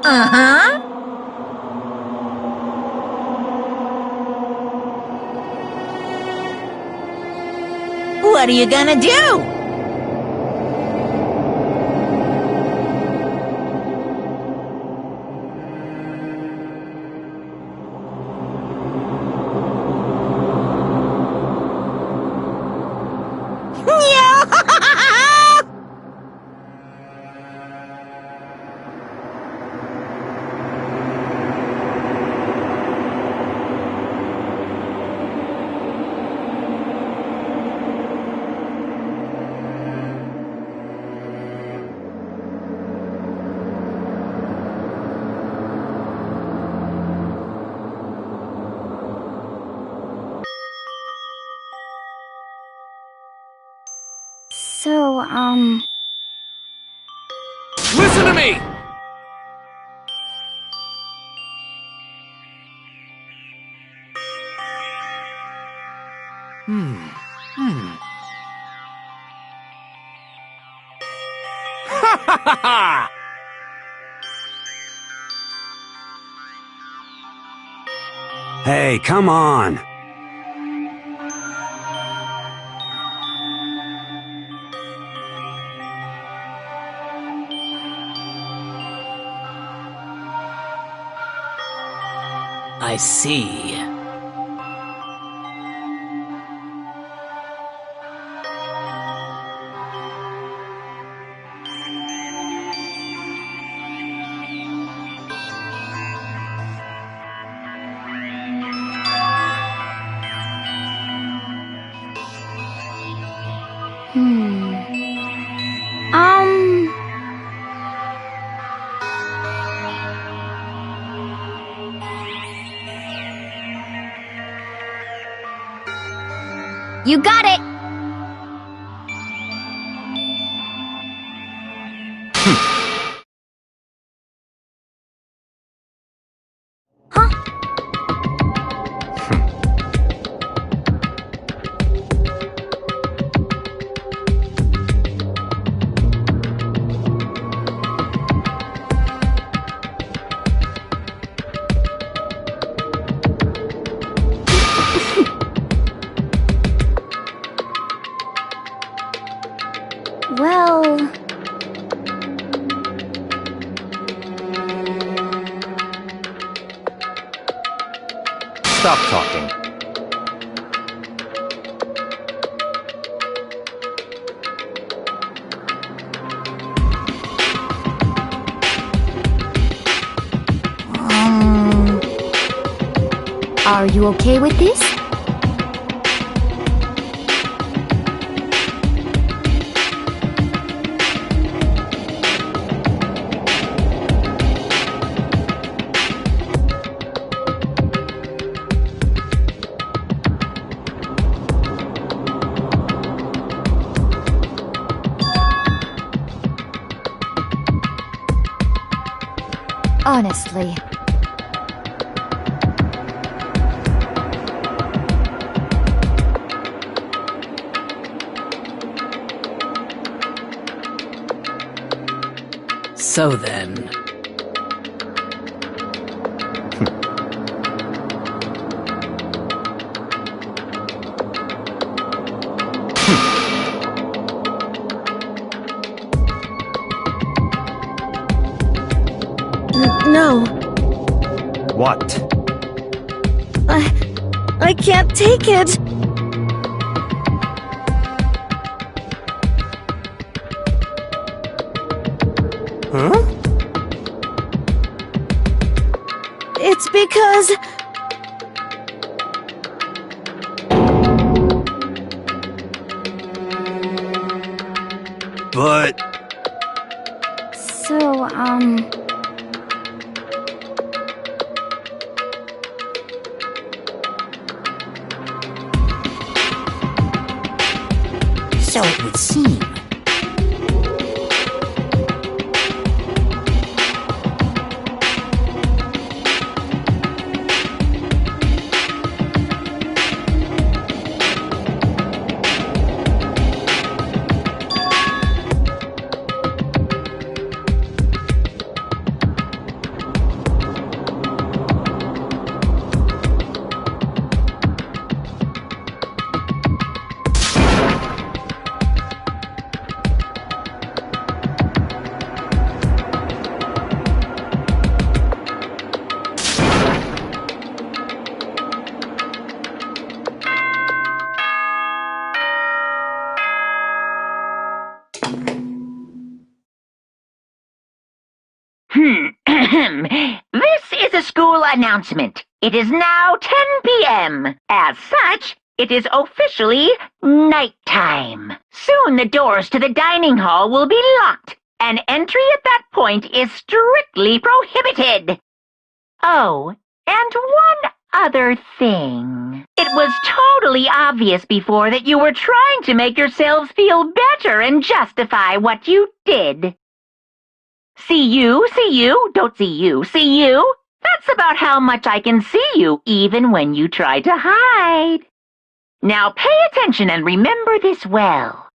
Uh-huh. What are you gonna do? So, Listen to me! Ha ha ha ha! Hey, come on! I see. You got it! Huh? Well... Stop talking. Are you okay with this? Honestly. So then... What? I can't take it. Huh? It's because... But... So, So it would seem. This is a school announcement. It is now 10 p.m. As such, it is officially nighttime. Soon the doors to the dining hall will be locked, and entry at that point is strictly prohibited. Oh, and one other thing. It was totally obvious before that you were trying to make yourselves feel better and justify what you did. See you, don't see you, see you. That's about how much I can see you, even when you try to hide. Now pay attention and remember this well.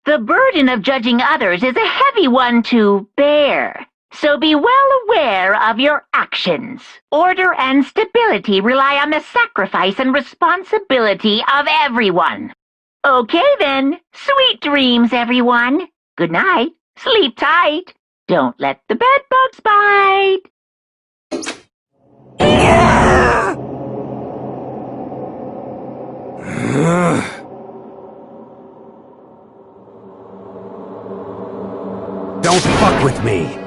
The burden of judging others is a heavy one to bear, so be well aware of your actions. Order and stability rely on the sacrifice and responsibility of everyone. Okay then, sweet dreams, everyone. Good night, sleep tight. Don't let the bedbugs bite. Don't fuck with me!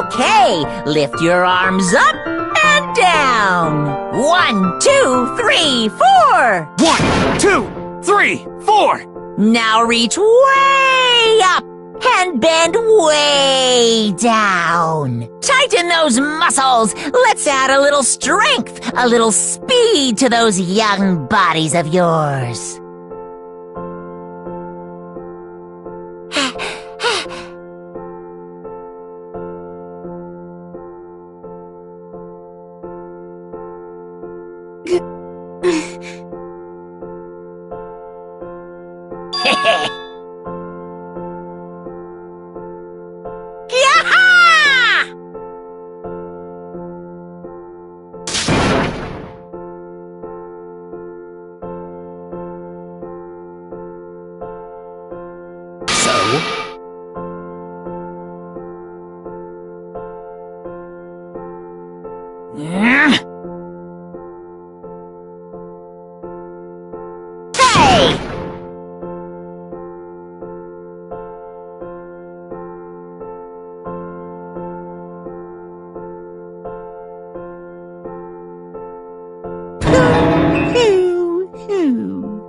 Okay, lift your arms up and down. 1, 2, 3, 4. 1, 2, 3, 4! Now reach way up and bend way down. Tighten those muscles. Let's add a little strength, a little speed to those young bodies of yours. Hoo, hoo.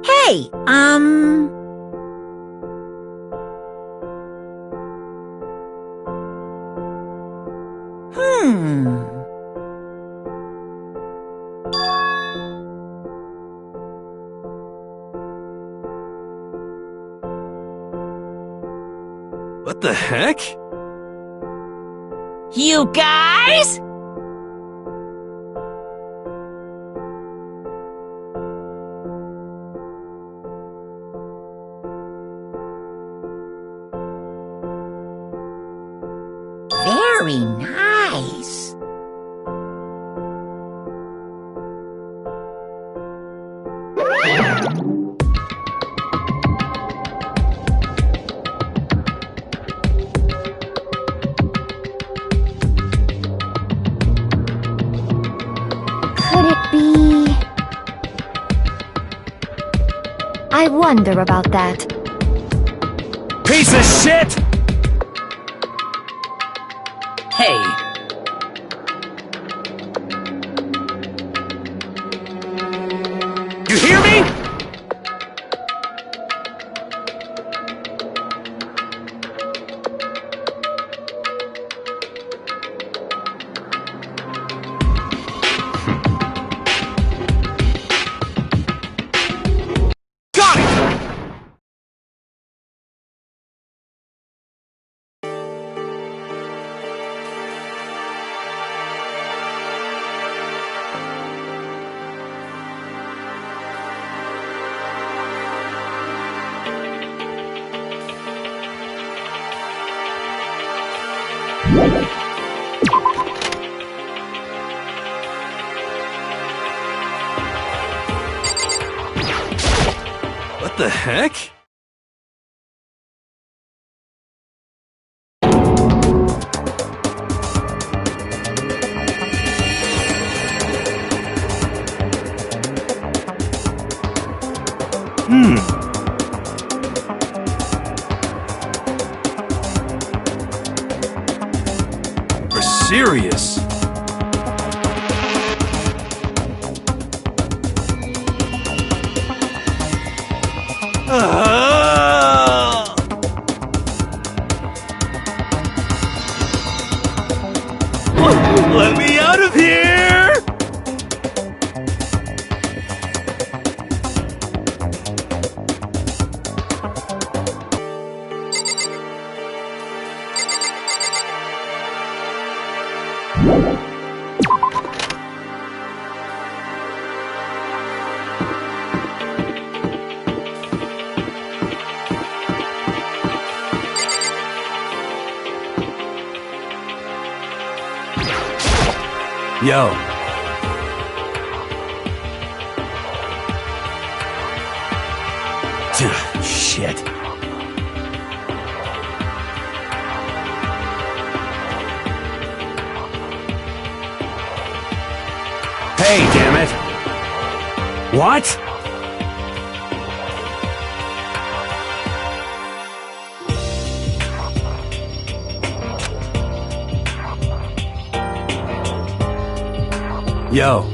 Hey, What the heck? You guys? Very nice. Could it be? I wonder about that. Piece of shit! Hey, You hear me? Got it! What the heck? We're serious. Let me out of here! Yo. Shit. Hey, damn it. What? Yo.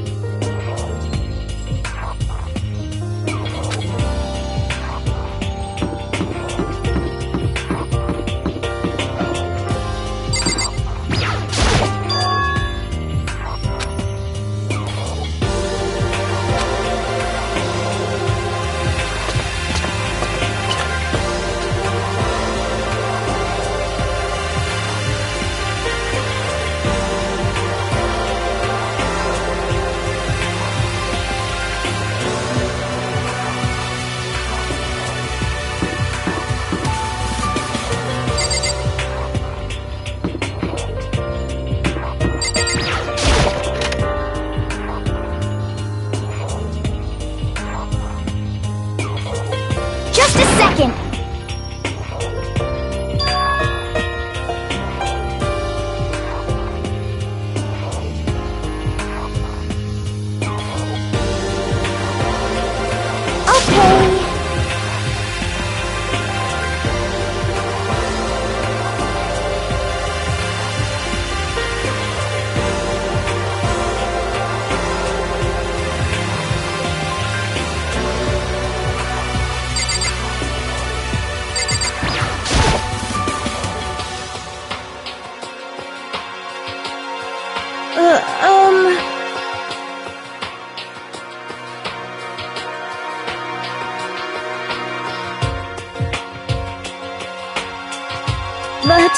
But...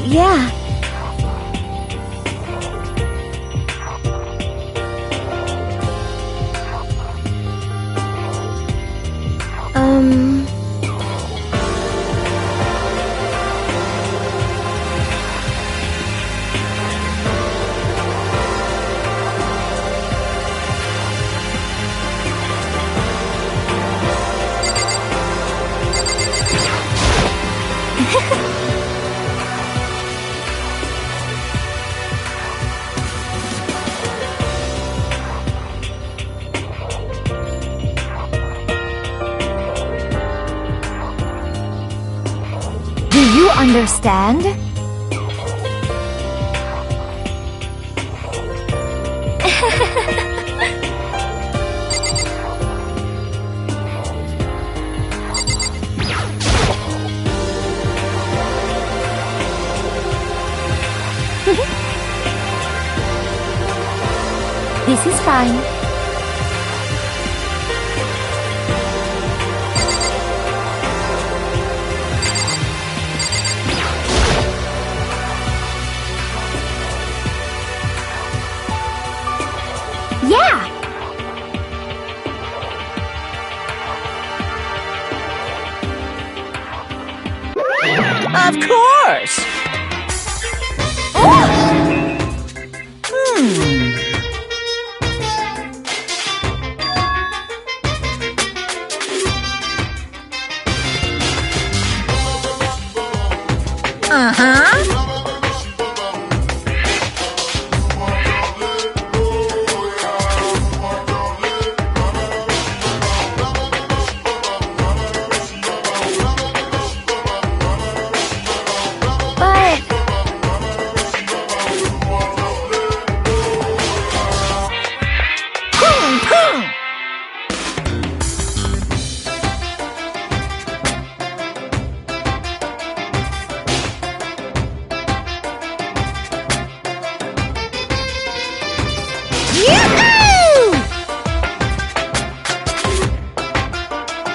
Yeah. Do you understand? This is fine. Yeah! Of course! Uh-huh.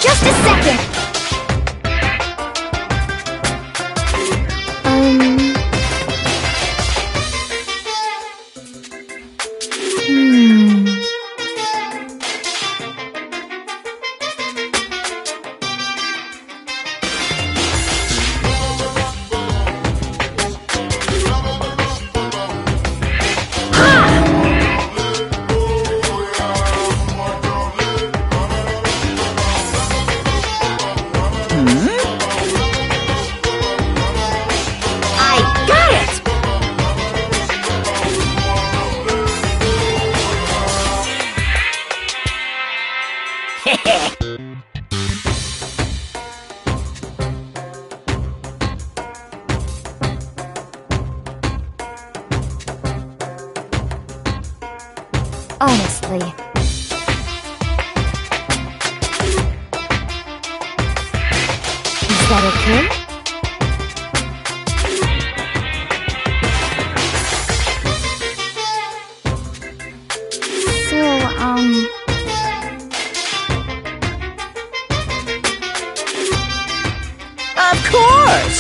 Just a second. Honestly. Is that okay? Of course!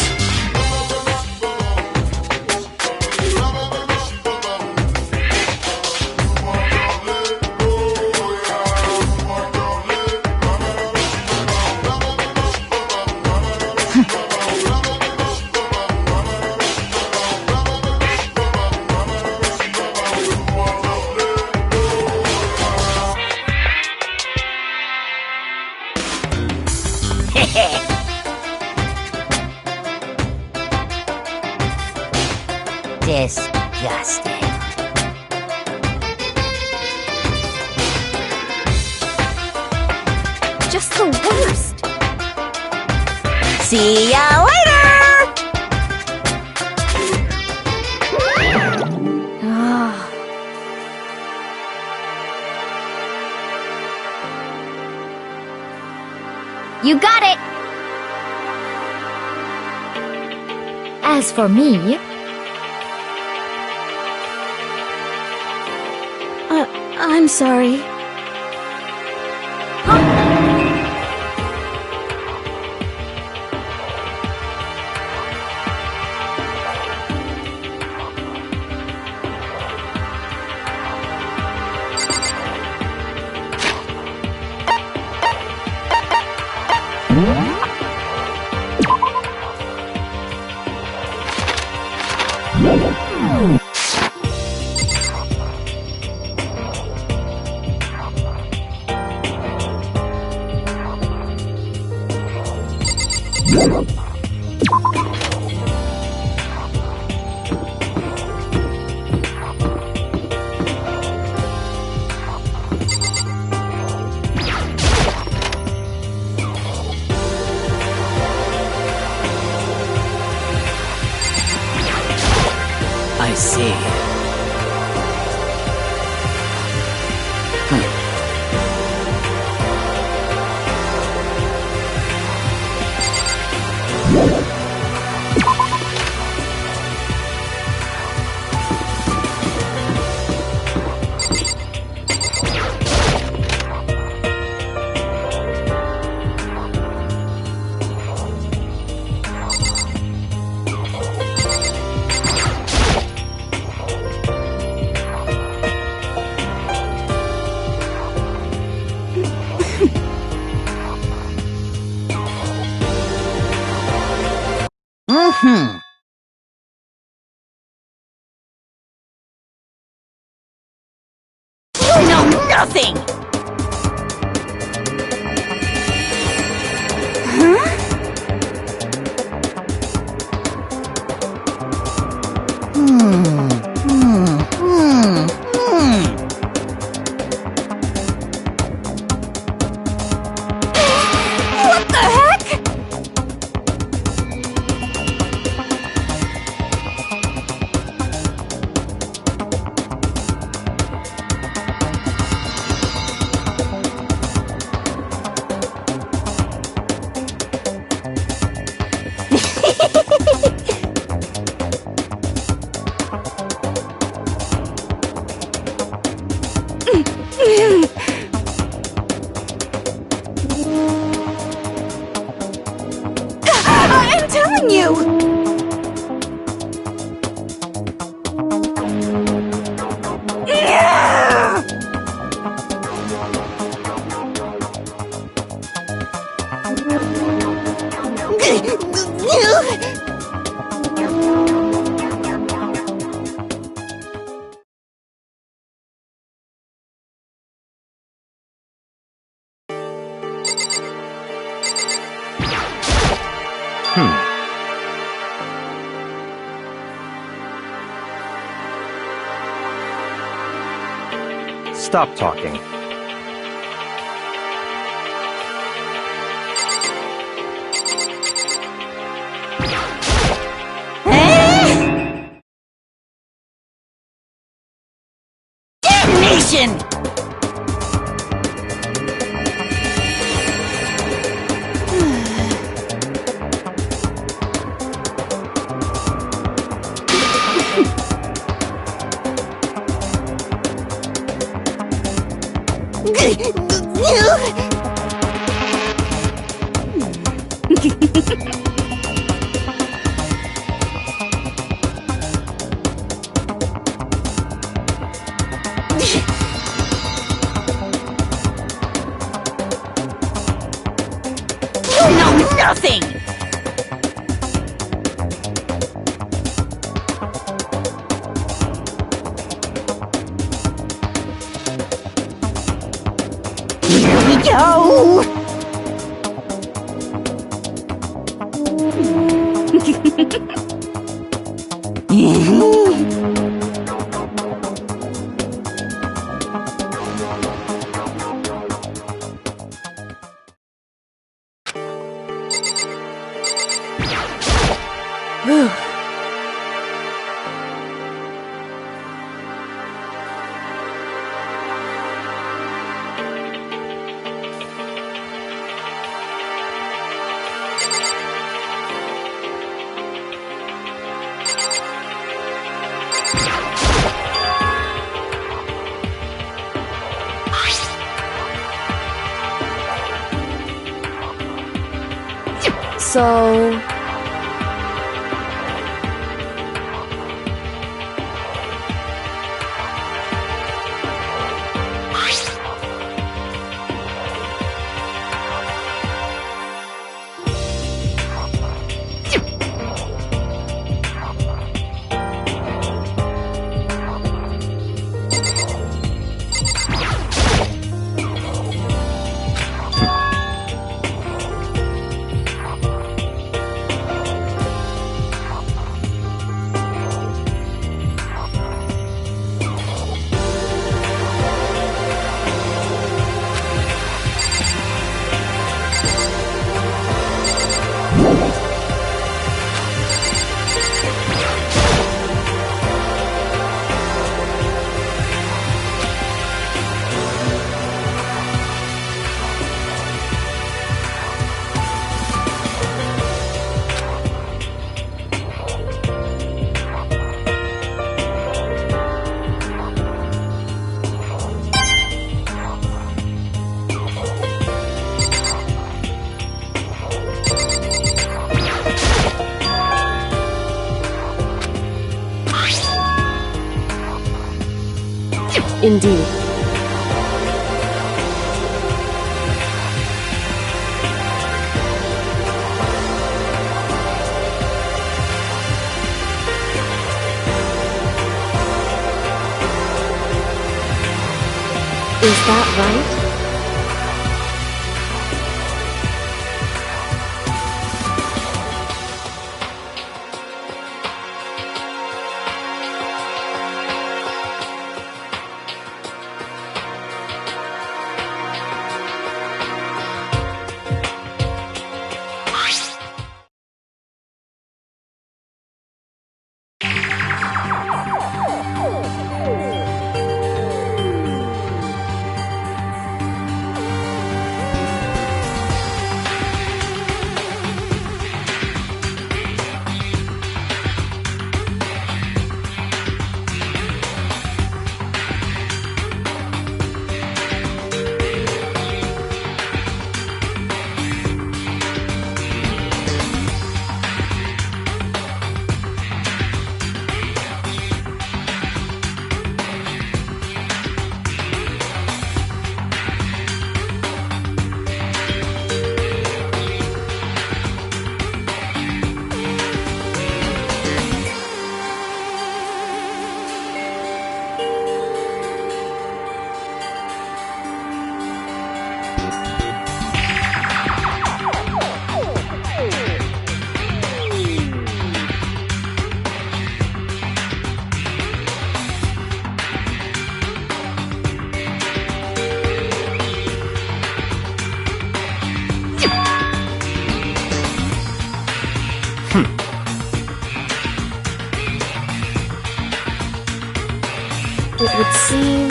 Disgusting. Just the worst. See ya later! As for me... I'm sorry. I see. You know nothing! What the heck? I'm telling you! Stop talking. Damnation! You know nothing! Here we go! So... Indeed. Is that right? It would seem...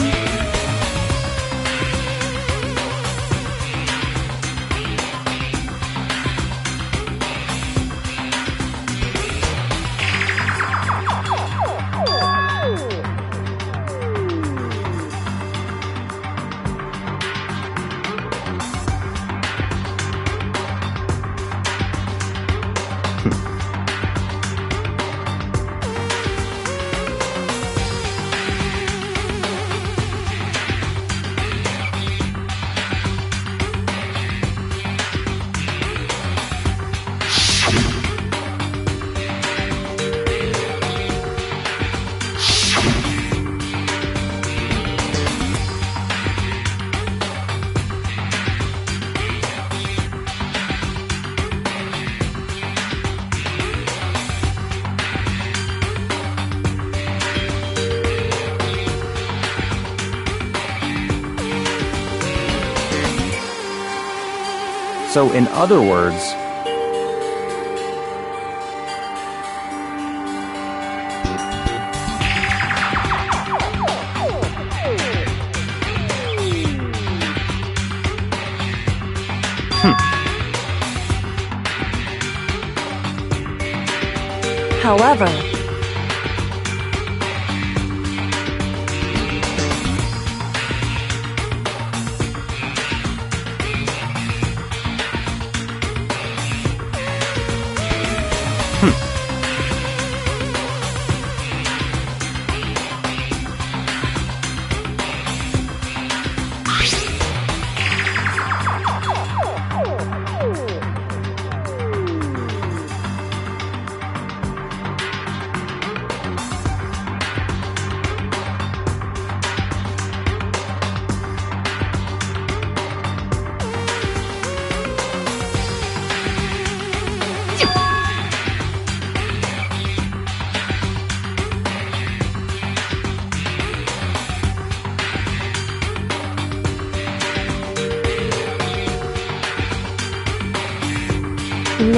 So, in other words, However,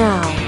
Now,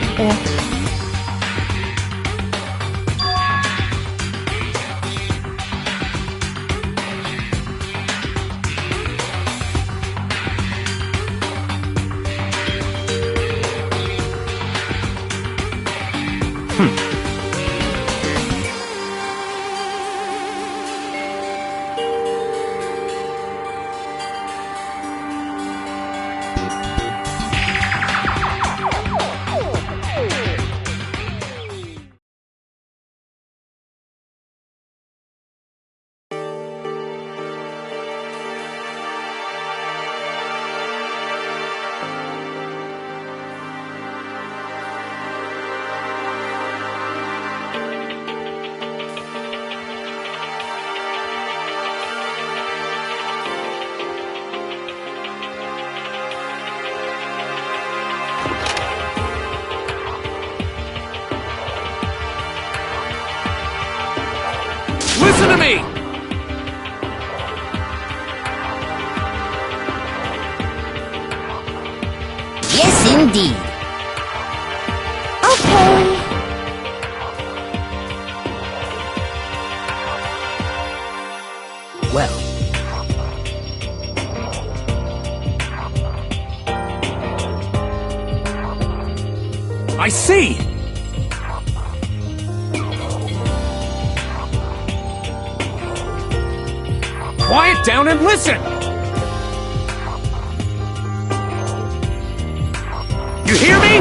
Listen to me! Yes, indeed. okay. Well, I see! Quiet down and listen! You hear me?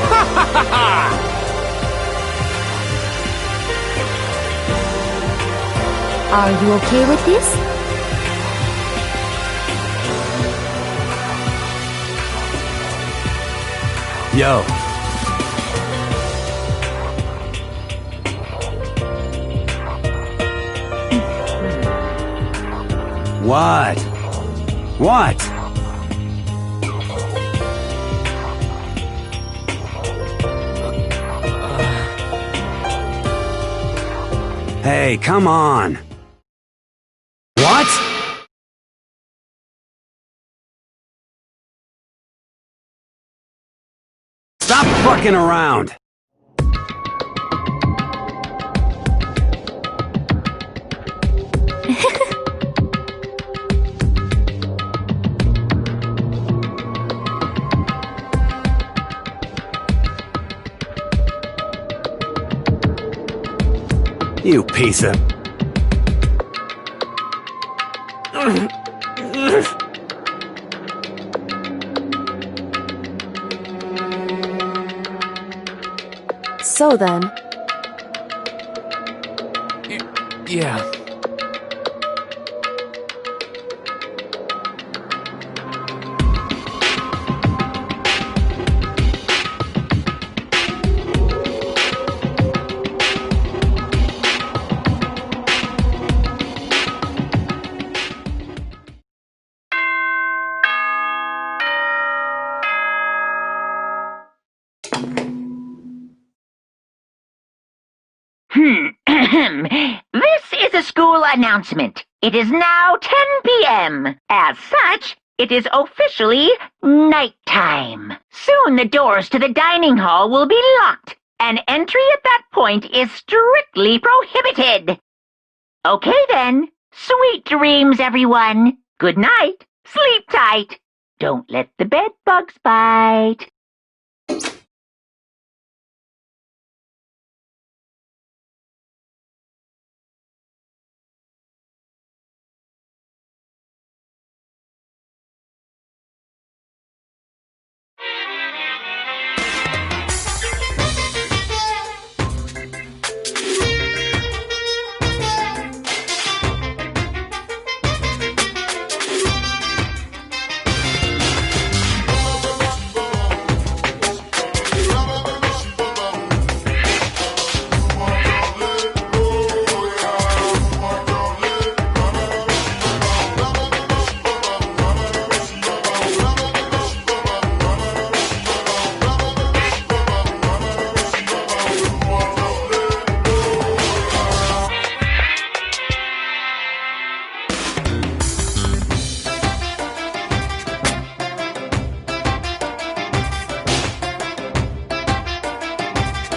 Ha ha ha ha! Are you okay with this? Yo. What? What? Hey, come on. What? Stop fucking around. You piece of... So then, Yeah. This is a school announcement. It is now 10 p.m. As such, it is officially nighttime. Soon the doors to the dining hall will be locked, and entry at that point is strictly prohibited. Okay then. Sweet dreams, everyone. Good night. Sleep tight. Don't let the bed bugs bite.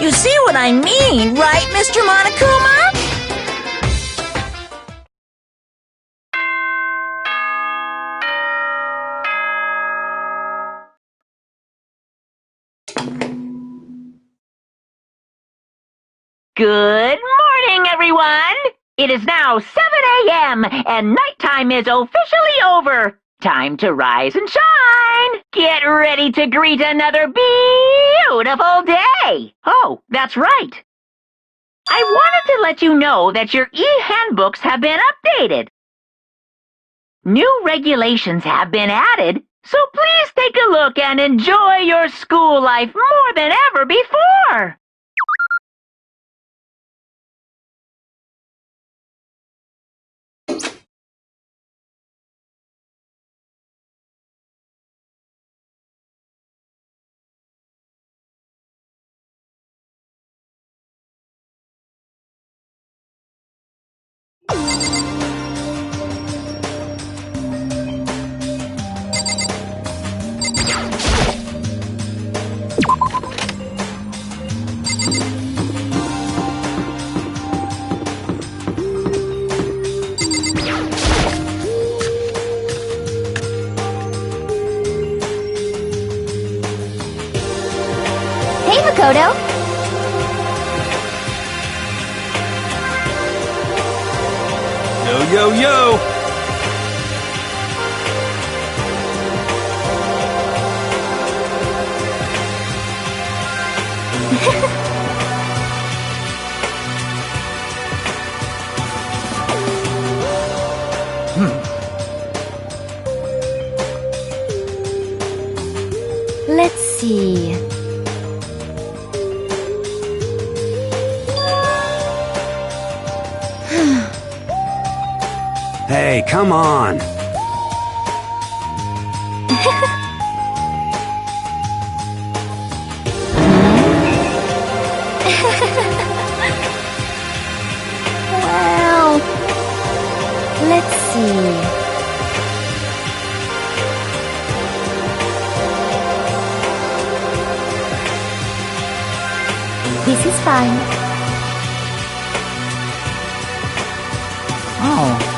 You see what I mean, right, Mr. Monokuma? Good morning, everyone! It is now 7 a.m. and nighttime is officially over. Time to rise and shine! Get ready to greet another beautiful day! Oh, that's right. I wanted to let you know that your e-handbooks have been updated. New regulations have been added, so please take a look and enjoy your school life more than ever before. Hey, Makoto! Yo, yo, yo! Let's see. Hey, come on! Well, let's see. This is fine. Oh,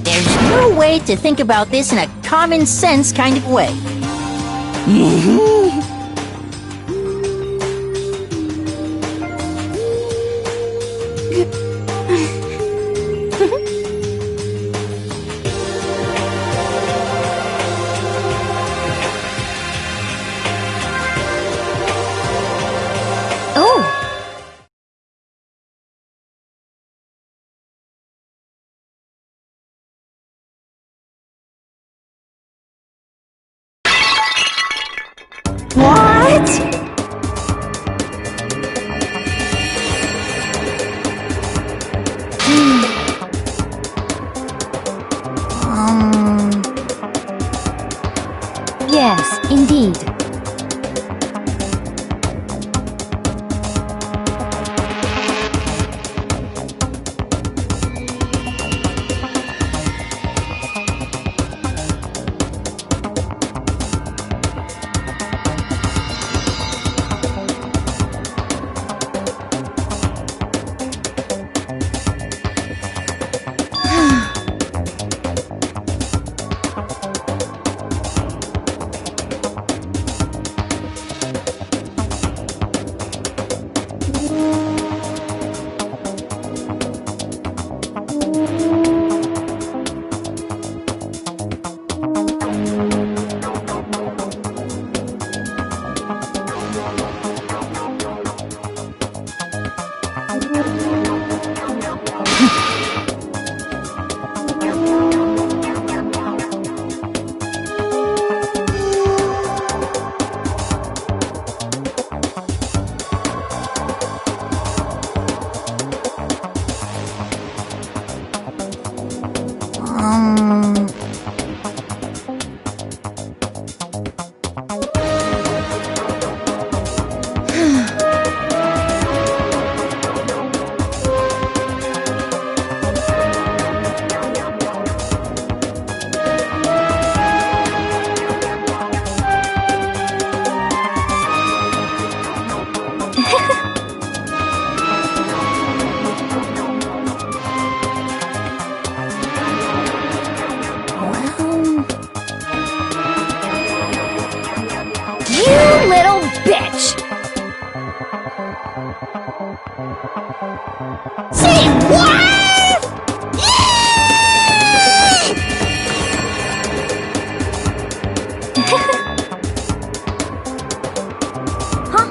There's no way to think about this in a common sense kind of way. Oh! What? Yes, indeed. little bitch! Say what? Huh?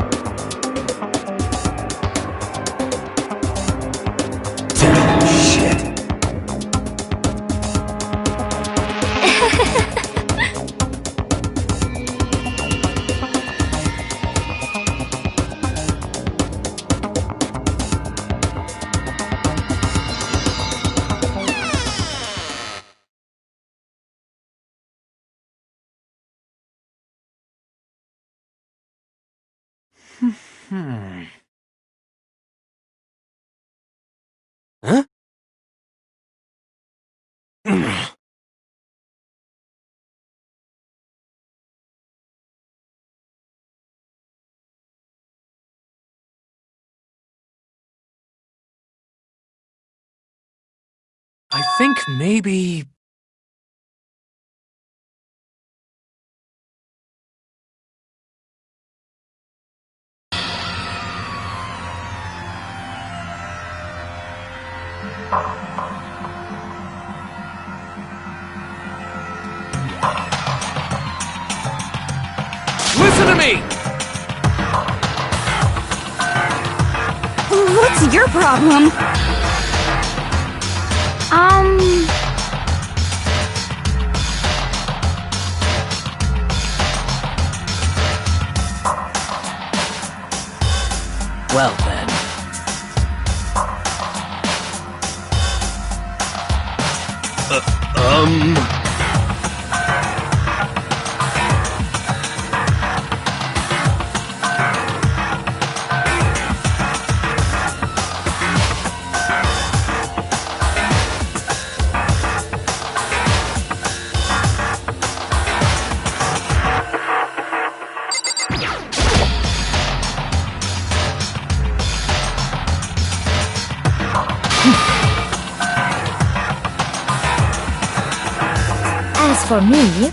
I think maybe... Listen to me! What's your problem? Well then. As for me...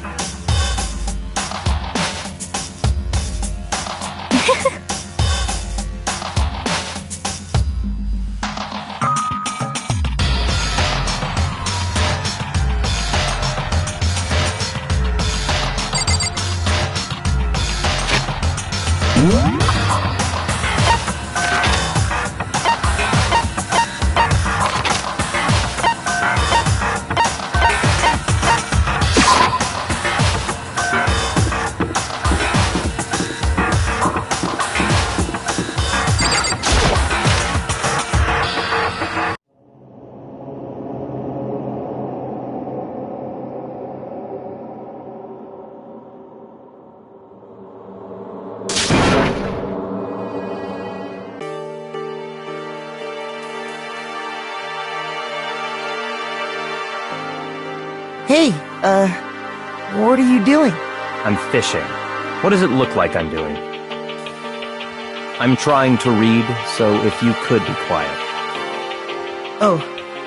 Hey, what are you doing? I'm fishing. What does it look like I'm doing? I'm trying to read, so if you could be quiet. Oh,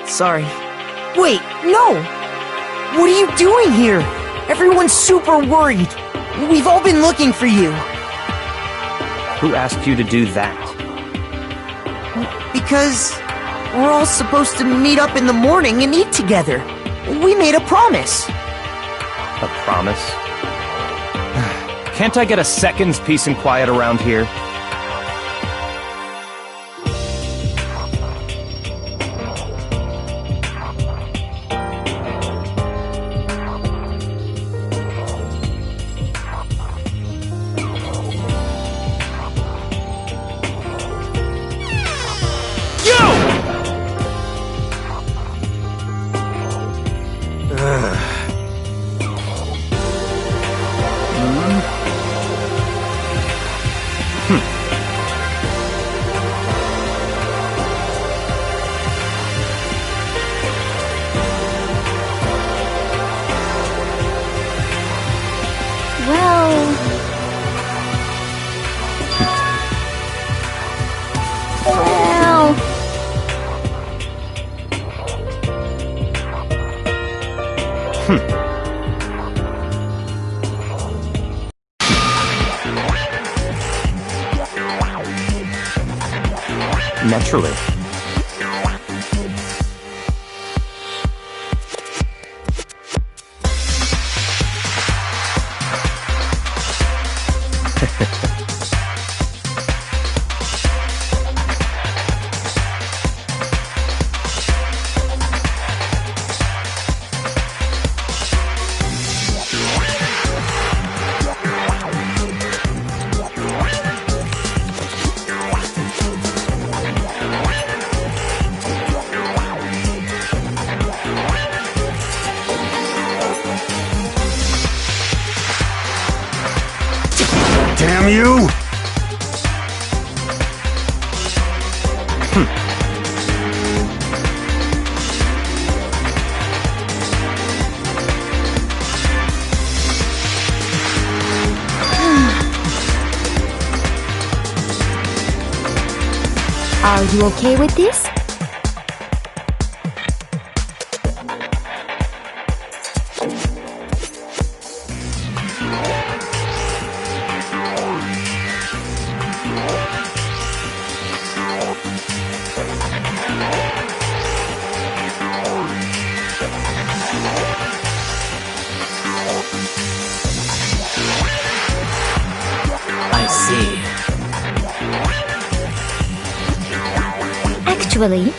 sorry. Wait, no! What are you doing here? Everyone's super worried. We've all been looking for you. Who asked you to do that? Because we're all supposed to meet up in the morning and eat together. We made a promise. A promise? Can't I get a second's peace and quiet around here? Naturally. Damn you! Are you okay with this? I see. Actually, is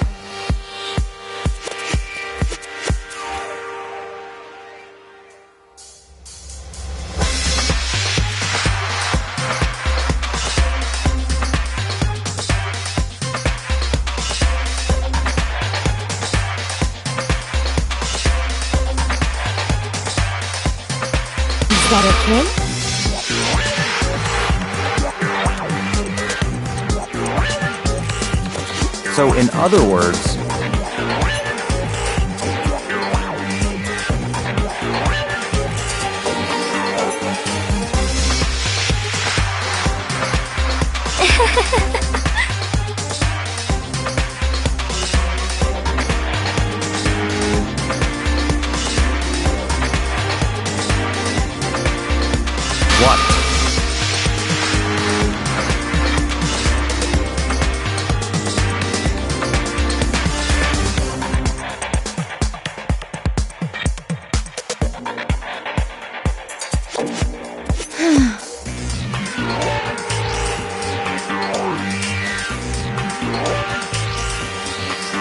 that okay? So, in other words, what?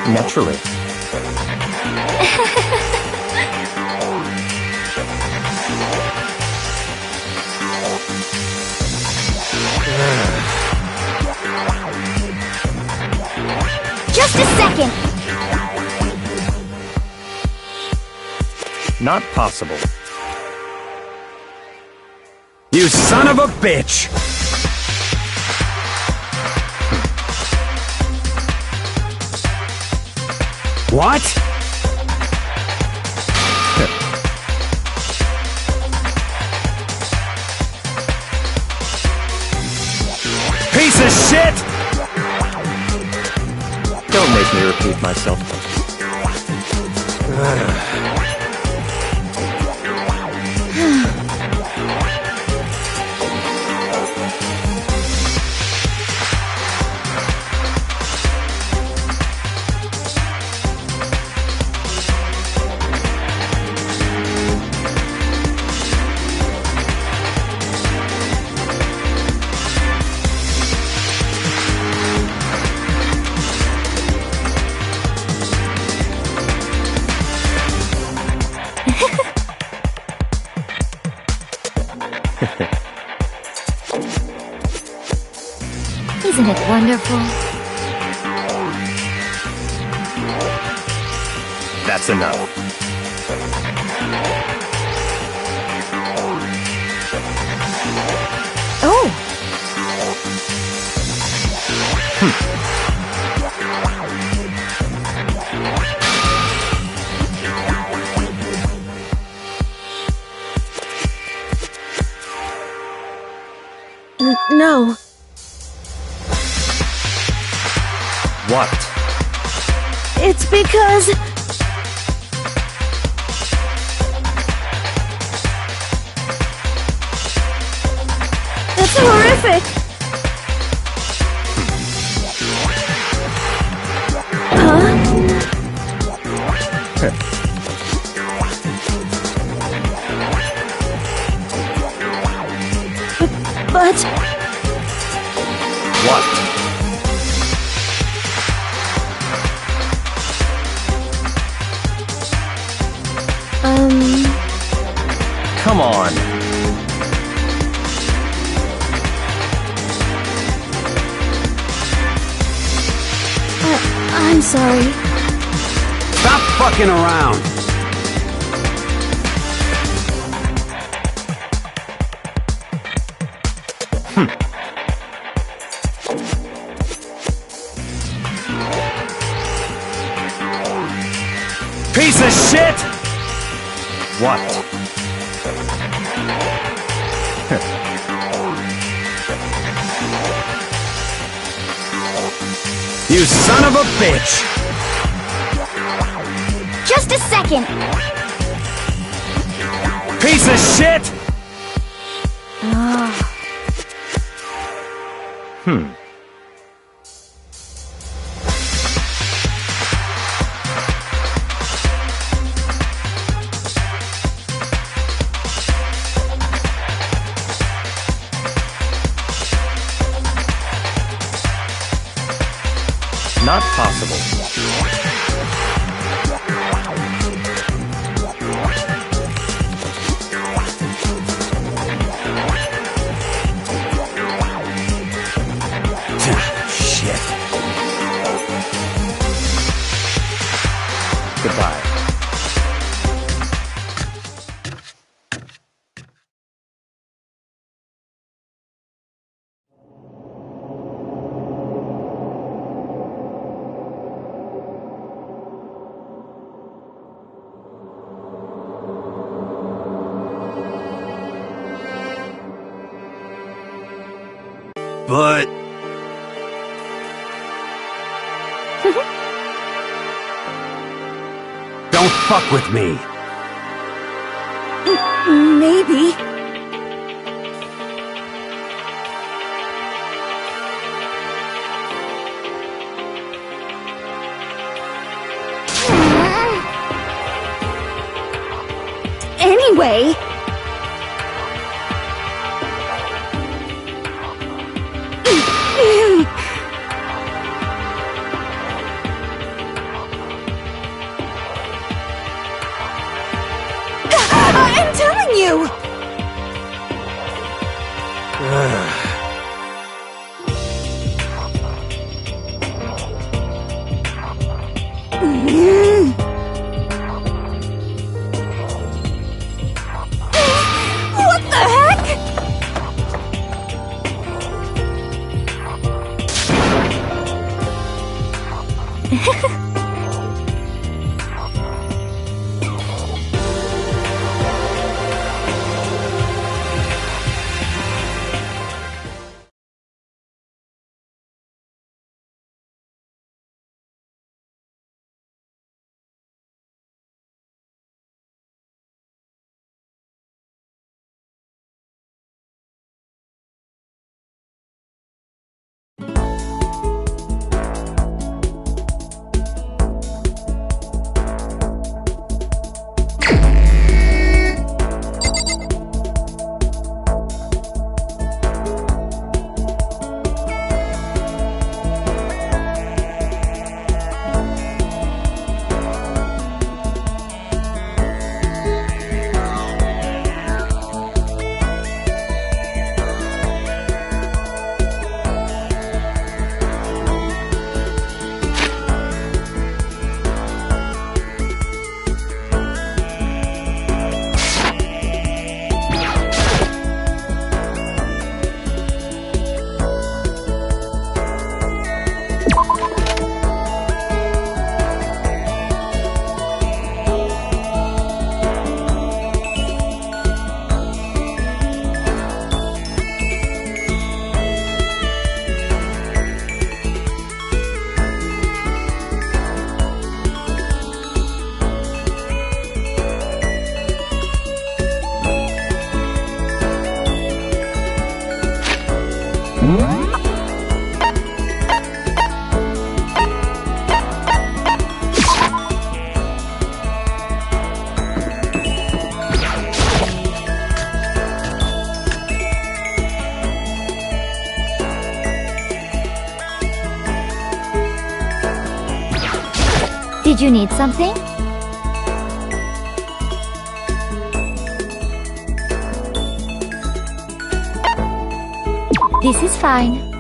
Naturally. Just a second! Not possible. You son of a bitch! What? Piece of shit! Don't make me repeat myself. Isn't it wonderful? That's enough. Oh! No. What? It's because... That's horrific! but What? Come on. I'm sorry. Stop fucking around! Piece of shit! What? You son of a bitch! Just a second. Piece of shit! Not possible. Shit. Goodbye. But... Don't fuck with me. Maybe. Anyway. I'm telling you! What the heck? Did you need something? This is fine.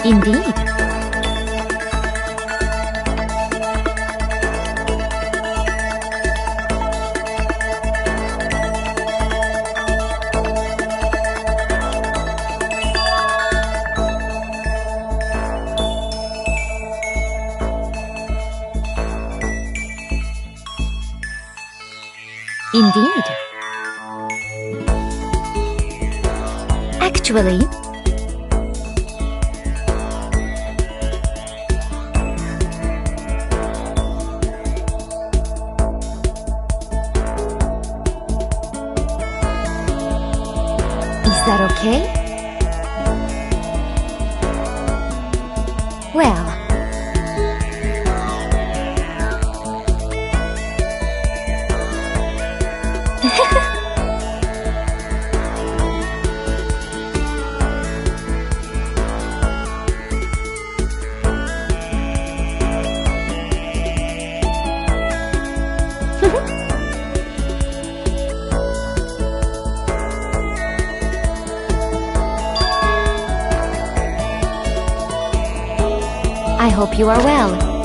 Indeed. Indeed. Actually, is that okay? Well, I hope you are well.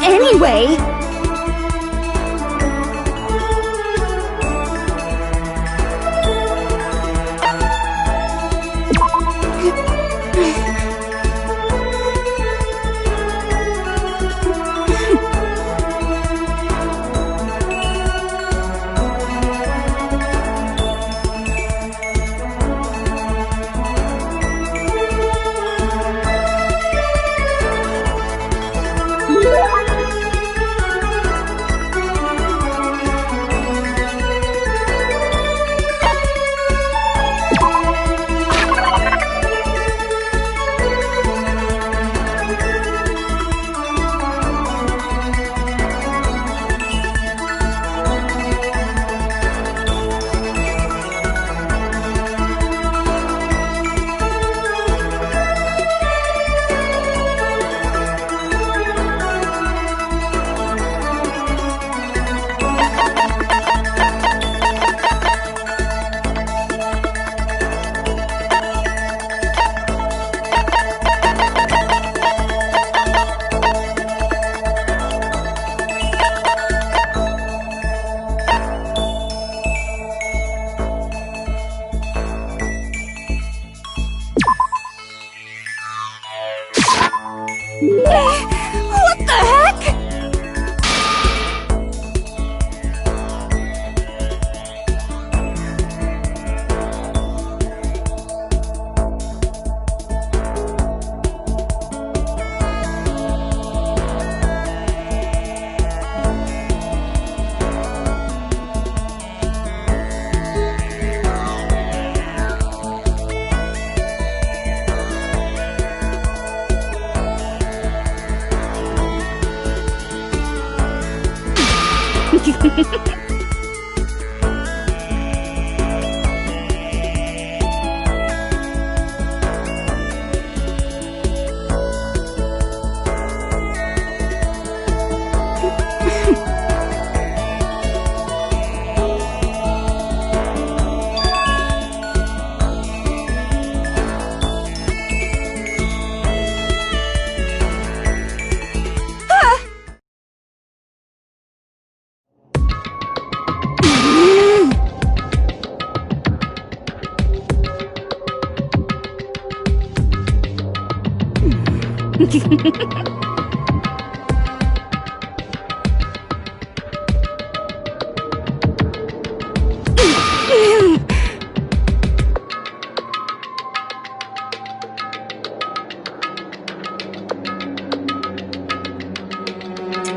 Anyway... What the heck?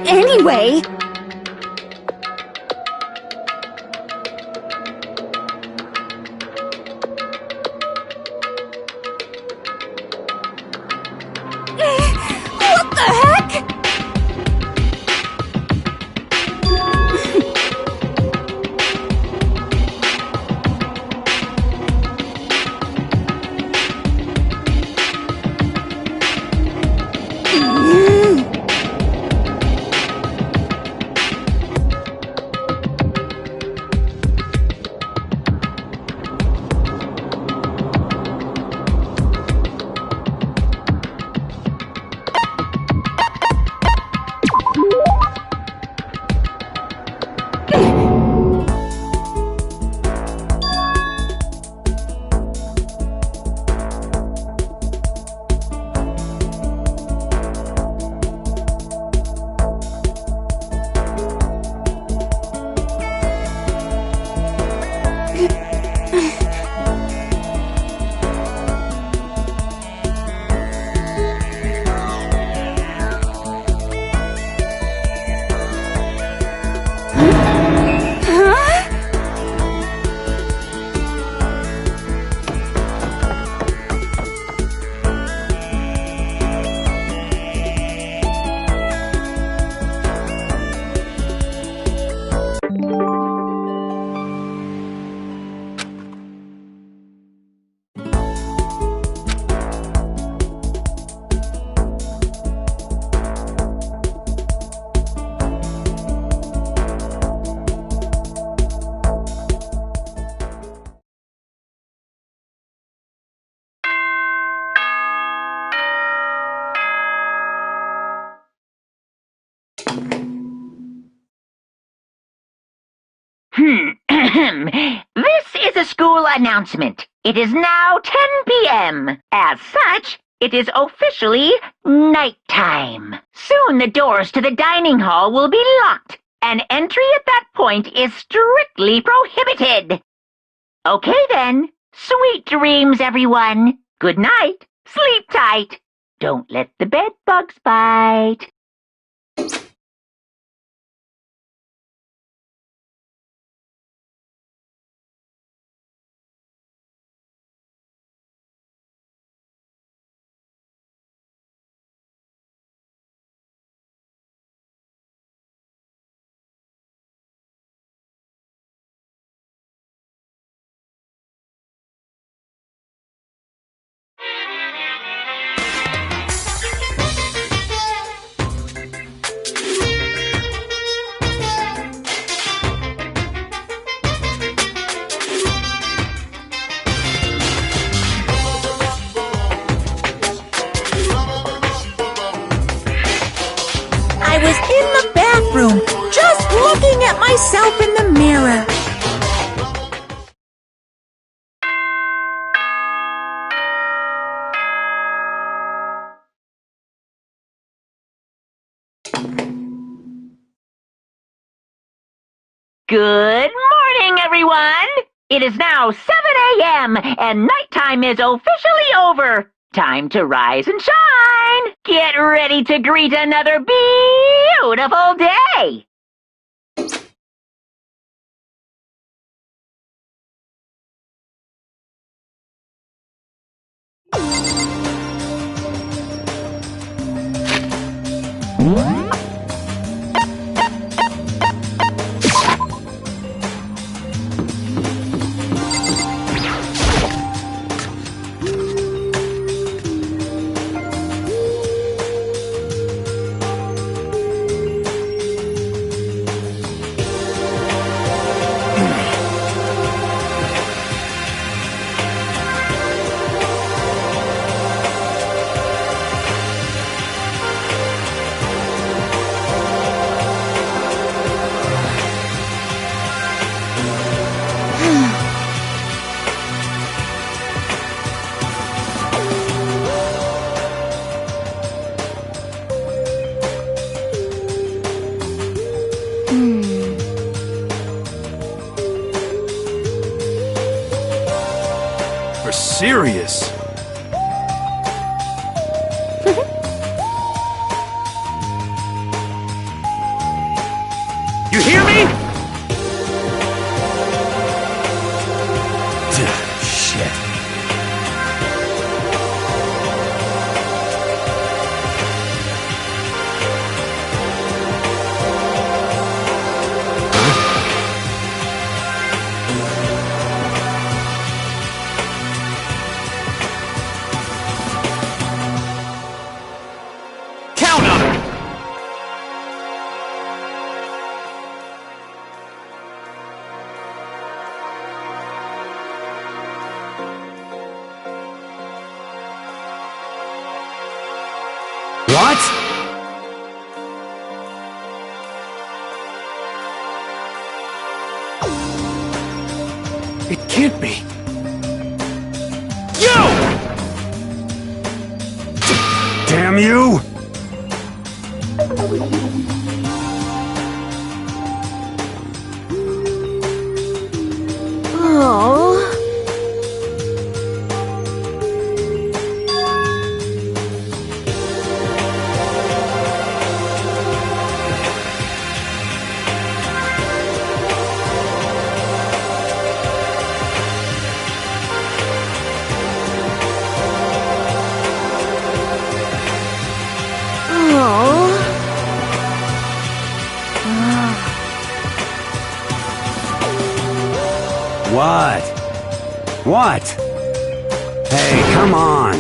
Anyway... What the heck? This is a school announcement. It is now 10 p.m. As such, it is officially nighttime. Soon the doors to the dining hall will be locked, and entry at that point is strictly prohibited. Okay then. Sweet dreams, everyone. Good night. Sleep tight. Don't let the bed bugs bite. I was in the bathroom, just looking at myself in the mirror. Good morning, everyone! It is now 7 a.m. and nighttime is officially over. Time to rise and shine! Get ready to greet another beautiful day! For serious. You hear me? Shit. Count on it! What? It can't be. You! Damn you! Oh. What? What? Hey, come on!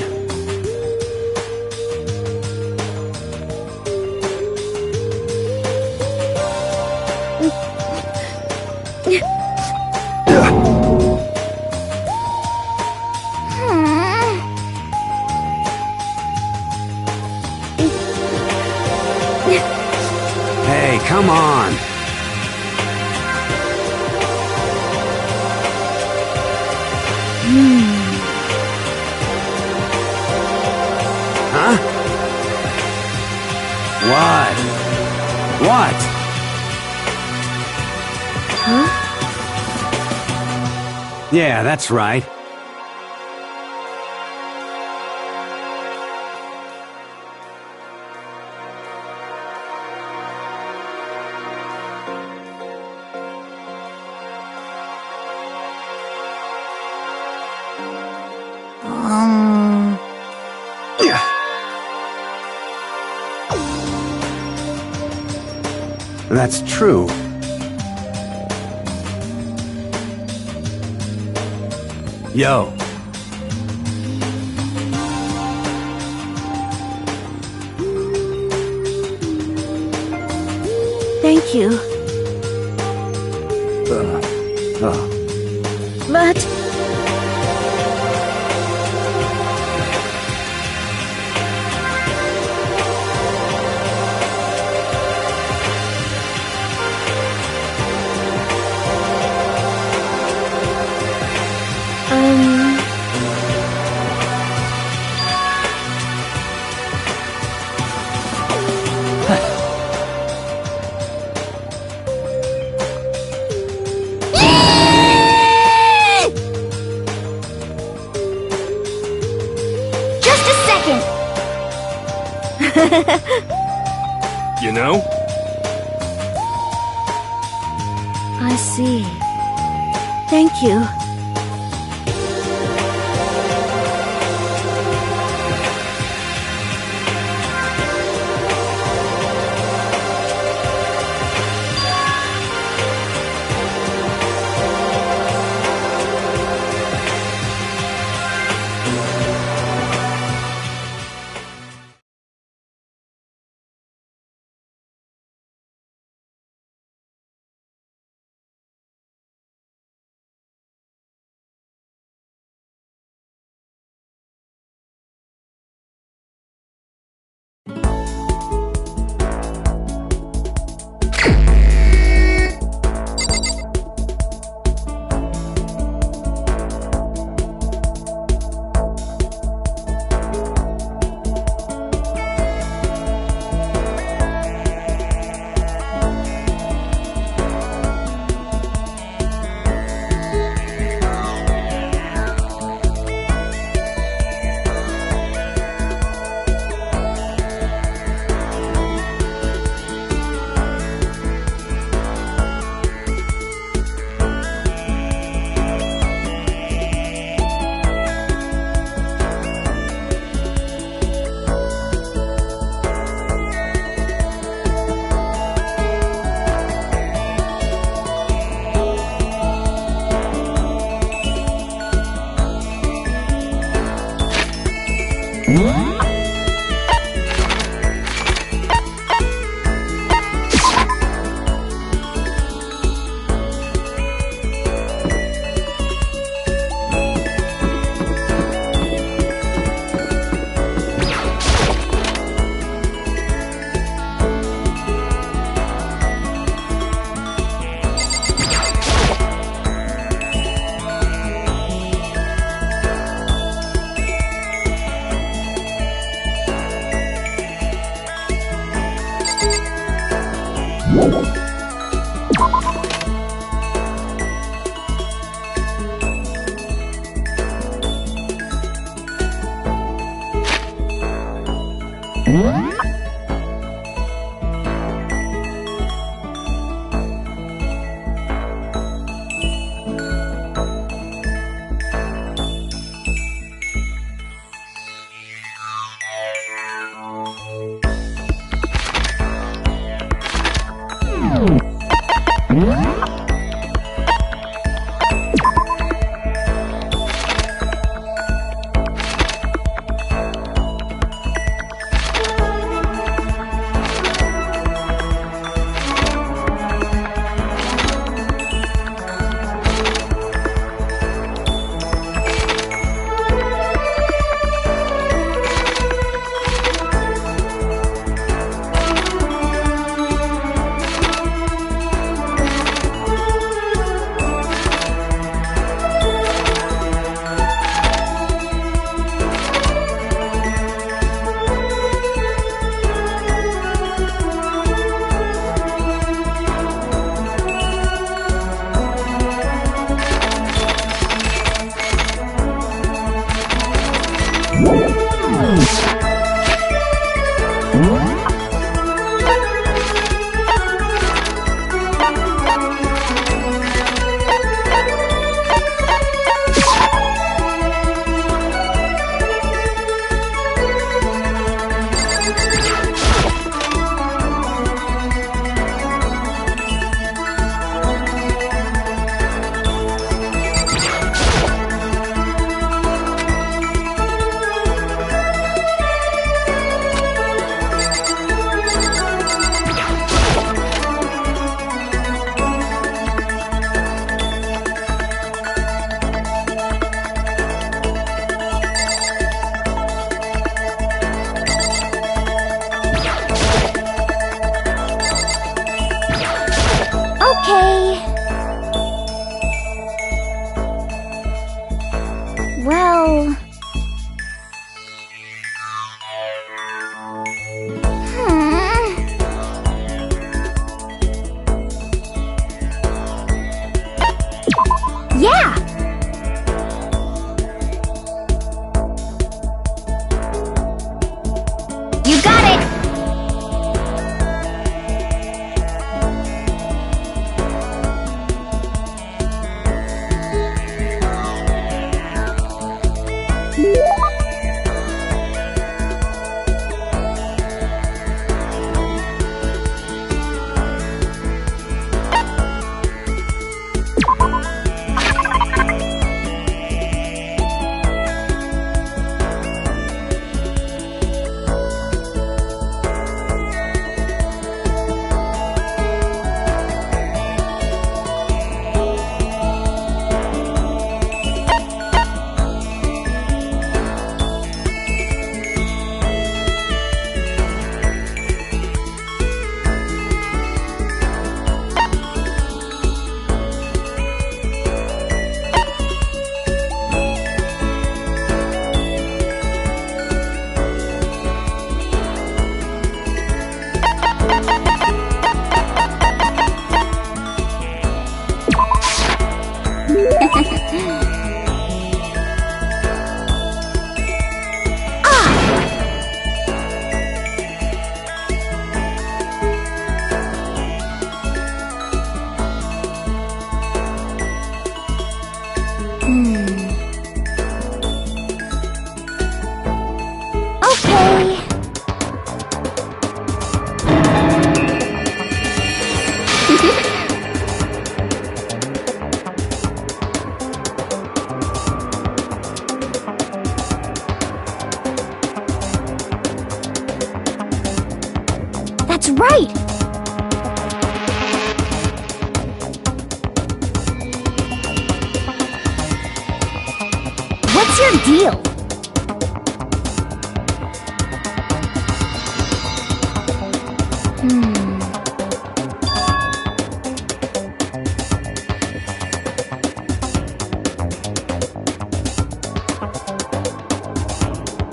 Hey, come on! Huh? What? What? Huh? Yeah, that's right. That's true. Yo. Thank you. But... Just a second! You know? I see. Thank you. Okay. Well... Yeah! You got it! Okay. That's right! What's your deal?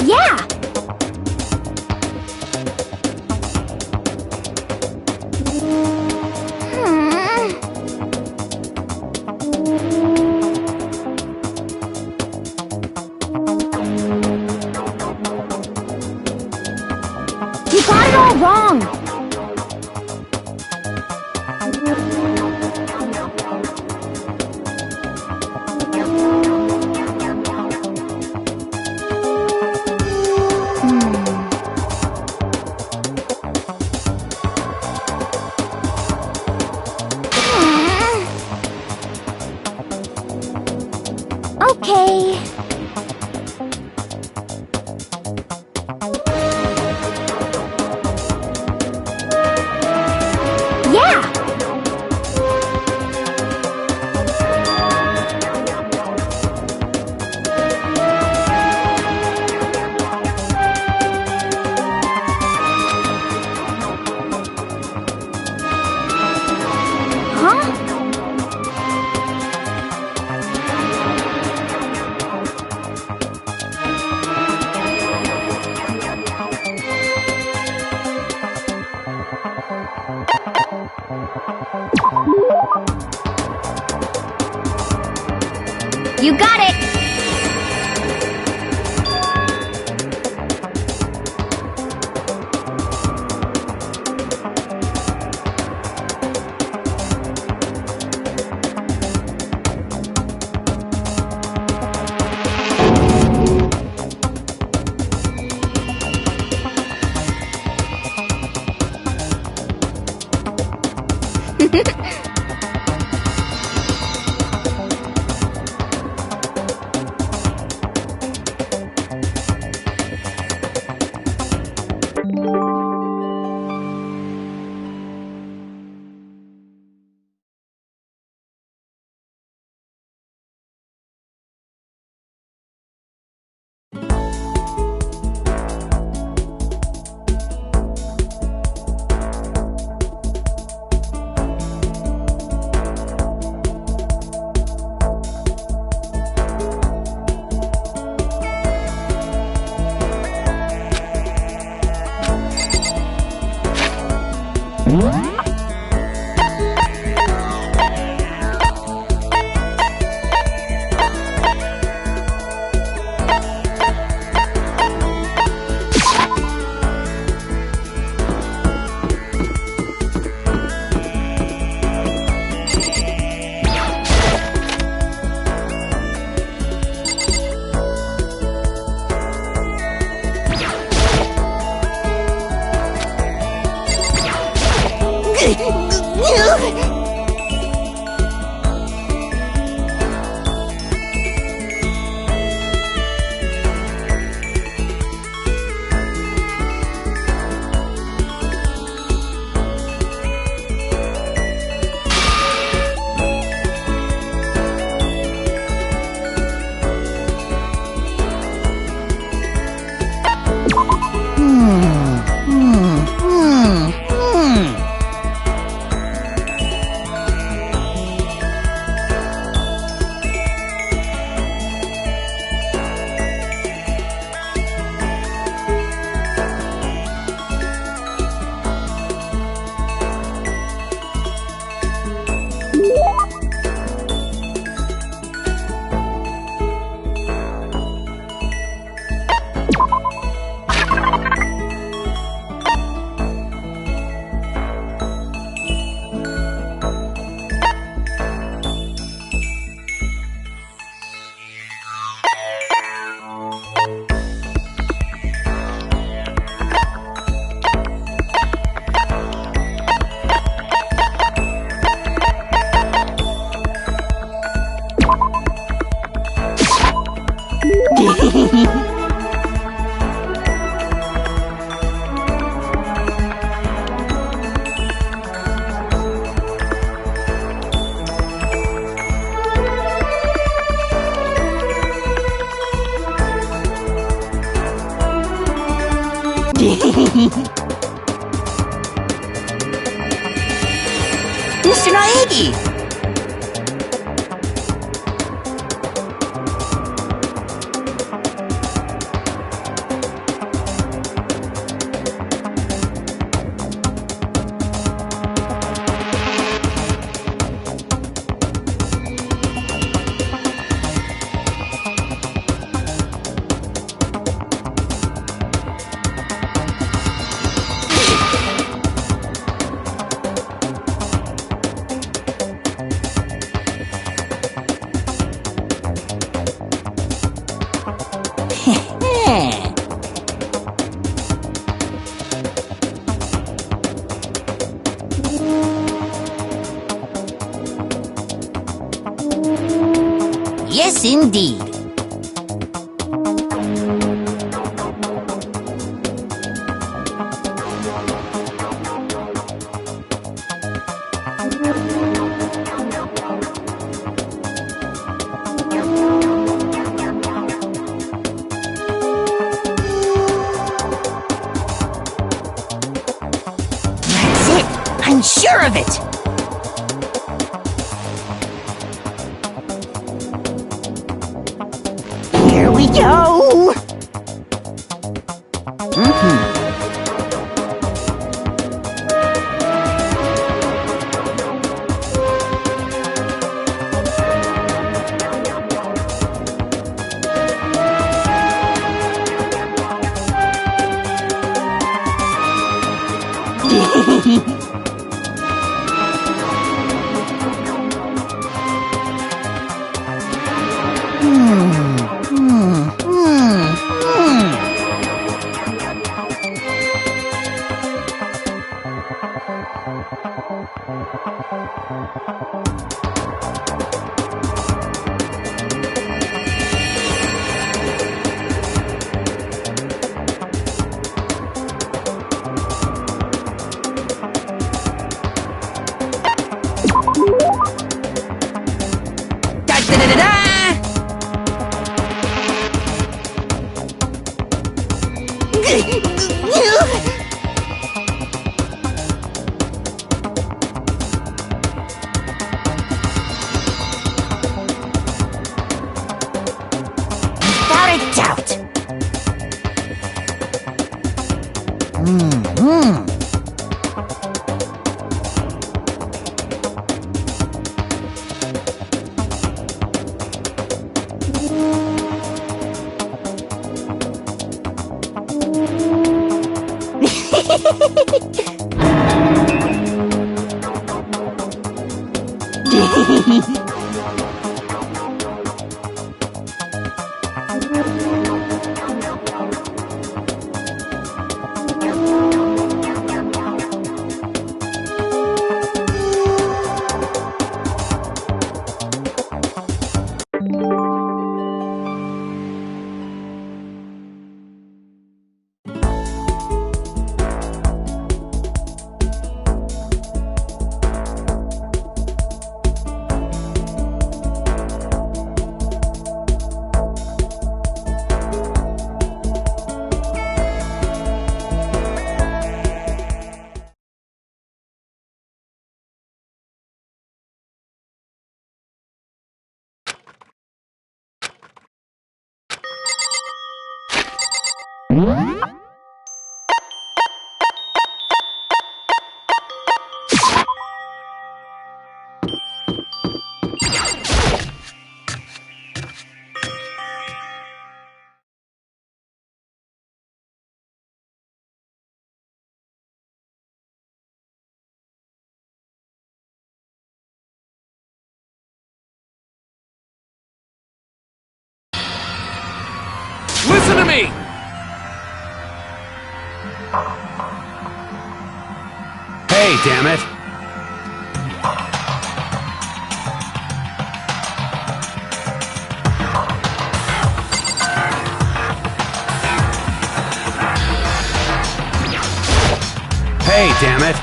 Yeah! You got it all wrong! Okay. Yeah! Huh? You got it! Mr. Naegi! Yes, indeed. That's it! I'm sure of it! Here we go! Without a doubt. Listen to me! Hey, damn it! Hey, damn it!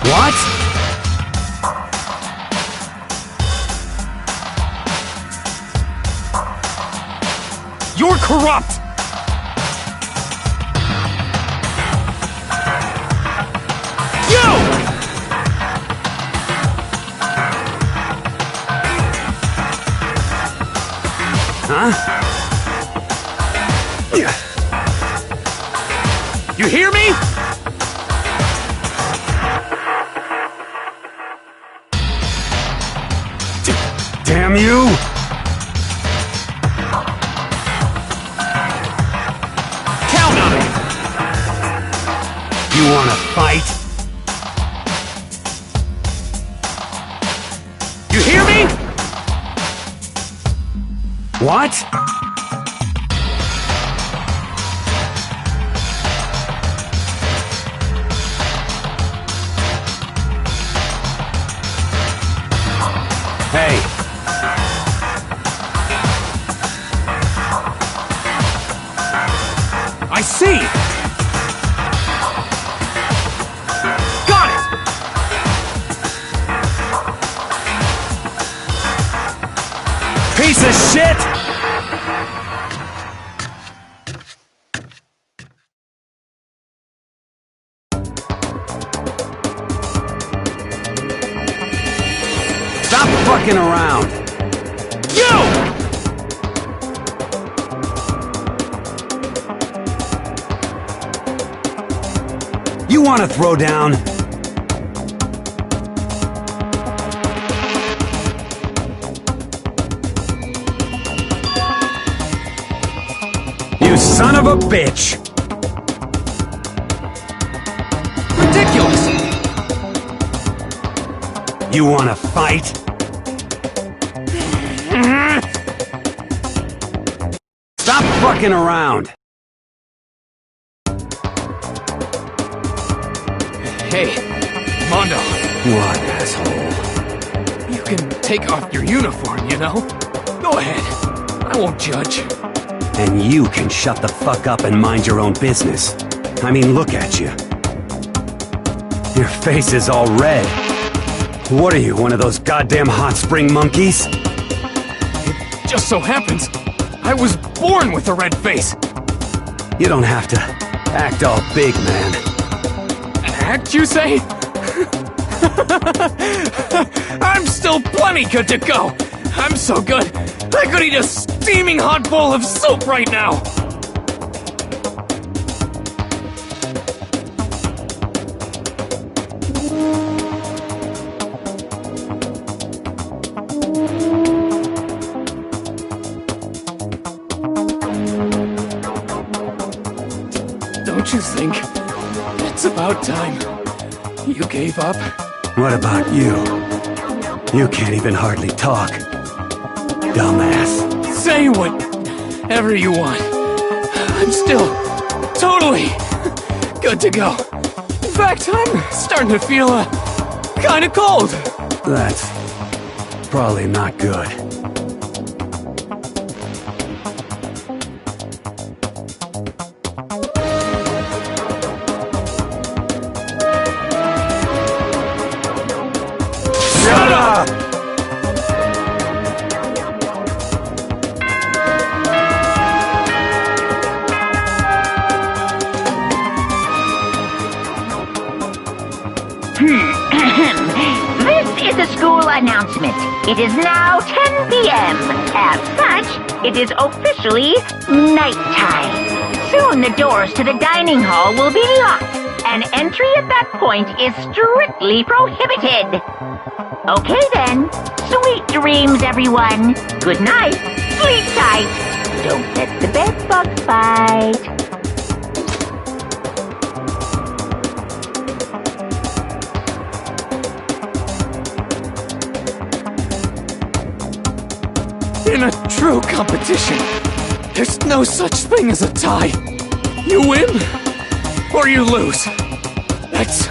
What? You're corrupt! You! Huh? You hear me? Damn you! Count on it! You wanna fight? You hear me? What? Hey. I see! Got it! Piece of shit! Stop fucking around! You! You wanna throw down? You son of a bitch! Ridiculous! You wanna fight? Stop fucking around! Hey, Mondo, What, asshole? you can take off your uniform, you know? Go ahead. I won't judge. And you can shut the fuck up and mind your own business. I mean, look at you. Your face is all red. What are you, one of those goddamn hot spring monkeys? It just so happens I was born with a red face. You don't have to act all big, man. Act, you say? I'm still plenty good to go. I'm so good, I could eat a steaming hot bowl of soup right now. Don't you think it's about time you gave up? What about you? You can't even hardly talk. Dumbass. Say whatever you want. I'm still totally good to go. In fact, I'm starting to feel kinda cold. That's probably not good. Shut up! This is a school announcement. It is now 10 p.m. As such, it is officially nighttime. Soon the doors to the dining hall will be locked, and entry at that point is strictly prohibited. Okay then. Sweet dreams, everyone. Good night. Sleep tight. Don't let the bed bugs bite. In a true competition, there's no such thing as a tie. You win, or you lose. That's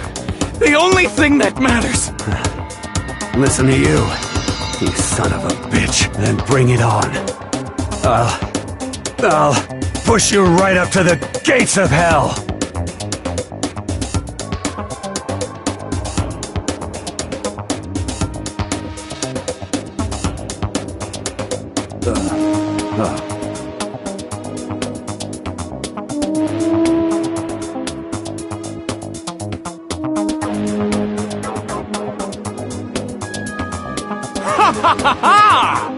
the only thing that matters. Listen to you, you son of a bitch. Then bring it on. I'll push you right up to the gates of hell. Ha ha ha ha!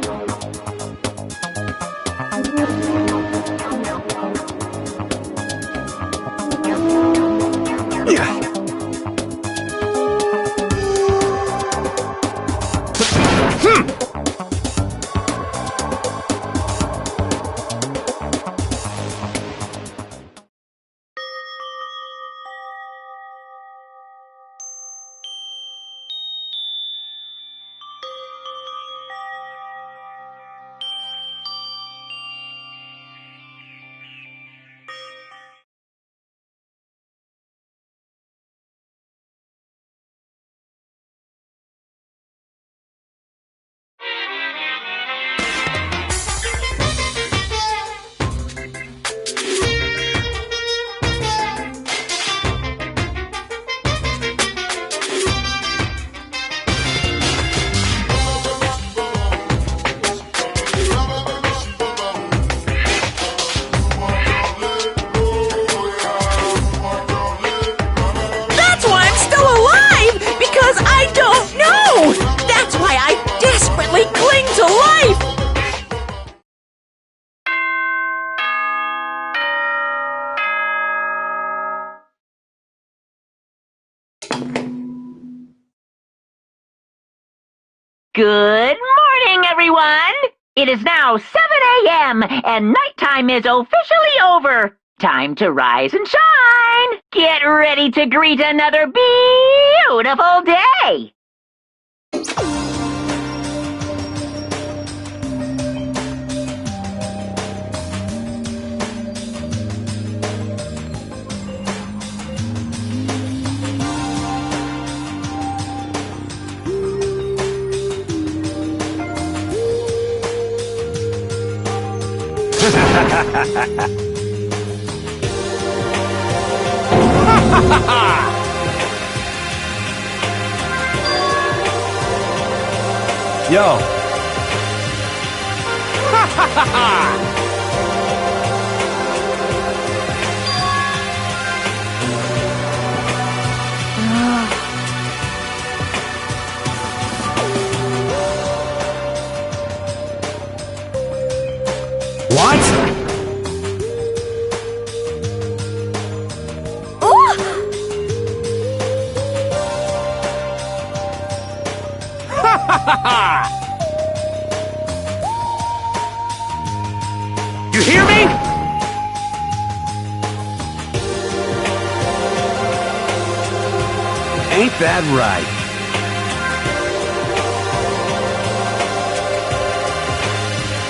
Good morning, everyone! It is now 7 a.m. and nighttime is officially over. Time to rise and shine! Get ready to greet another beautiful day! Yo! What? You hear me? Ain't that right?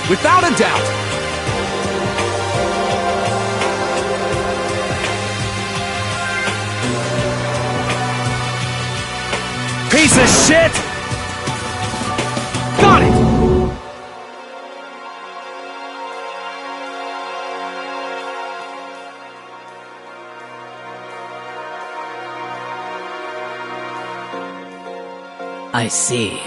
Without a doubt. Piece of shit! Got it! I see.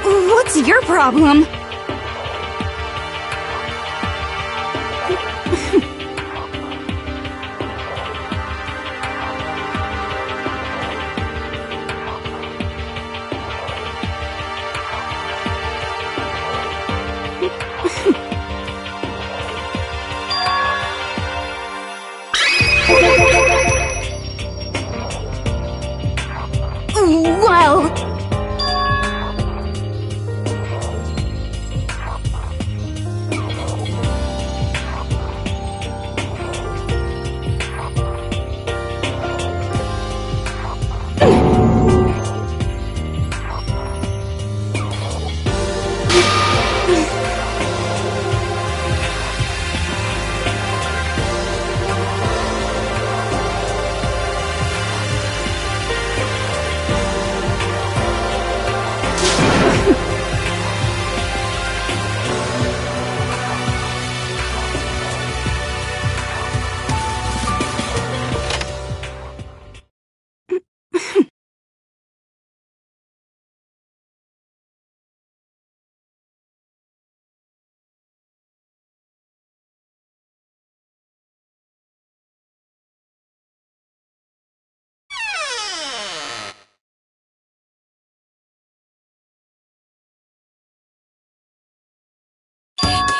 What's your problem? Well...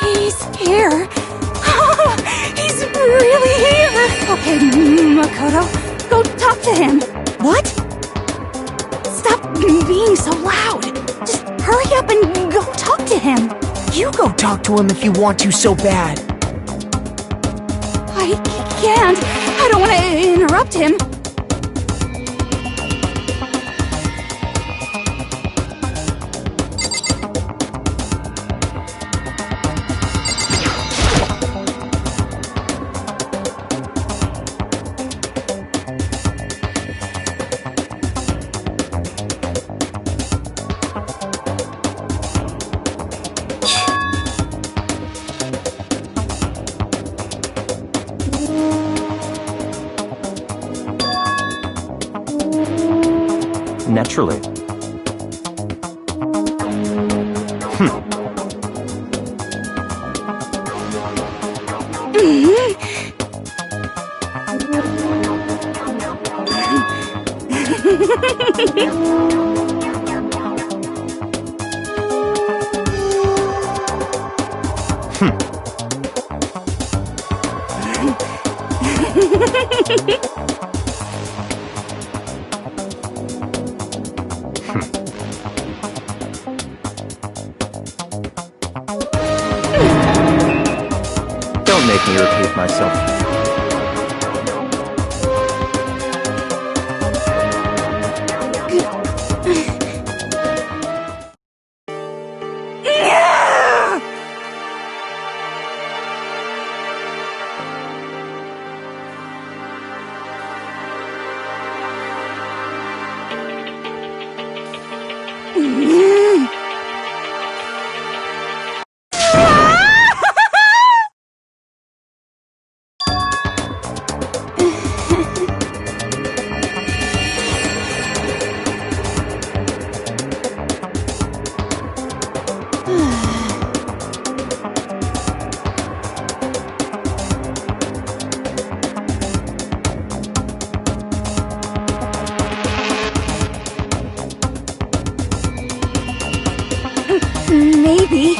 He's here. He's really here. Okay, Makoto, go talk to him. What? Stop being so loud. Just hurry up and go talk to him. You go talk to him if you want to so bad. I can't. I don't want to interrupt him. Naturally. Don't make me repeat myself. Maybe.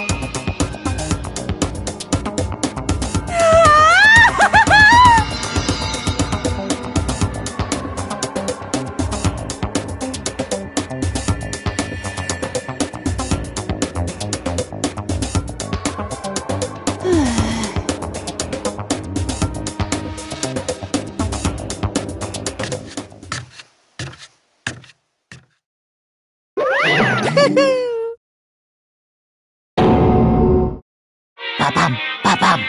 Ba-bum, ba-bum.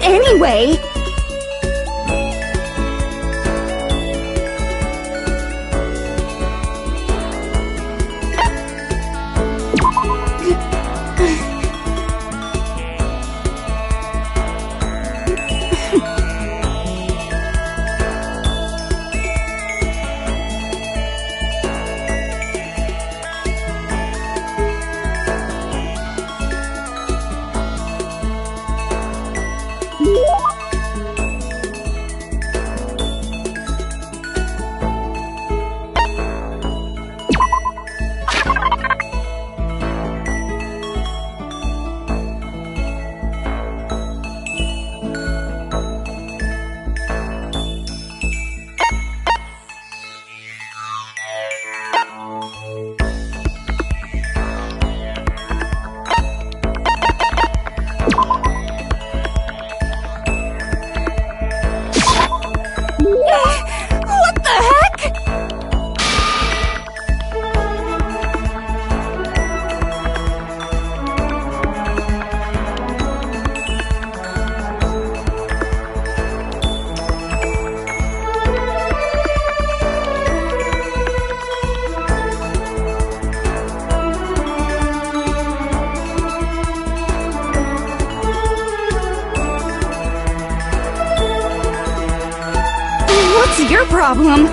Anyway... What the heck? What's your problem?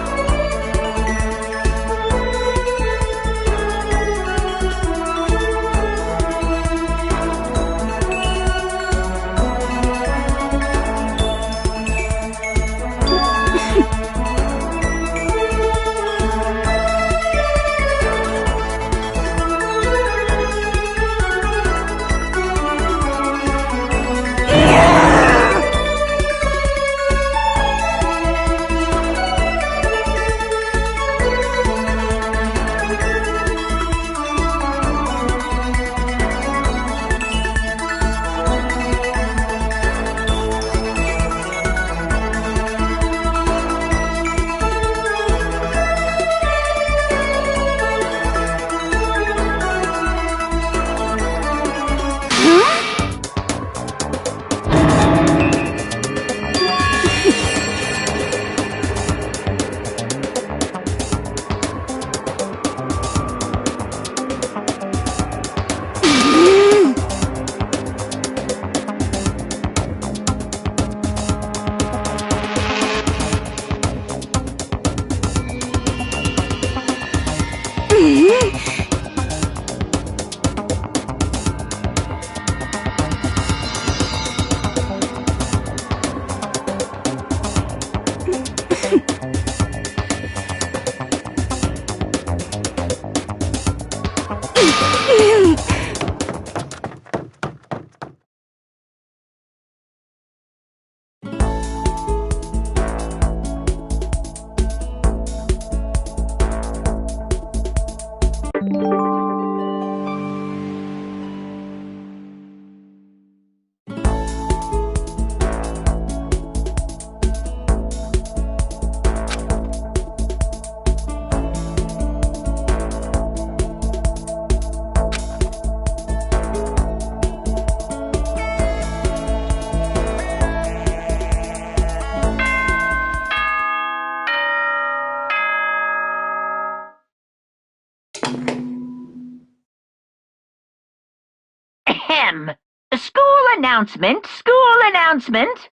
Ahem. School announcement, school announcement.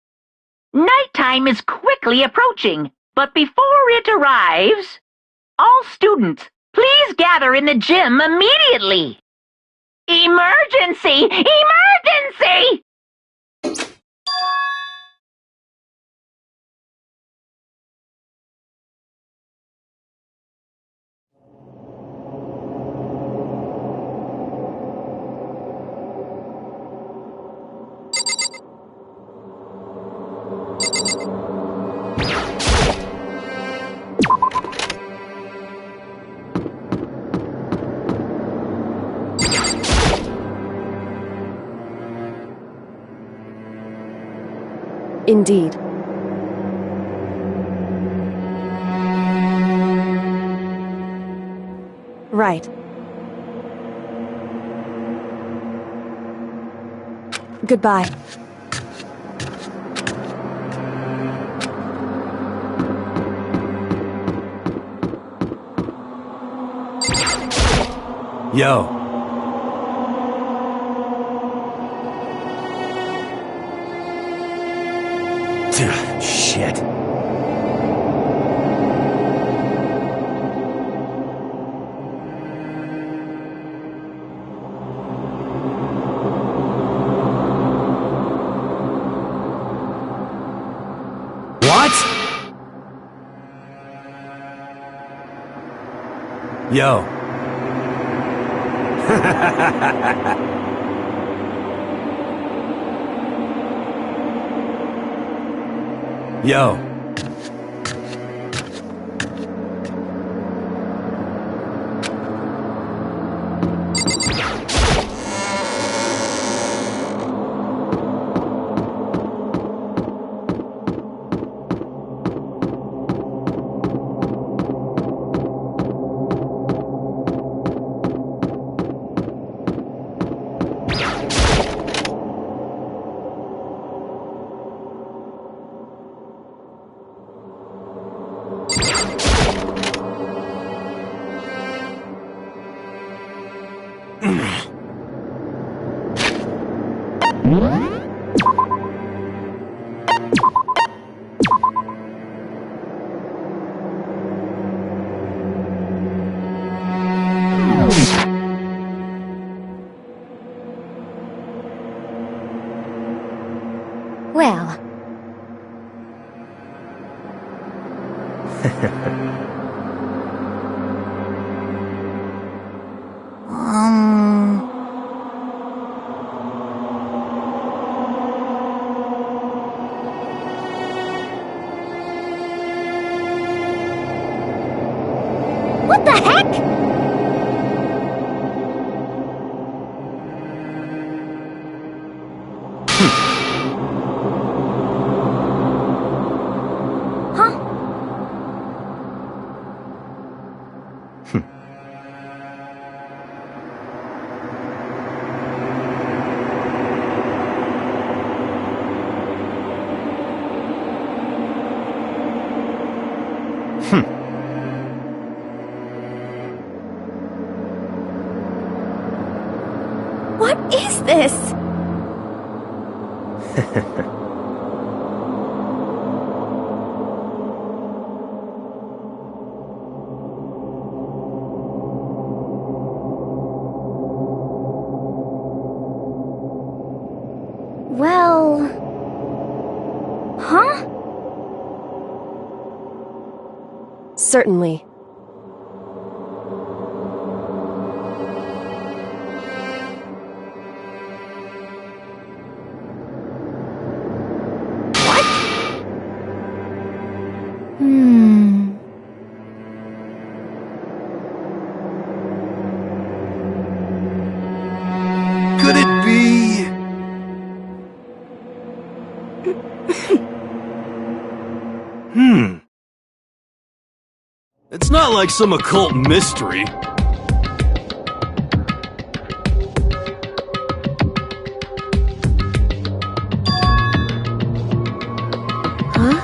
Nighttime is quickly approaching, but before it arrives, all students, please gather in the gym immediately. Emergency! Emergency! Indeed. Right. Goodbye. Yo. Shit. What? Yo. Yo. Well, what the heck? What is this? Well... Huh? Certainly. not like some occult mystery. Huh?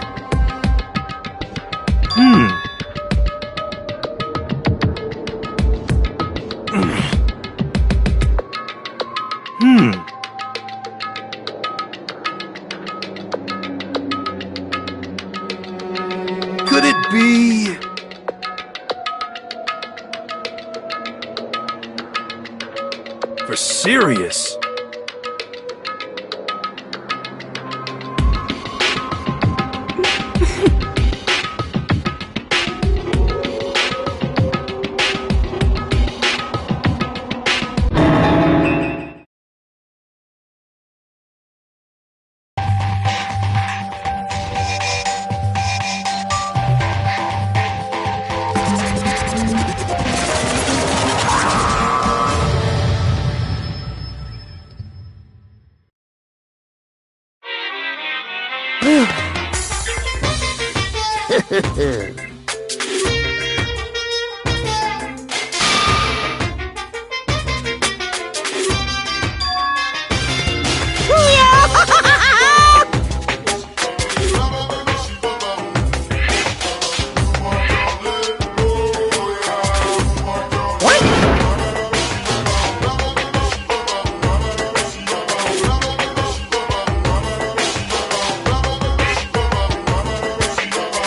Could it be... for Sirius?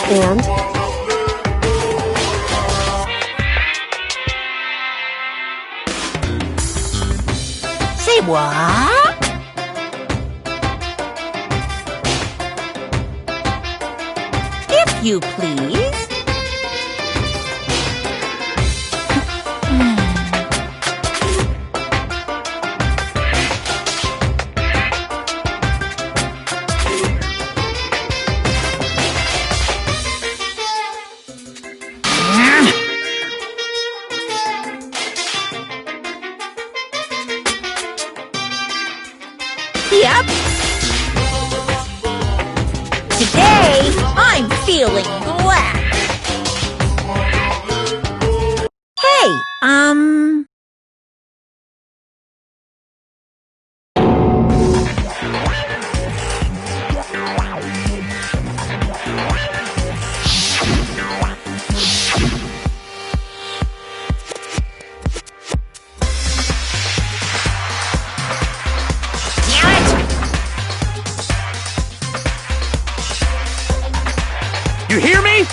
And? Say what? If you please. Yep. Today, I'm feeling glad. Hey, You hear me?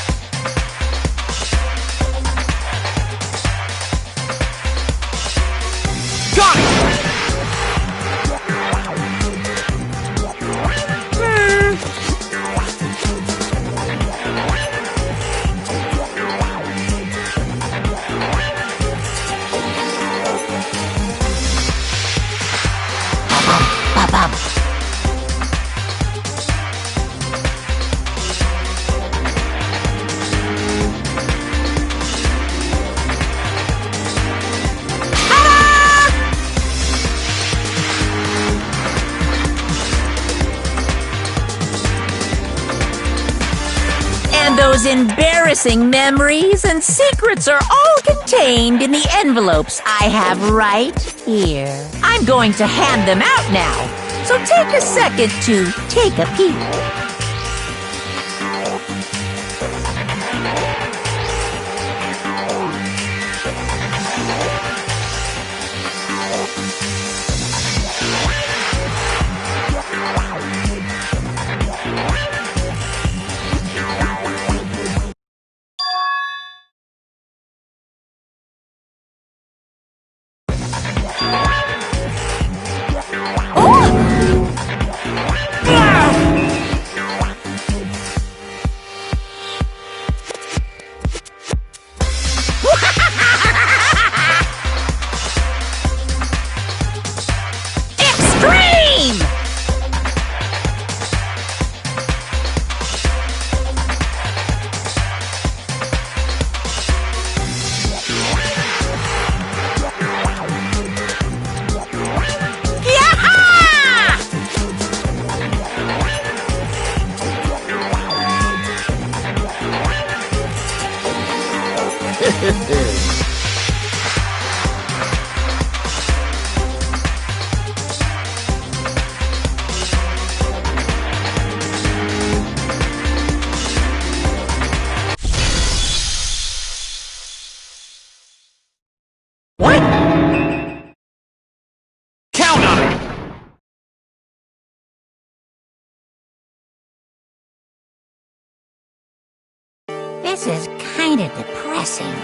Got it! ba-bum. And those embarrassing memories and secrets are all contained in the envelopes I have right here. I'm going to hand them out now, so take a second to take a peek. This is kind of depressing.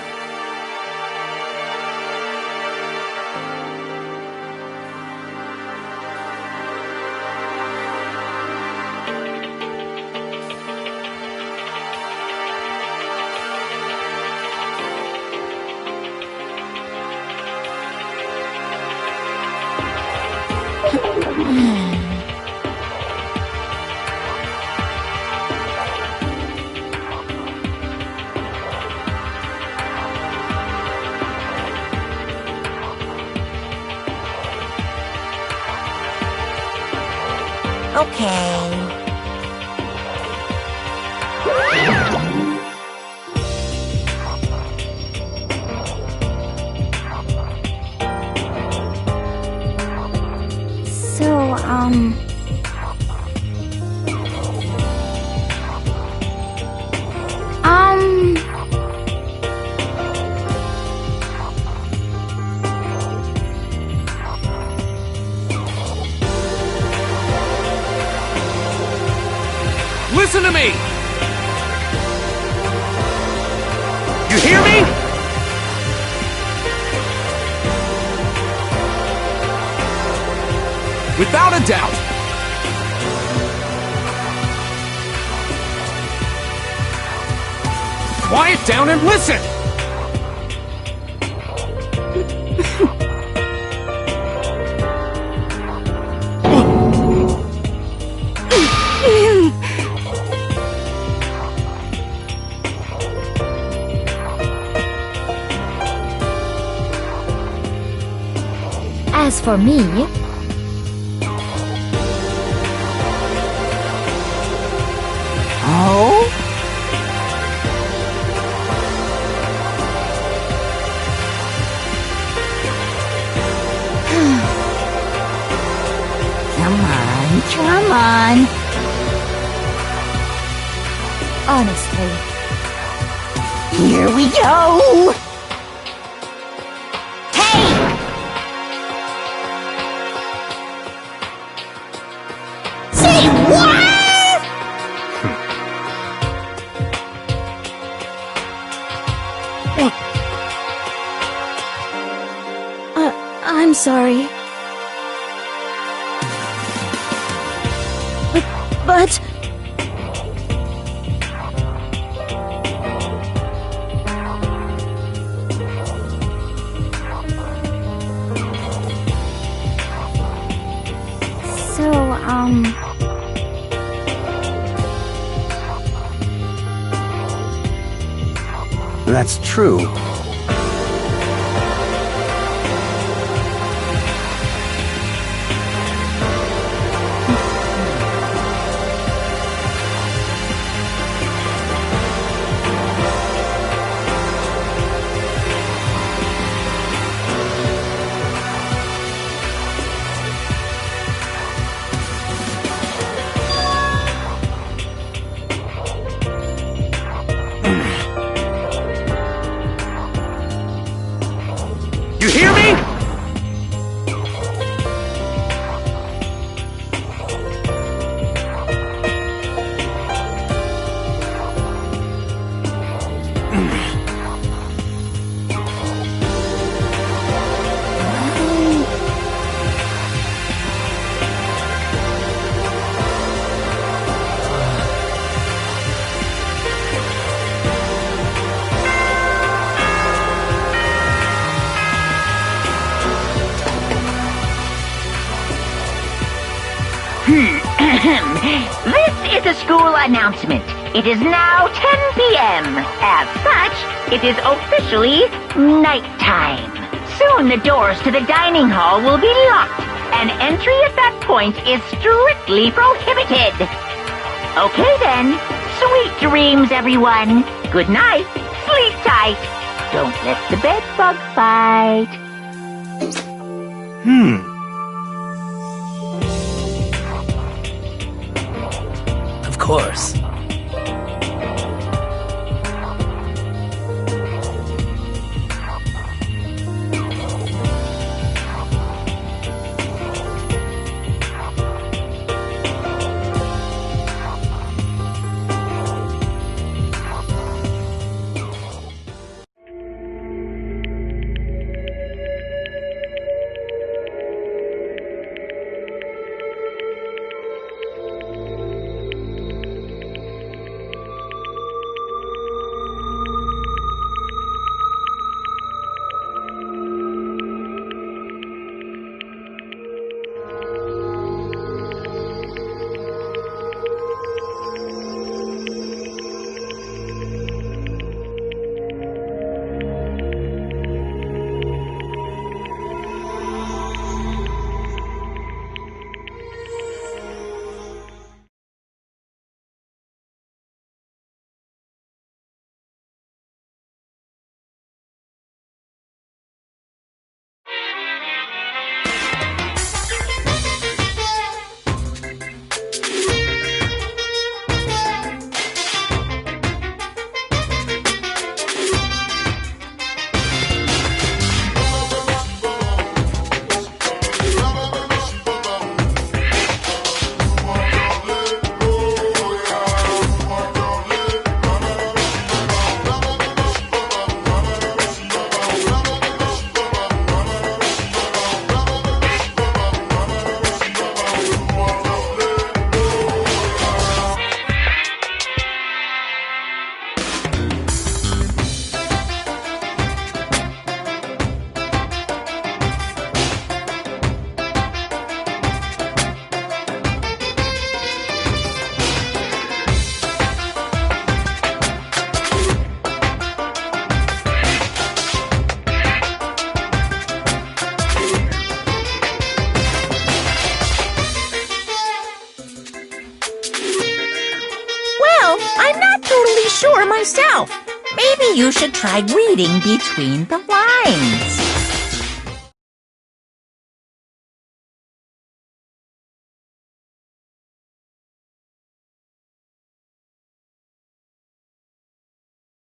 Okay. So, Listen to me! You hear me? Without a doubt. Quiet down and listen! as for me, Oh? come on. Honestly, Here we go! Say what? I'm sorry. But so, That's true. You hear me? This is a school announcement. It is now 10 p.m. As such, it is officially nighttime. Soon the doors to the dining hall will be locked, and entry at that point is strictly prohibited. Okay then. Sweet dreams, everyone. Good night. Sleep tight. Don't let the bed bug bite. Of course. myself. Maybe you should try reading between the lines.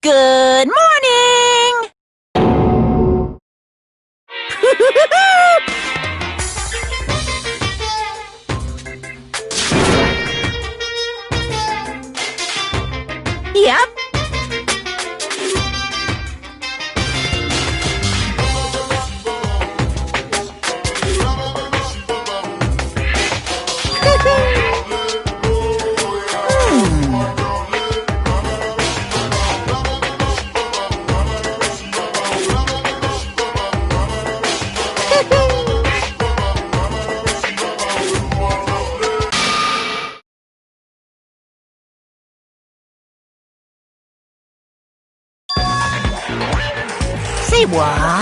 Good morning! Yep. Say what?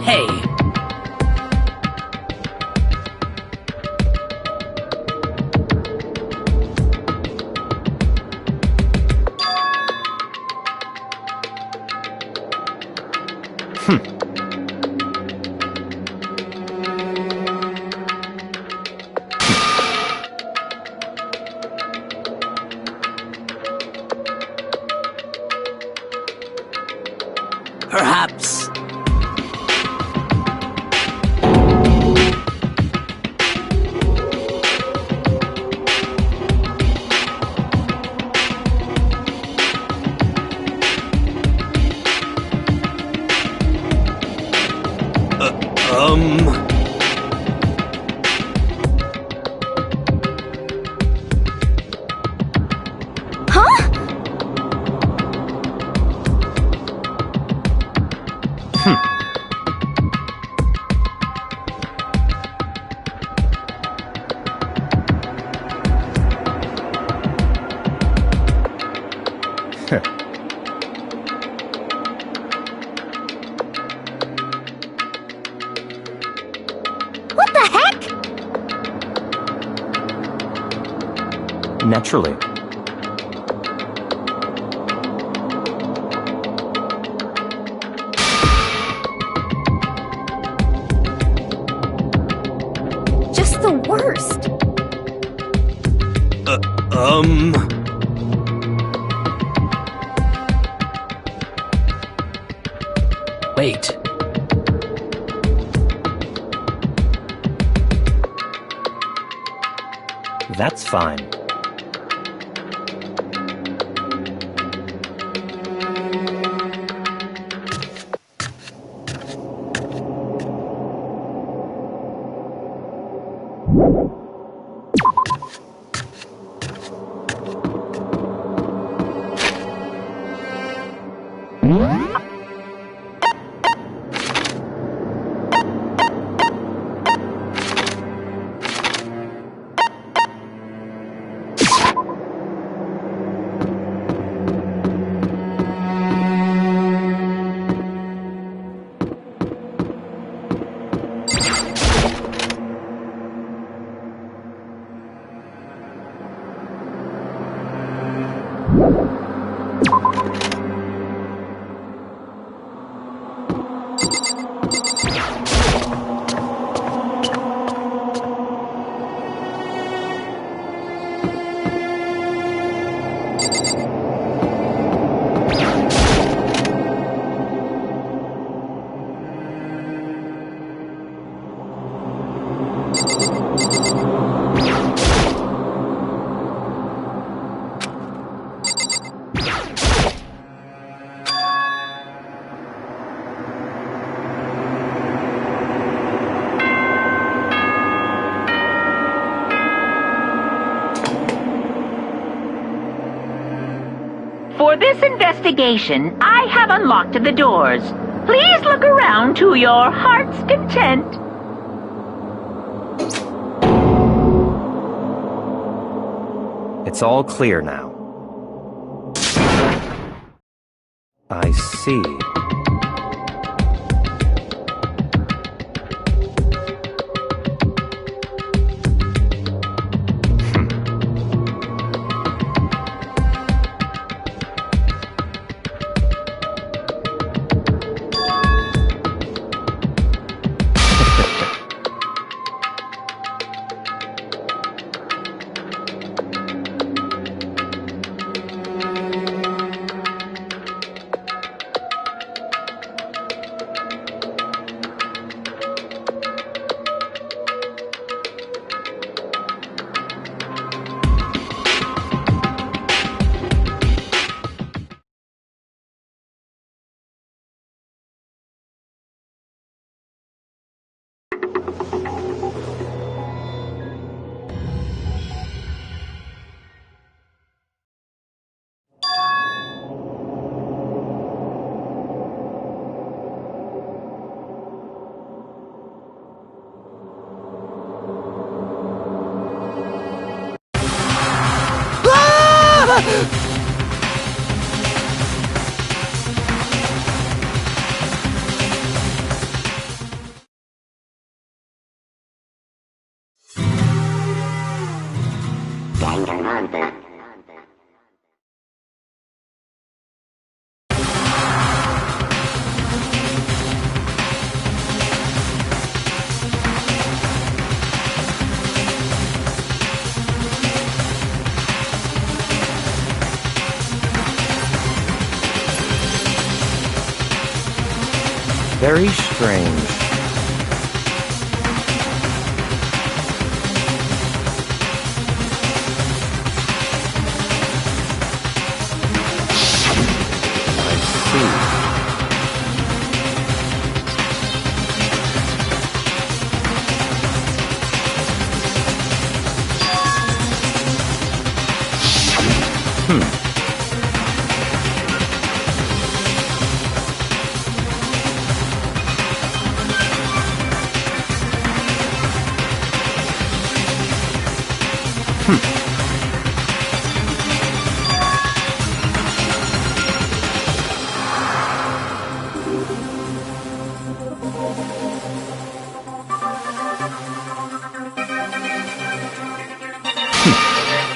Hey. Perhaps. What the heck? Naturally. Just the worst. Wait. That's fine. For this investigation, I have unlocked the doors. Please look around to your heart's content. It's all clear now. I see. Danganronpa. Very strange.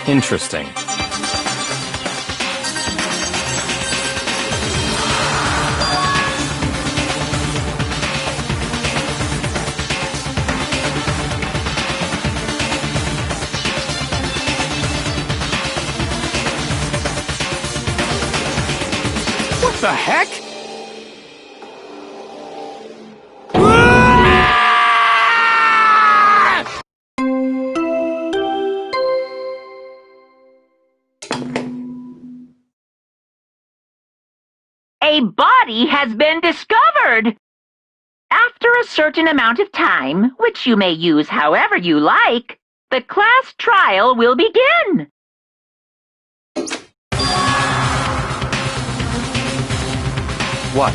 Interesting. What the heck? A body has been discovered! After a certain amount of time, which you may use however you like, the class trial will begin. What?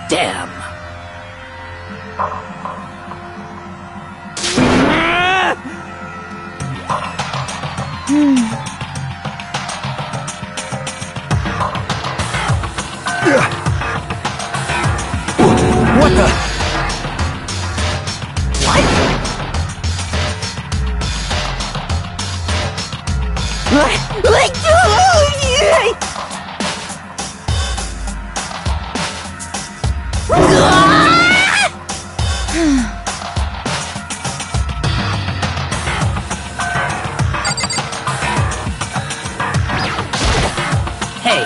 Damn. What the? Hey.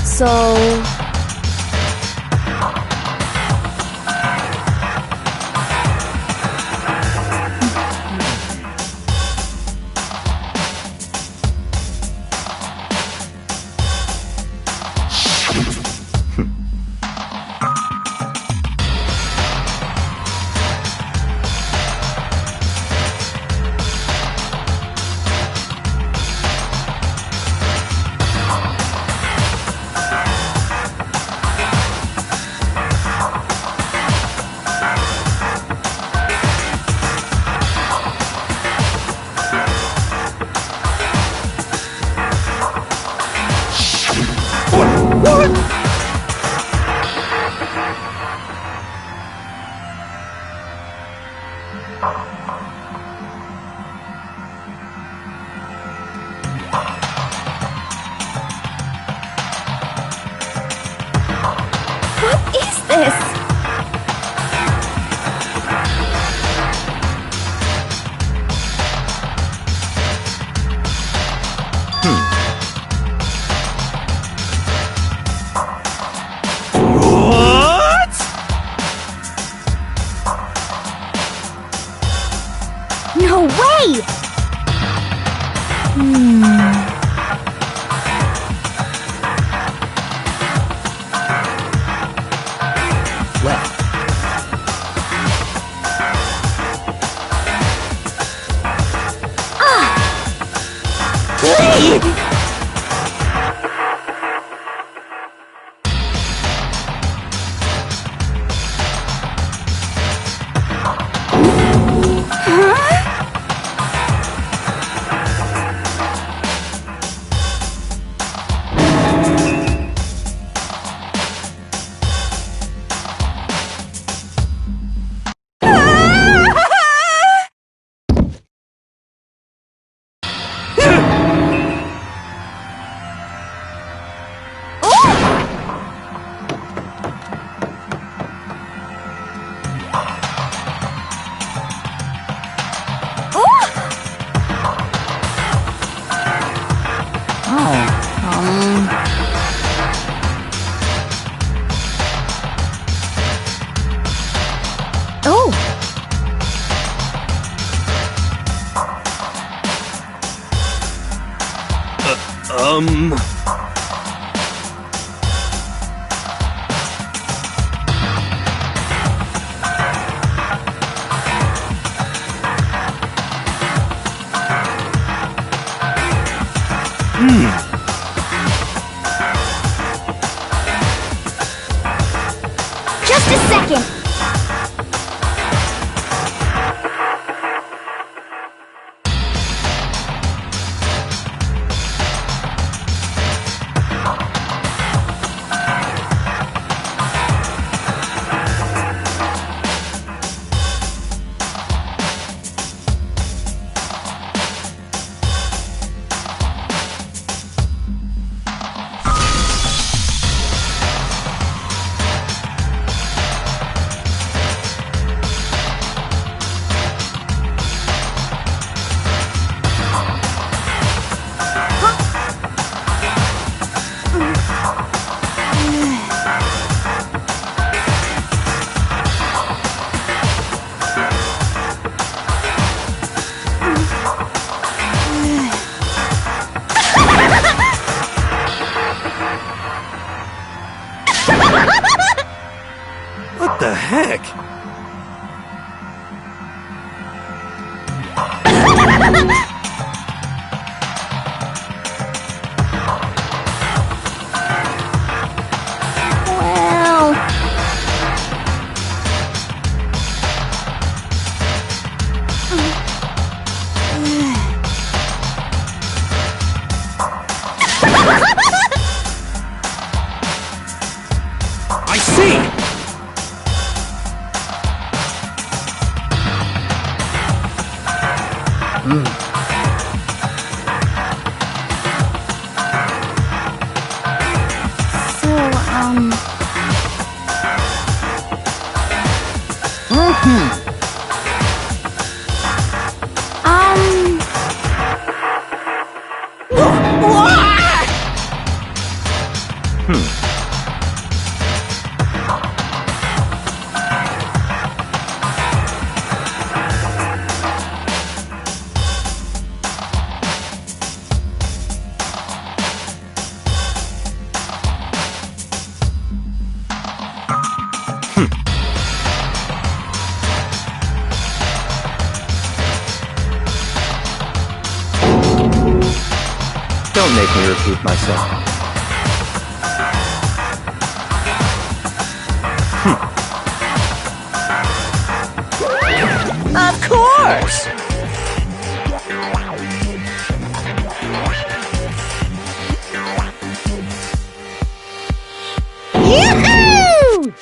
So... What is this? No way! Well, Just a second! Don't make me repeat myself. Of course! Yoo-hoo!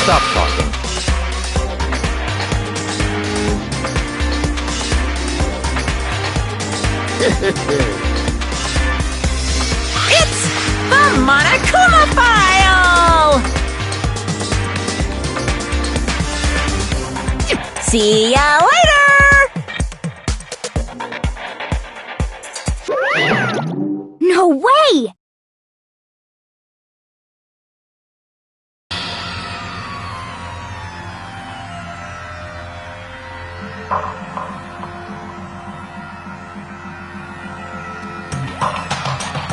Stop talking. It's the Monokuma File! See ya later! No way!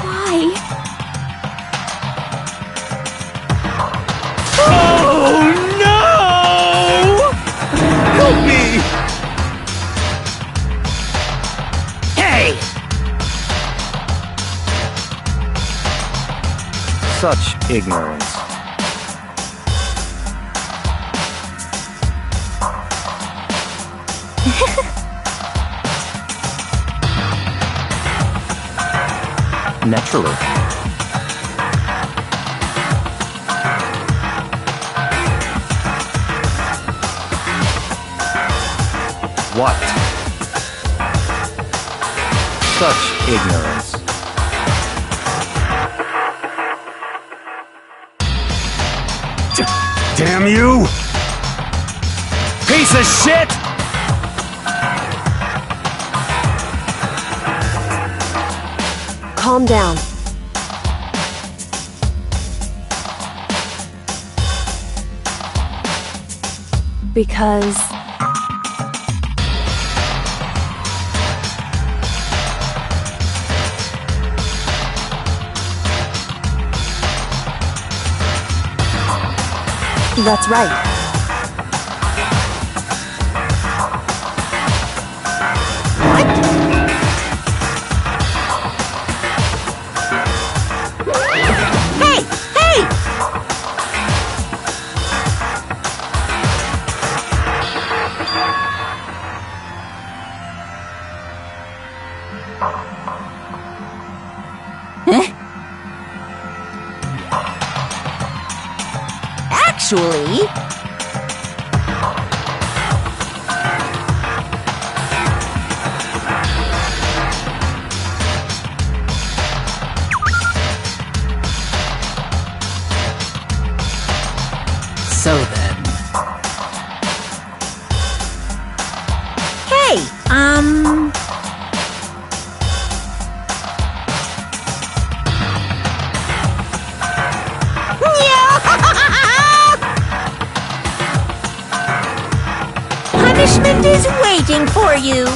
Why? Oh no! Help me! Hey! Such ignorance. Naturally. What? Such ignorance. Damn you! Piece of shit! Calm down. Because... That's right. Hey! Hey! Huh? Actually... So then... Hey, Punishment is waiting for you.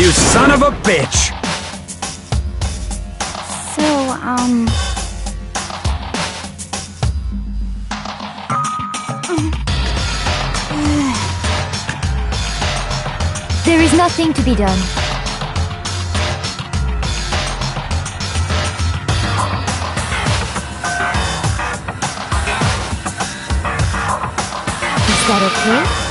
You son of a bitch! So, there is nothing to be done. Is that okay?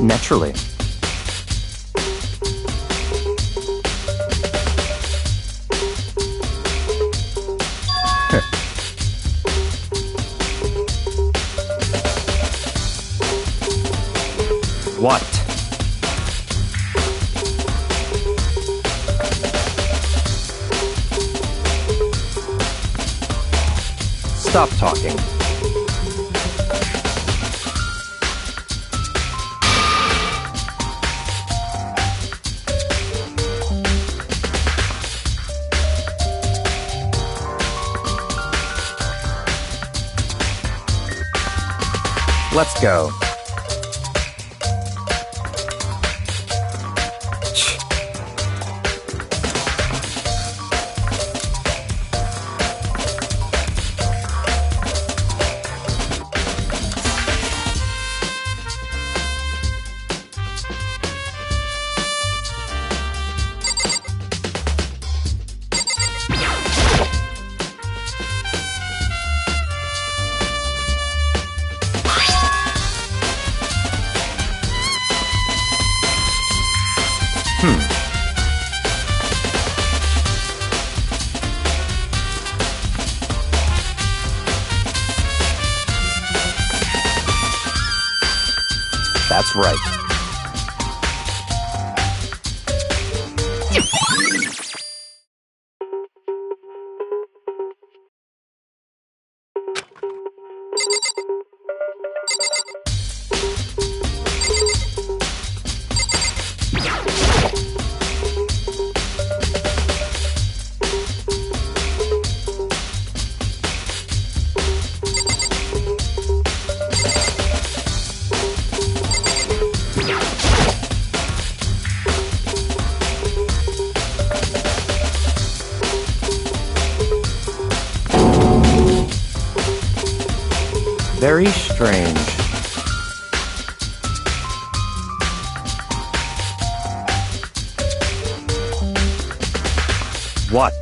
Naturally. What? Stop talking. Let's go. That's right. Very strange. What?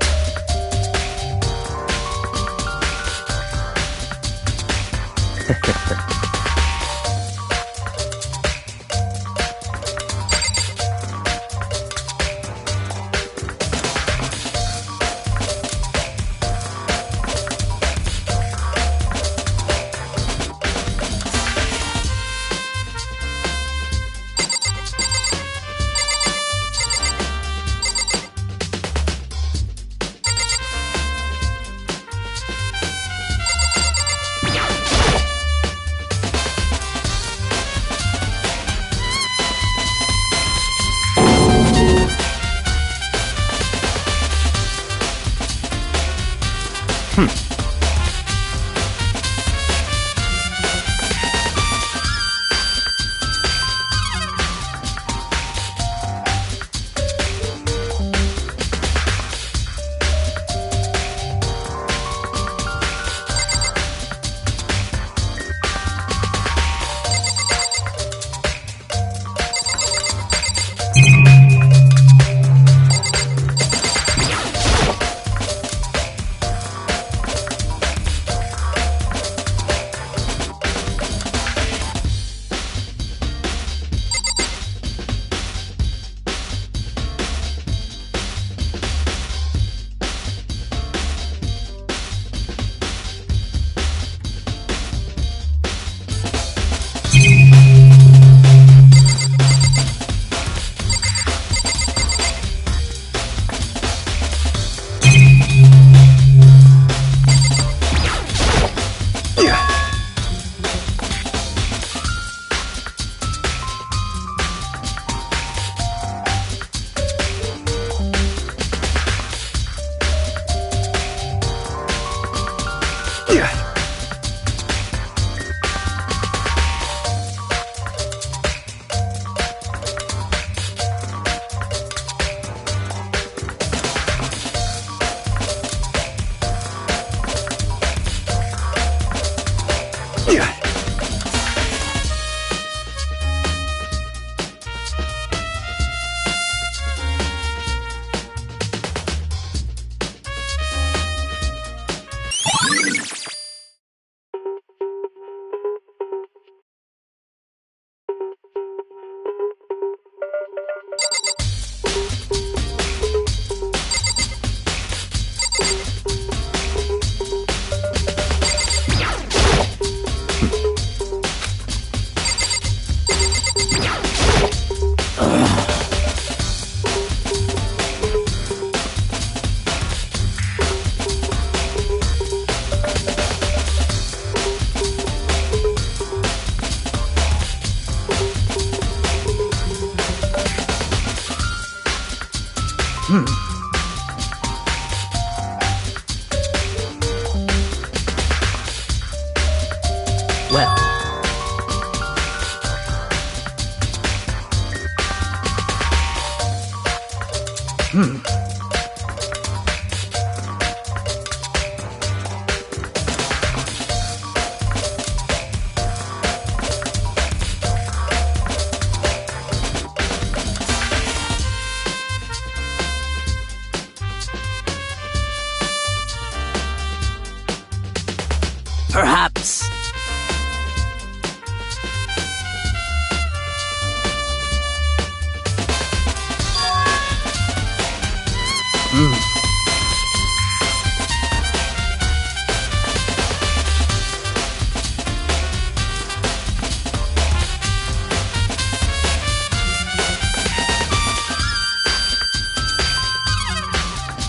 Well, perhaps.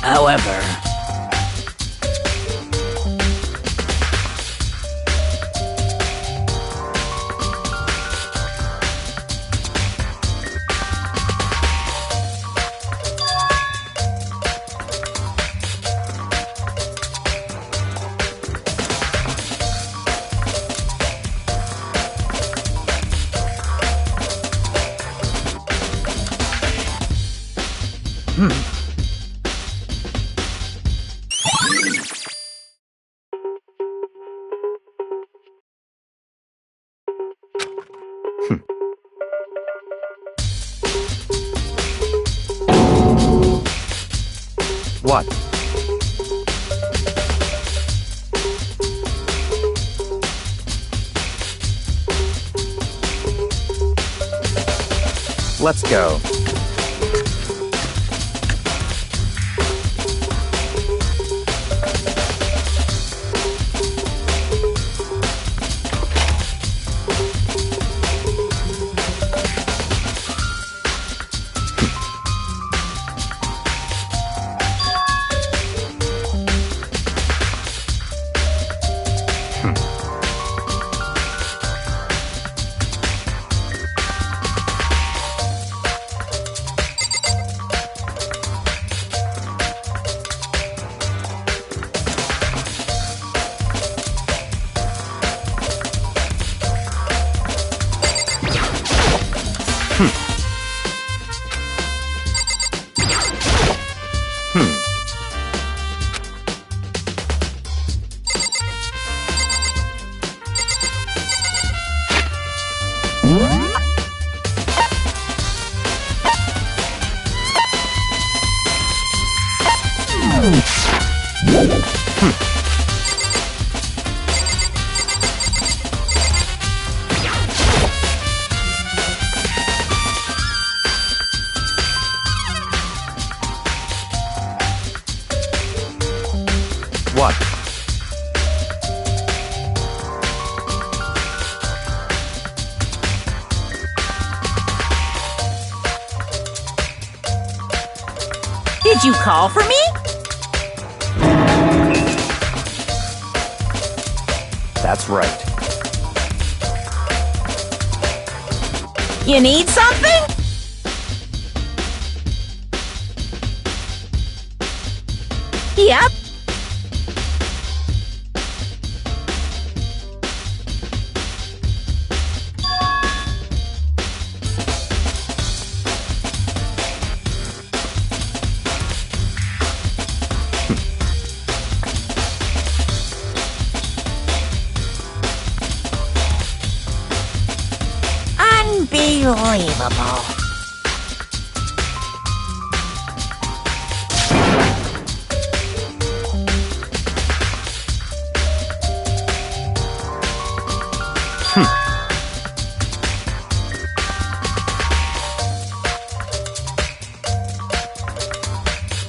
However, What? Let's go. What? Did you call for me? That's right. You need something? Yep. Unbelievable.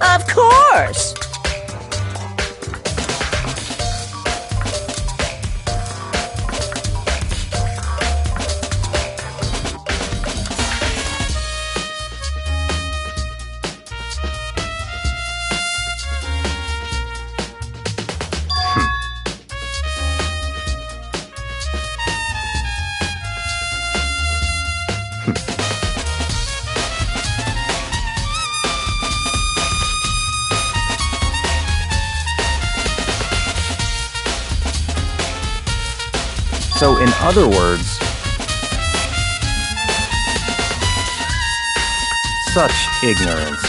Of course! So, in other words, such ignorance.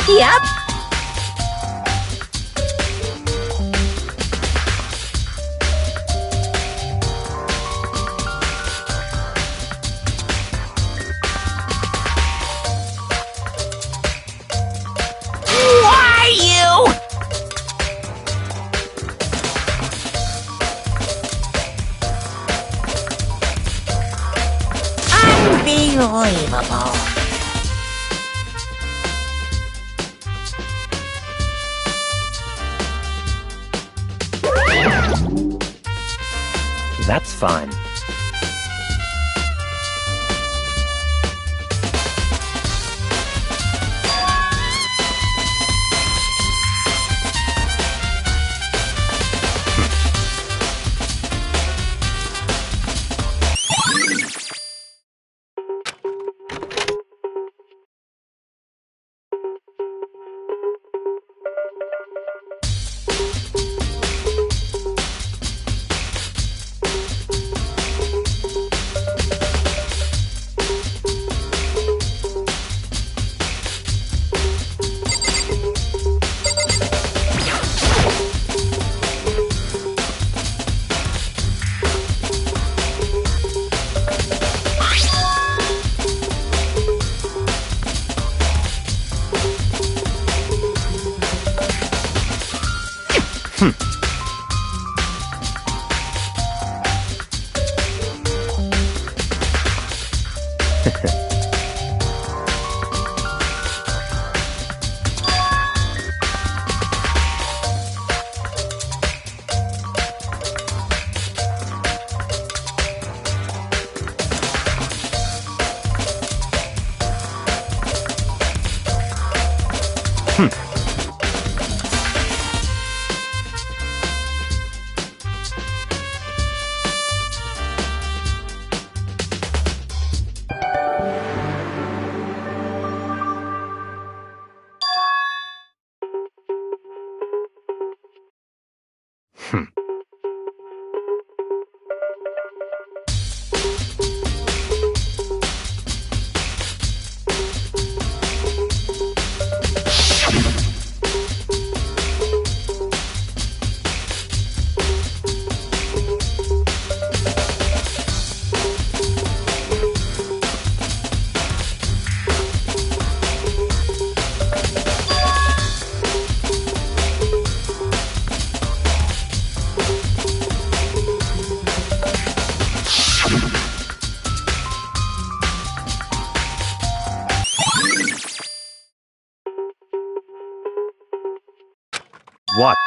Yep. Why you? Unbelievable. That's fine. What?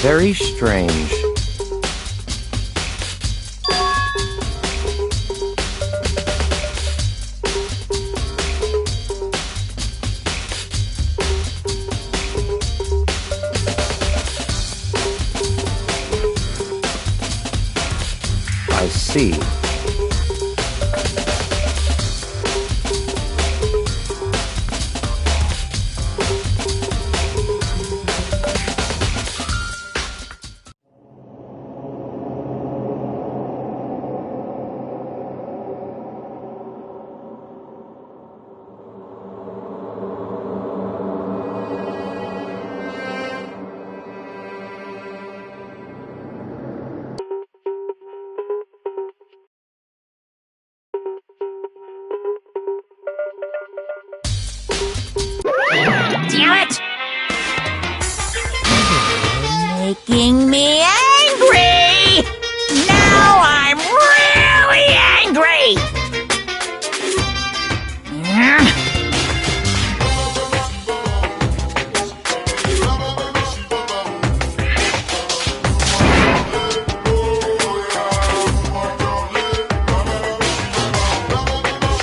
Very strange. I see. Damn it! Making me angry! Now I'm really angry!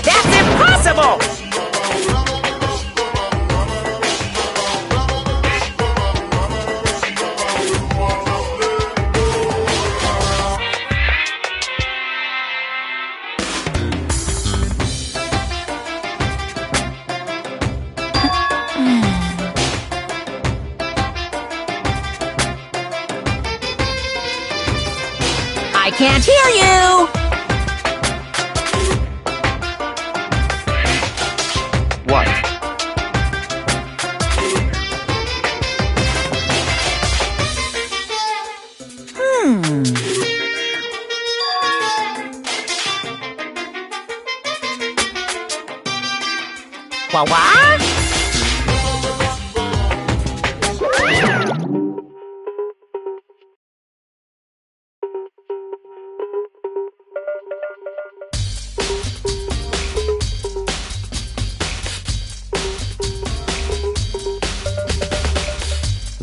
That's impossible! I can't hear you! What? What?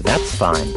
That's fine.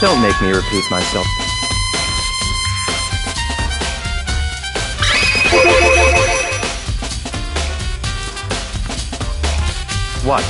Don't make me repeat myself. What?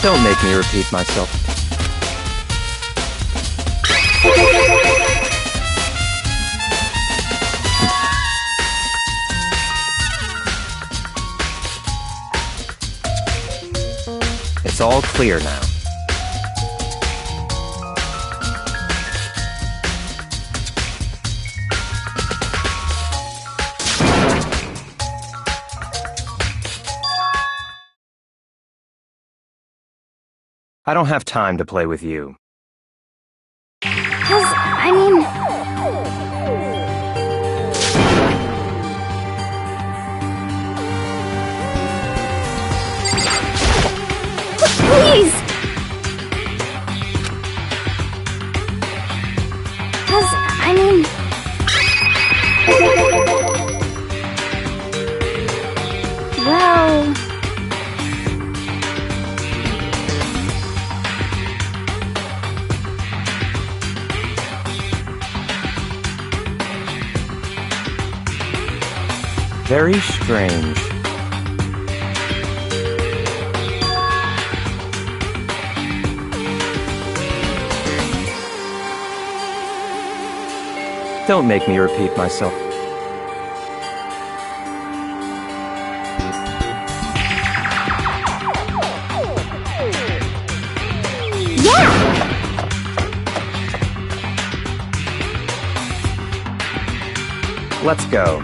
Don't make me repeat myself. It's all clear now. I don't have time to play with you. 'Cause, I mean... Please! 'Cause, I mean... Well... Very strange. Don't make me repeat myself. Yeah! Let's go.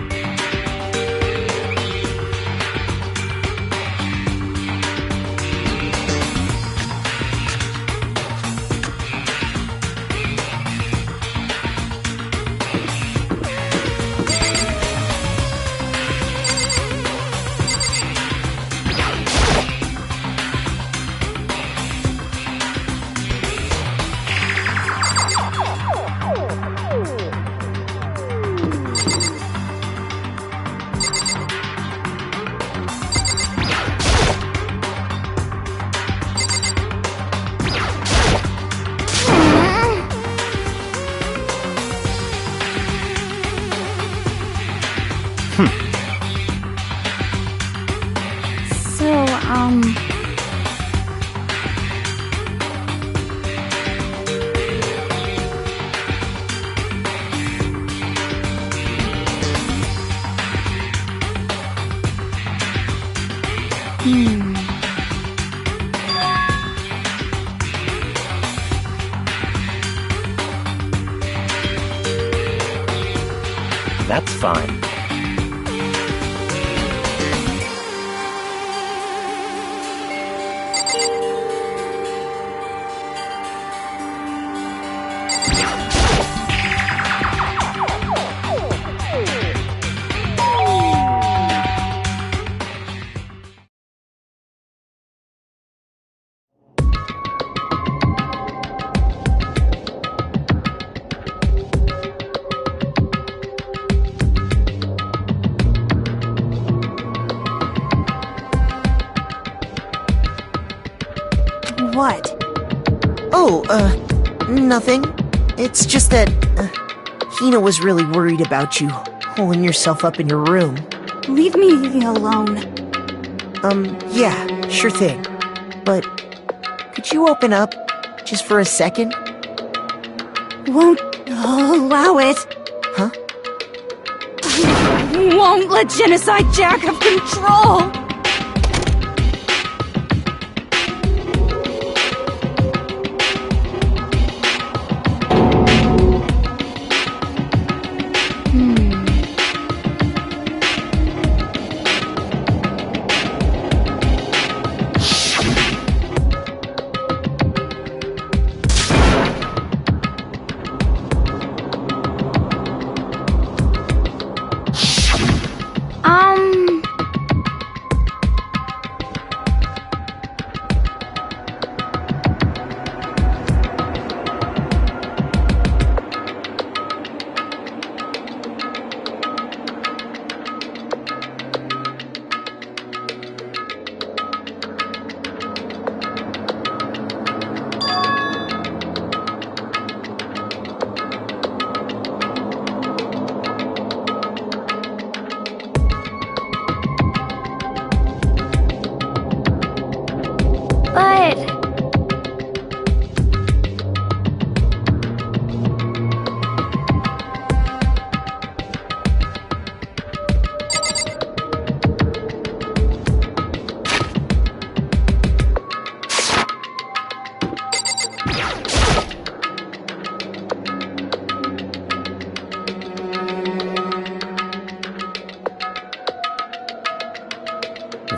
That's fine. What? Oh, nothing. It's just that, Hina was really worried about you, holding yourself up in your room. Leave me alone. Yeah, sure thing. But, could you open up, just for a second? Won't allow it. Huh? I won't let Genocide Jack have control!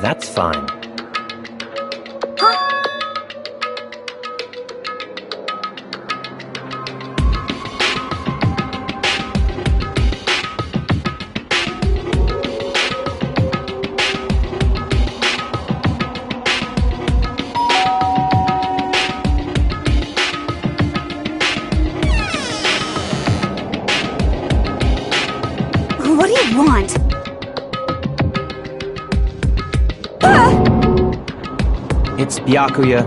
That's fine. What do you want? It's Byakuya.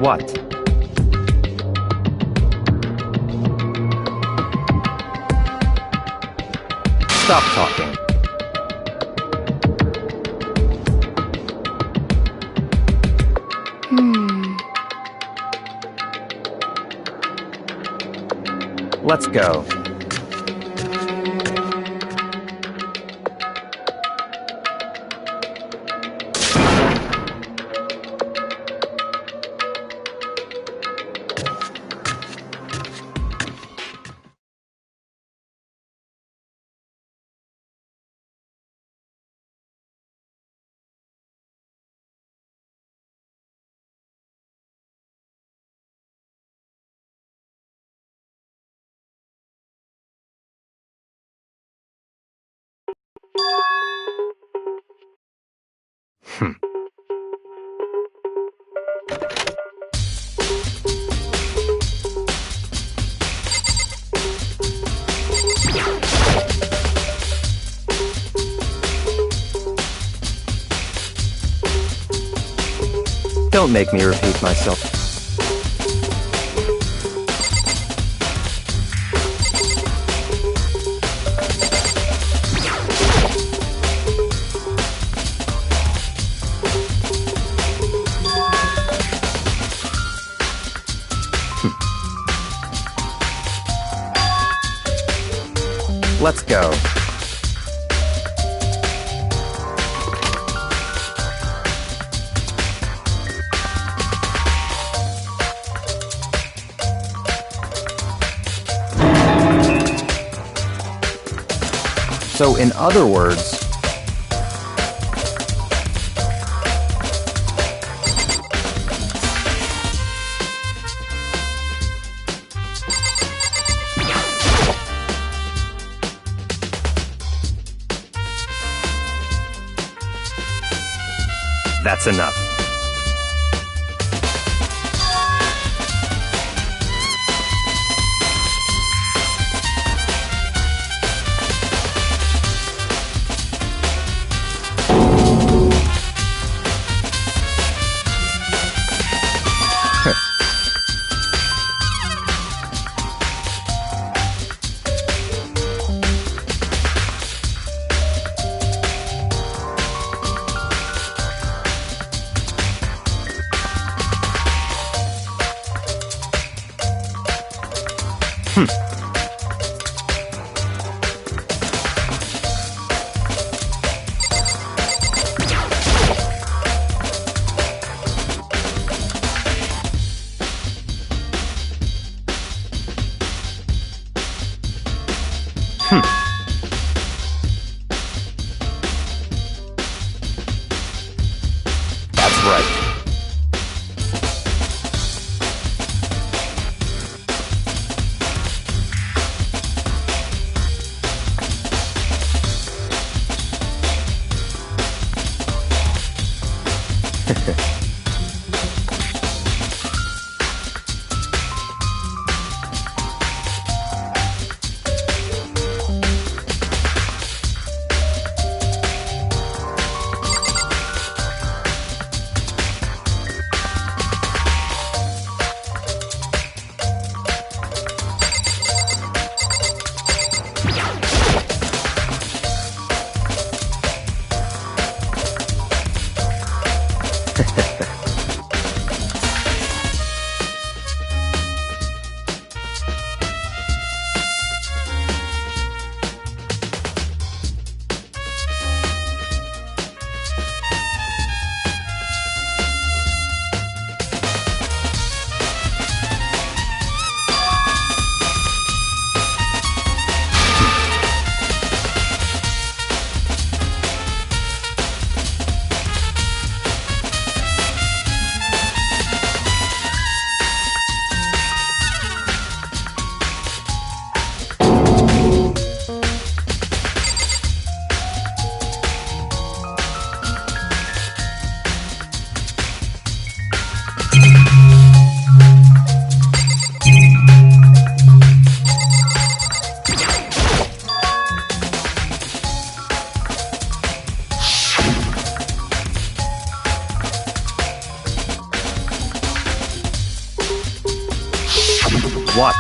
What? Stop talking. Let's go. Don't make me repeat myself. Let's go. So, in other words, that's enough. That's right. What?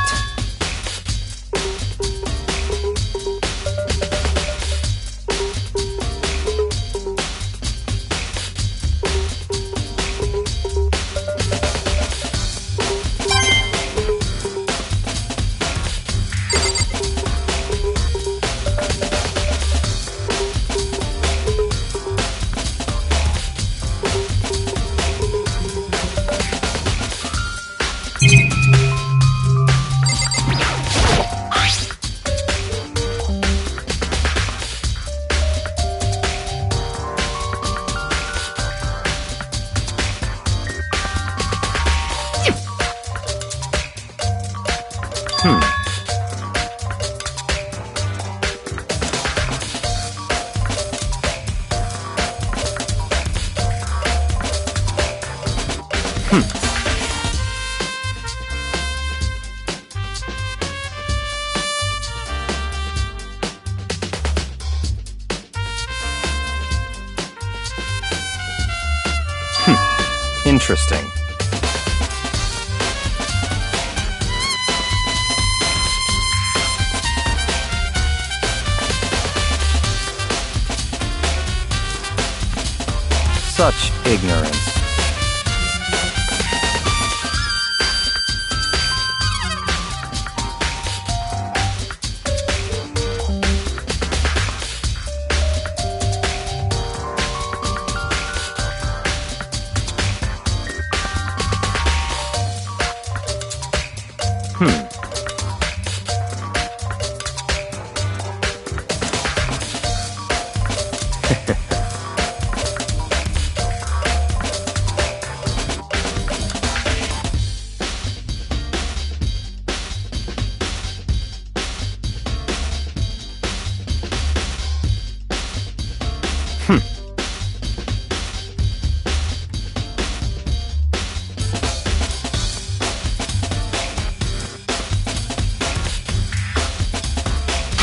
Interesting. Such ignorance.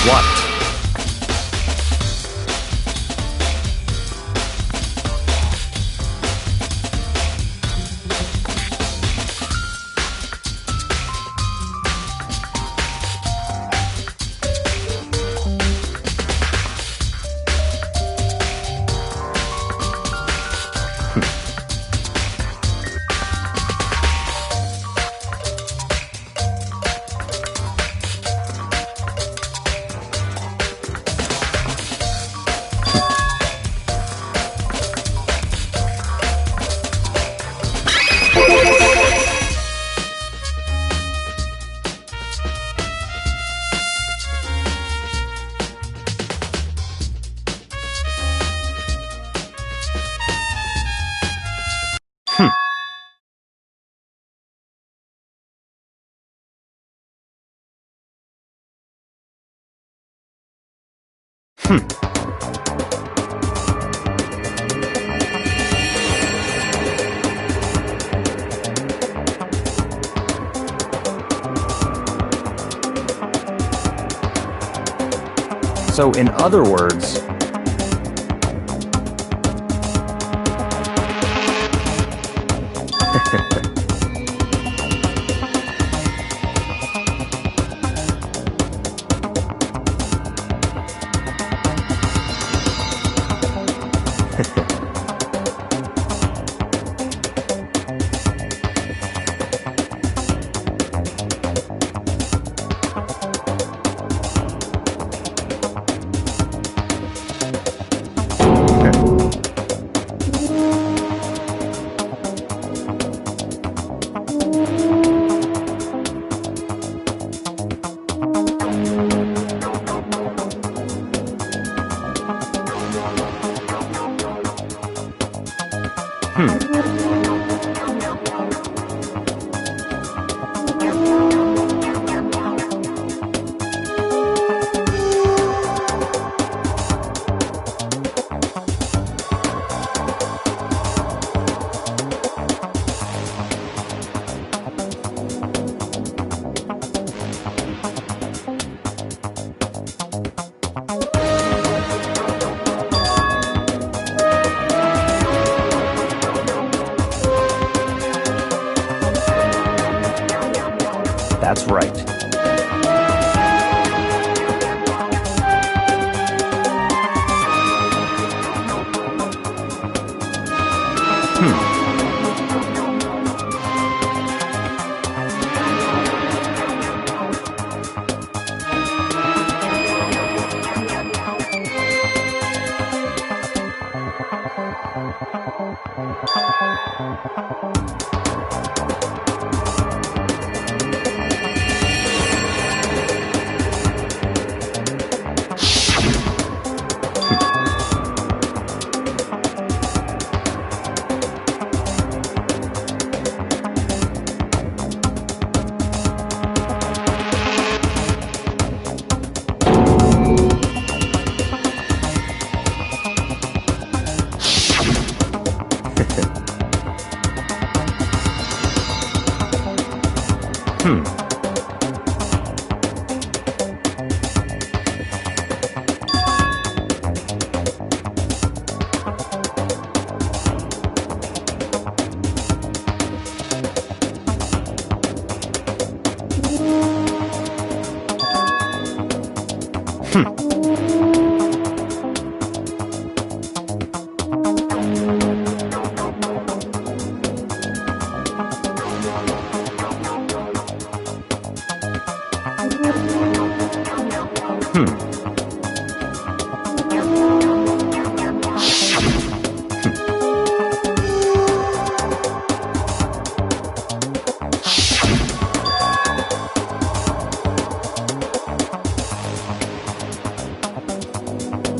What? So, in other words, That's right.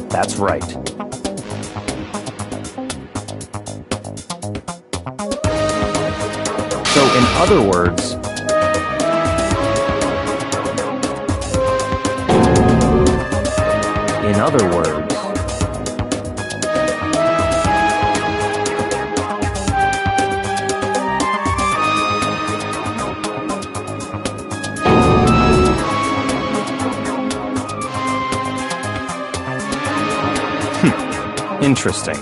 That's right. So, in other words, interesting.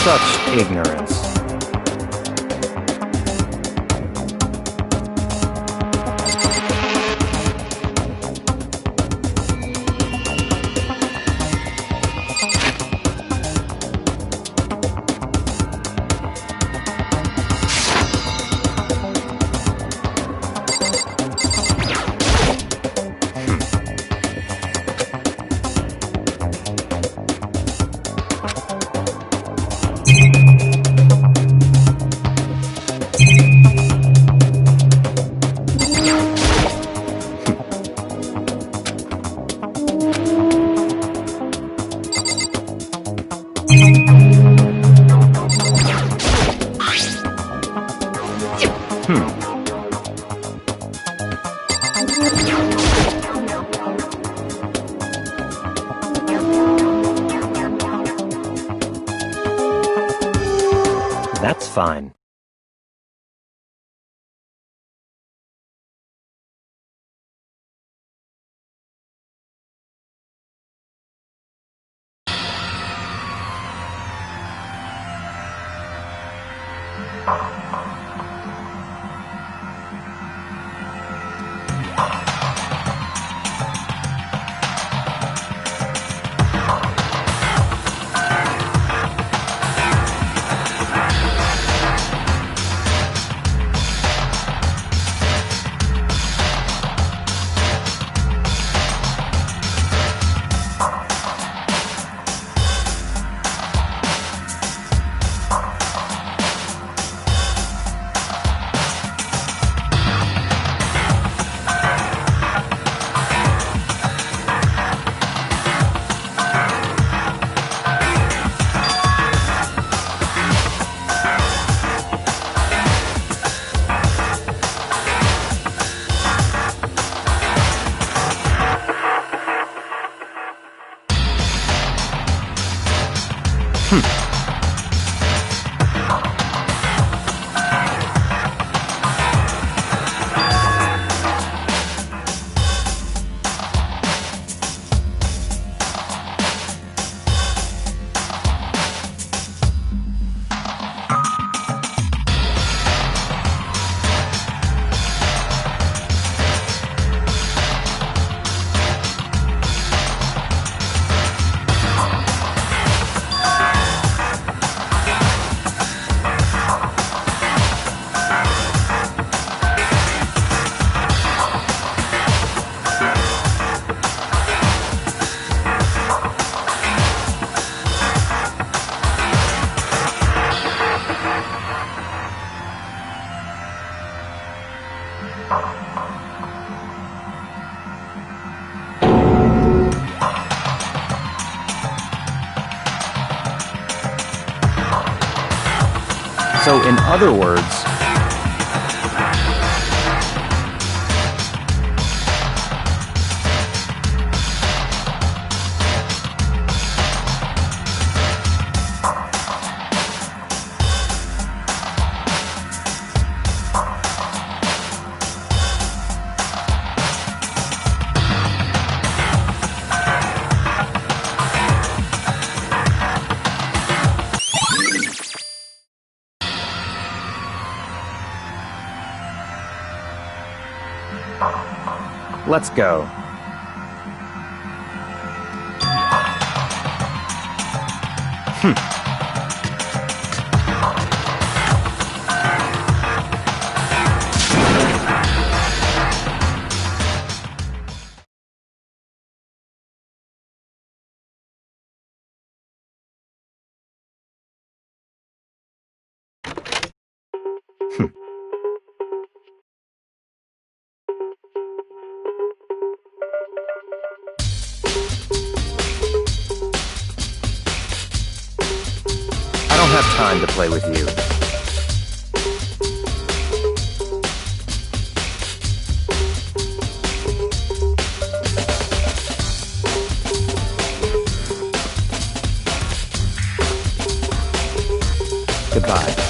Such ignorance. That's fine. So, in other words... Let's go. I don't have time to play with you. Goodbye.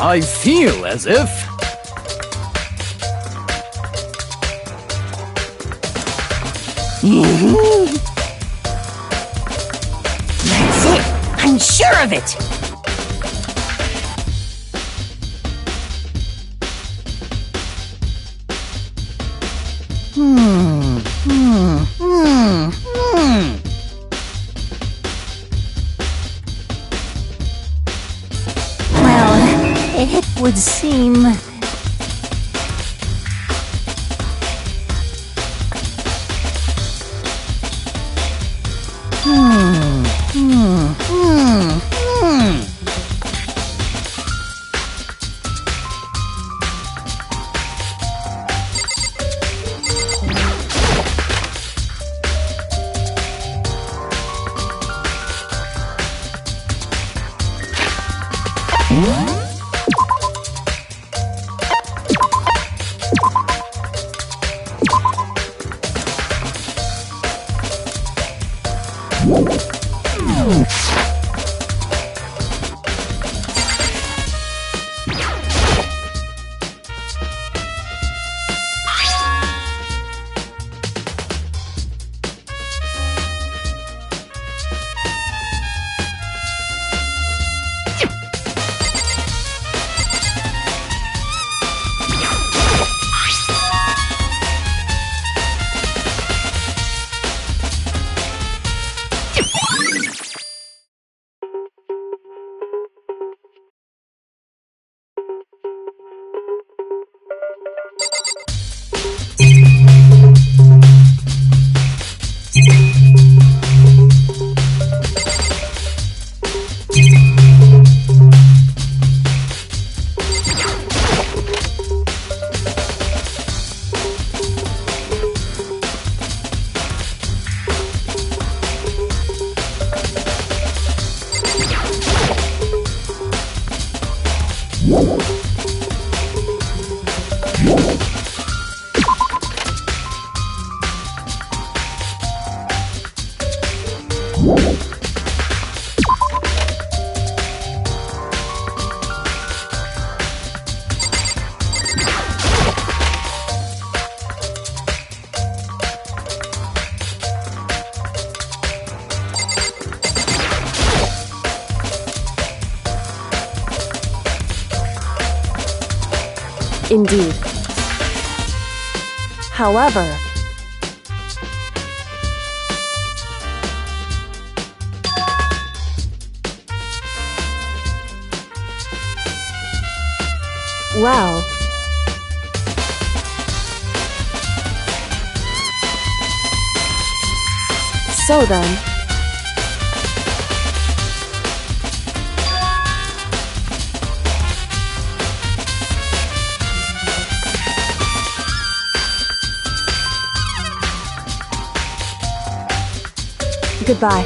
I feel as if... That's it! I'm sure of it! It would seem... Indeed. However, well, so then, goodbye.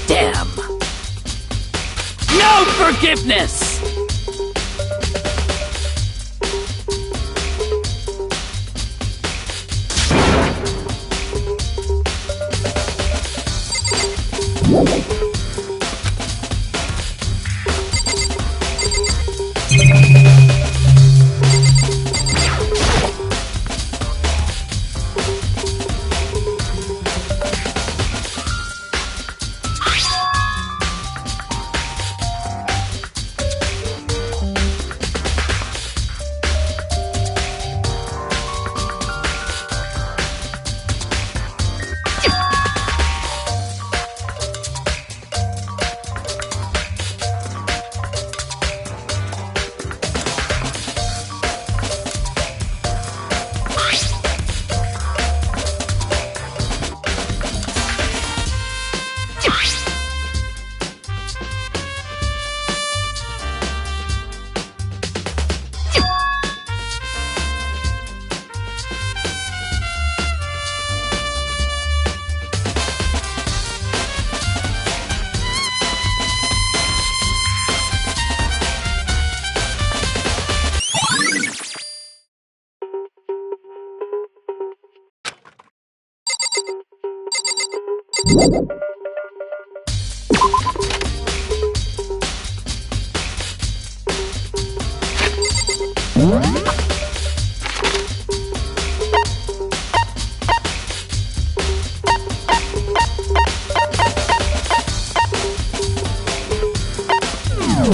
Damn. No forgiveness!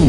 Of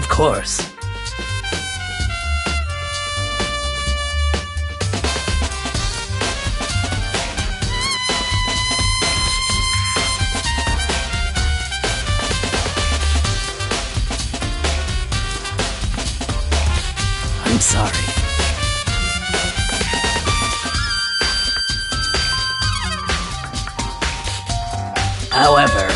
course. I'm sorry. However,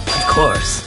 of course.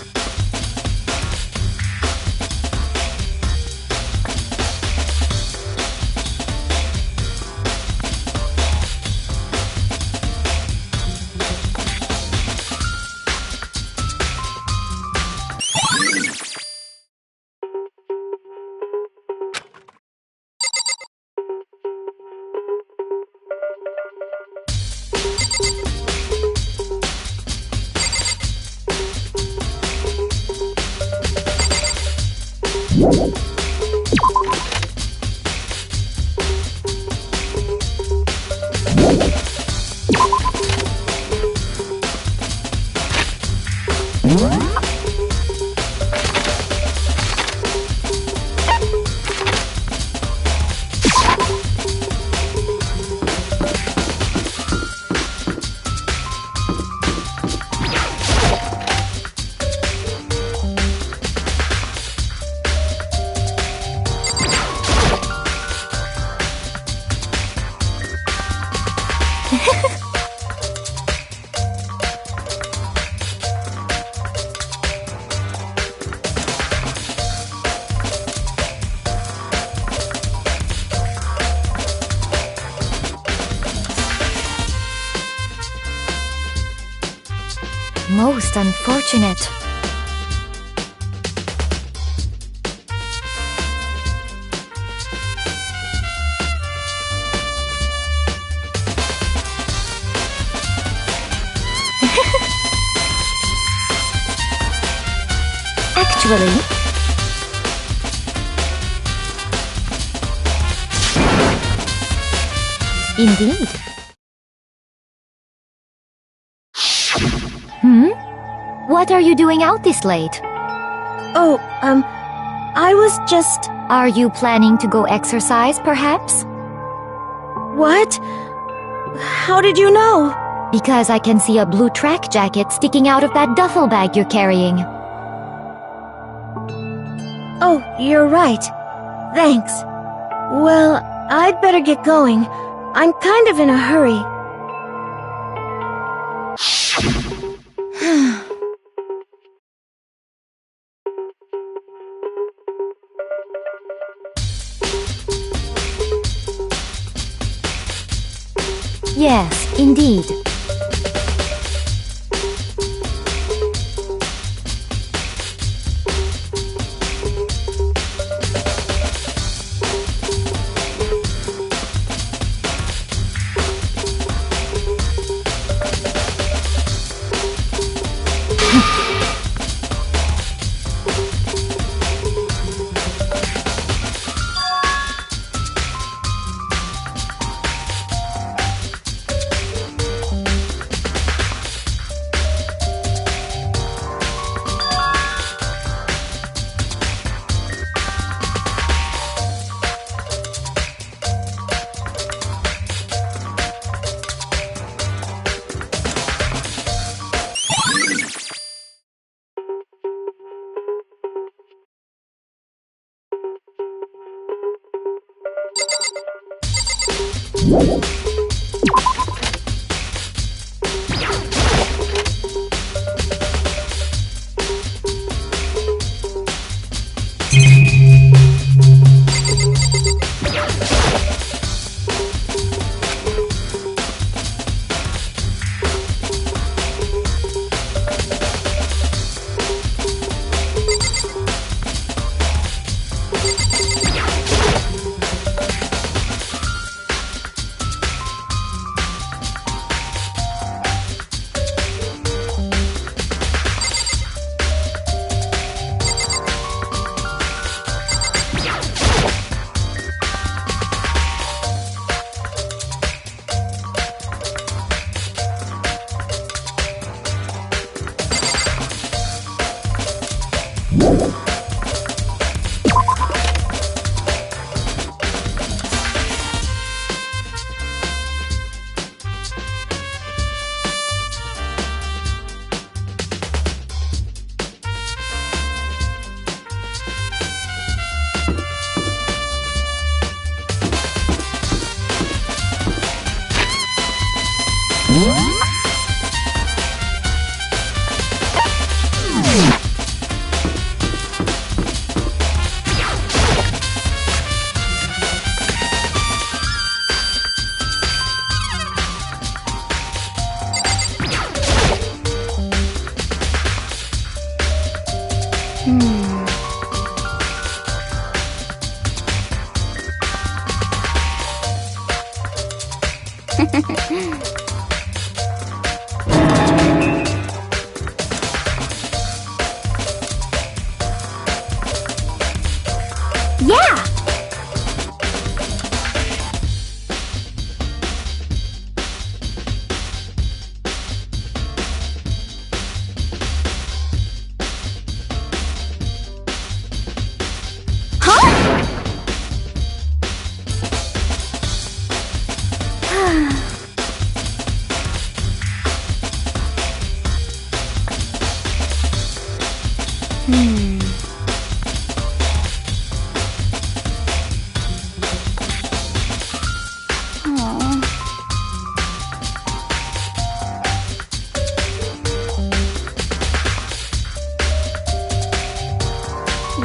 Most unfortunate. Actually, indeed. What are you doing out this late? Oh, I was just... Are you planning to go exercise, perhaps? What? How did you know? Because I can see a blue track jacket sticking out of that duffel bag you're carrying. Oh, you're right. Thanks. Well, I'd better get going. I'm kind of in a hurry. Yes, indeed. Yeah!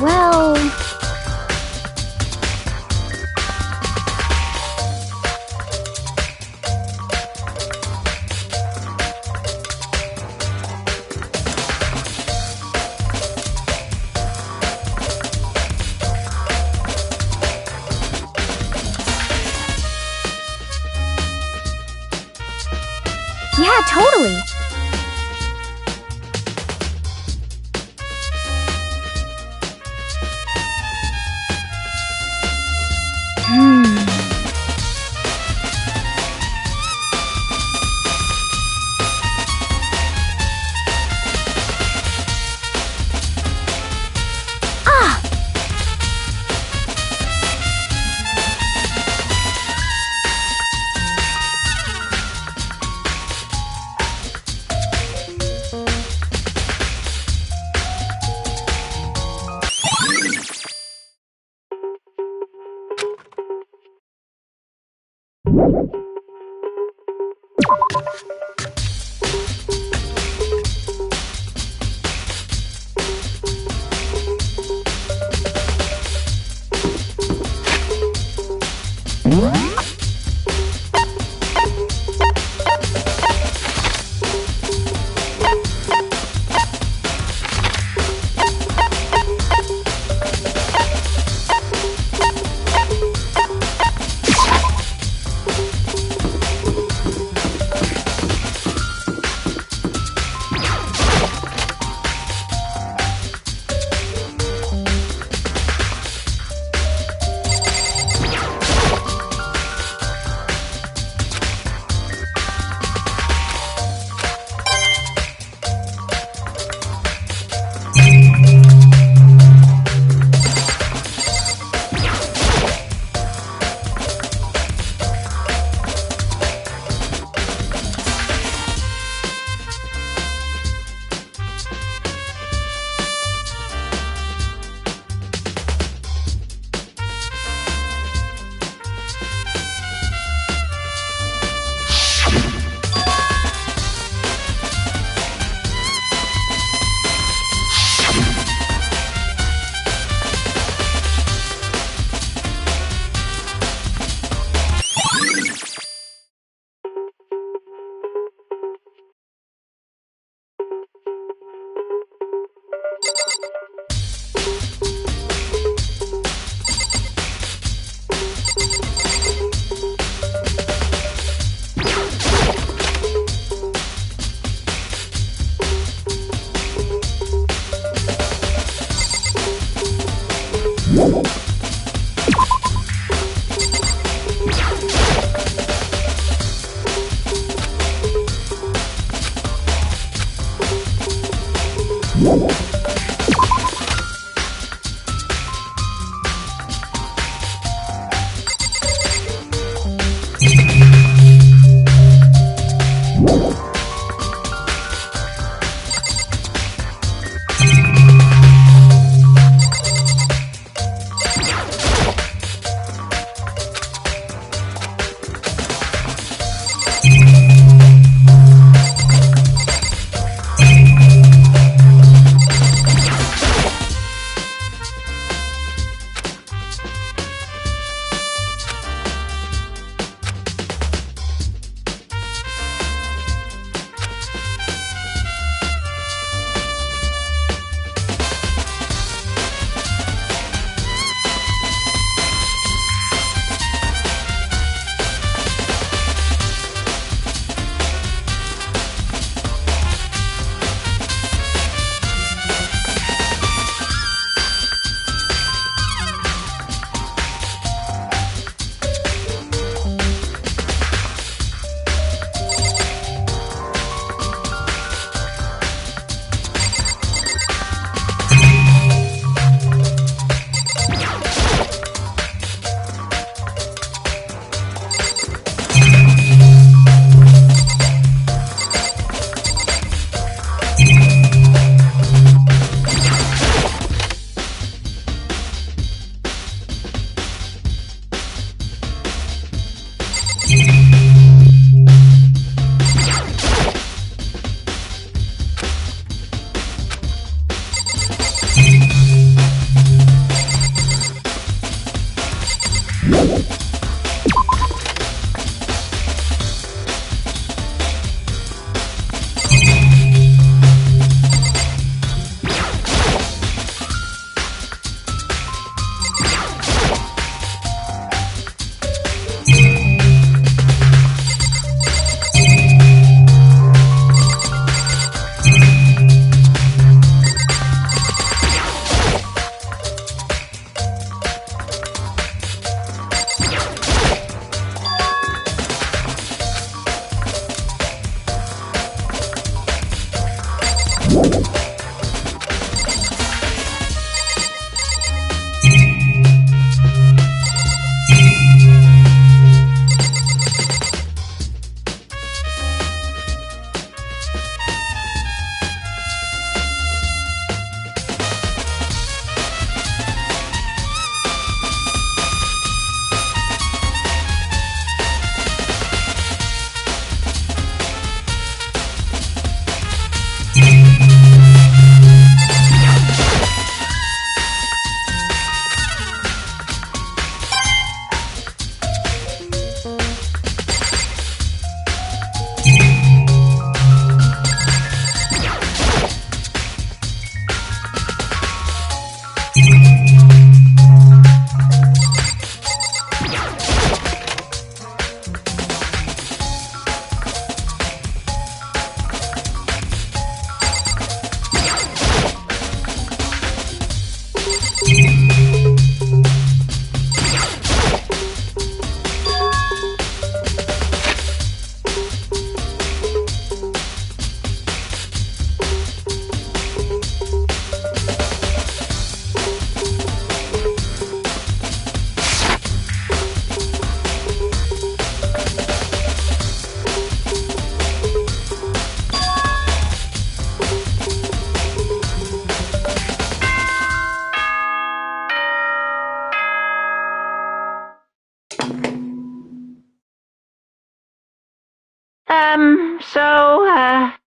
Well... Yeah, totally.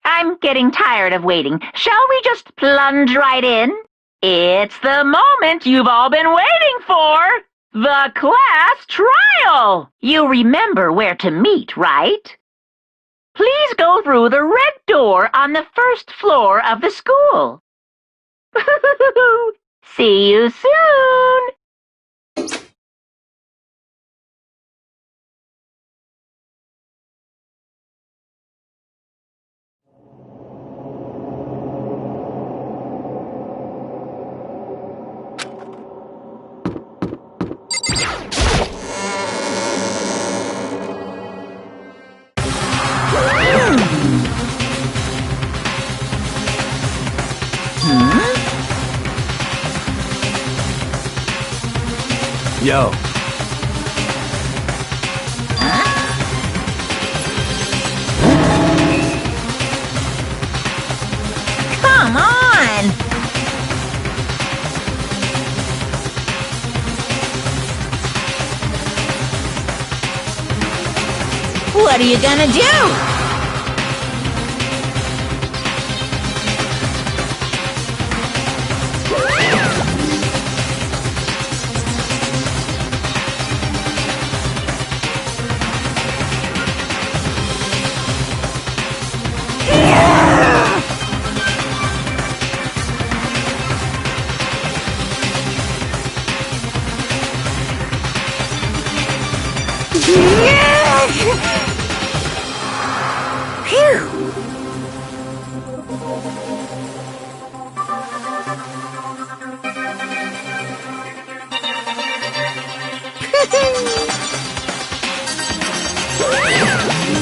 I'm getting tired of waiting. Shall we just plunge right in? It's the moment you've all been waiting for! The class trial! You remember where to meet, right? Please go through the red door on the first floor of the school. See you soon! Yo. Come on! What are you gonna do?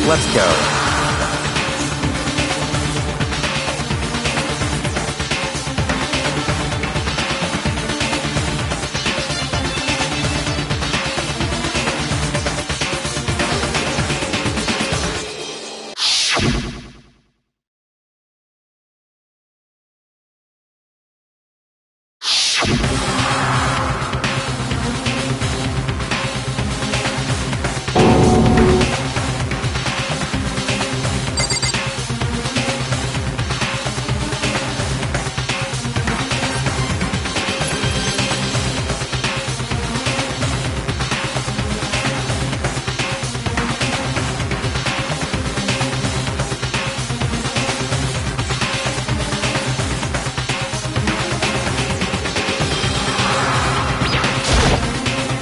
Let's go.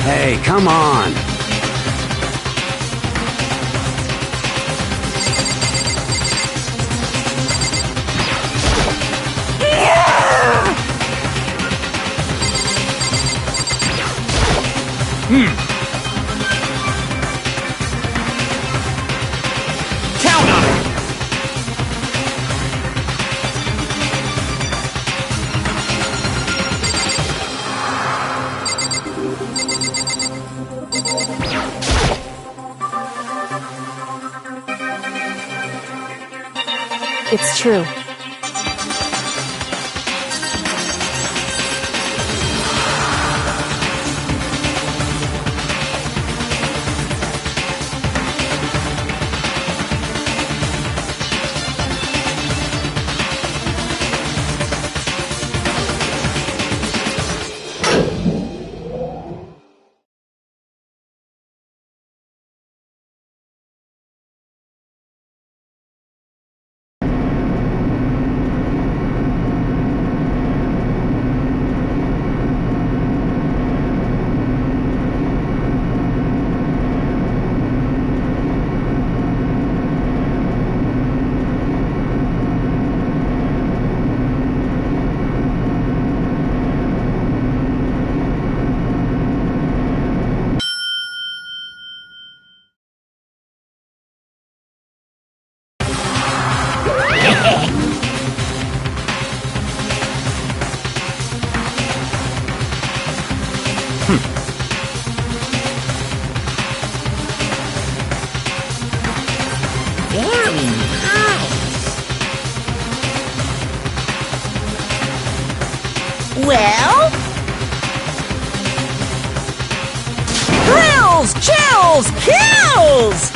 Hey, come on! Count on it! It's true. Very nice. Well? Thrills, chills, kills!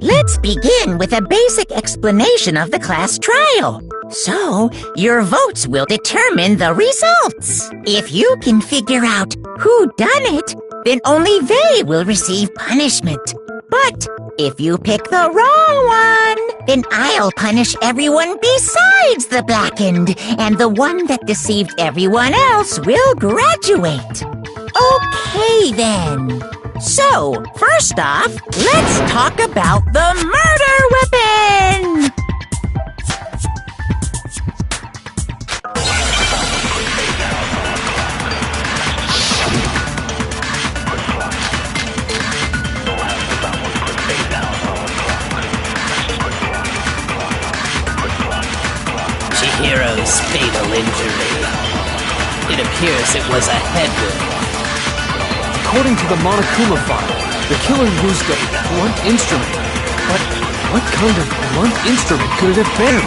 Let's begin with a basic explanation of the class trial. So, your votes will determine the results. If you can figure out who done it, then only they will receive punishment. But if you pick the wrong one, then I'll punish everyone besides the blackened, and the one that deceived everyone else will graduate. Okay, then. So, first off, let's talk about the murder weapon! Chihiro's fatal injury. It appears it was a head wound. According to the Monokuma file, the killer used a blunt instrument. But what kind of blunt instrument could it have been?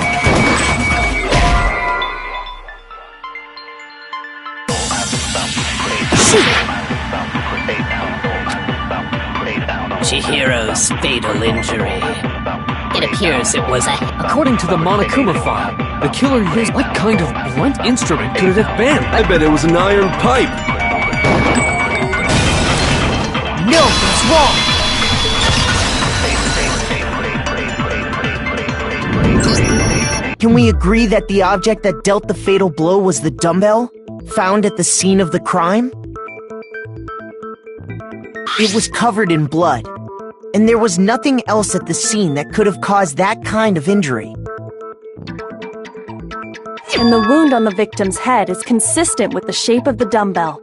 Chihiro's fatal injury. It appears it was a... According to the Monokuma file, the killer used... What kind of blunt instrument could it have been? I bet it was an iron pipe. No, that's wrong! Can we agree that the object that dealt the fatal blow was the dumbbell, found at the scene of the crime? It was covered in blood, and there was nothing else at the scene that could have caused that kind of injury. And the wound on the victim's head is consistent with the shape of the dumbbell.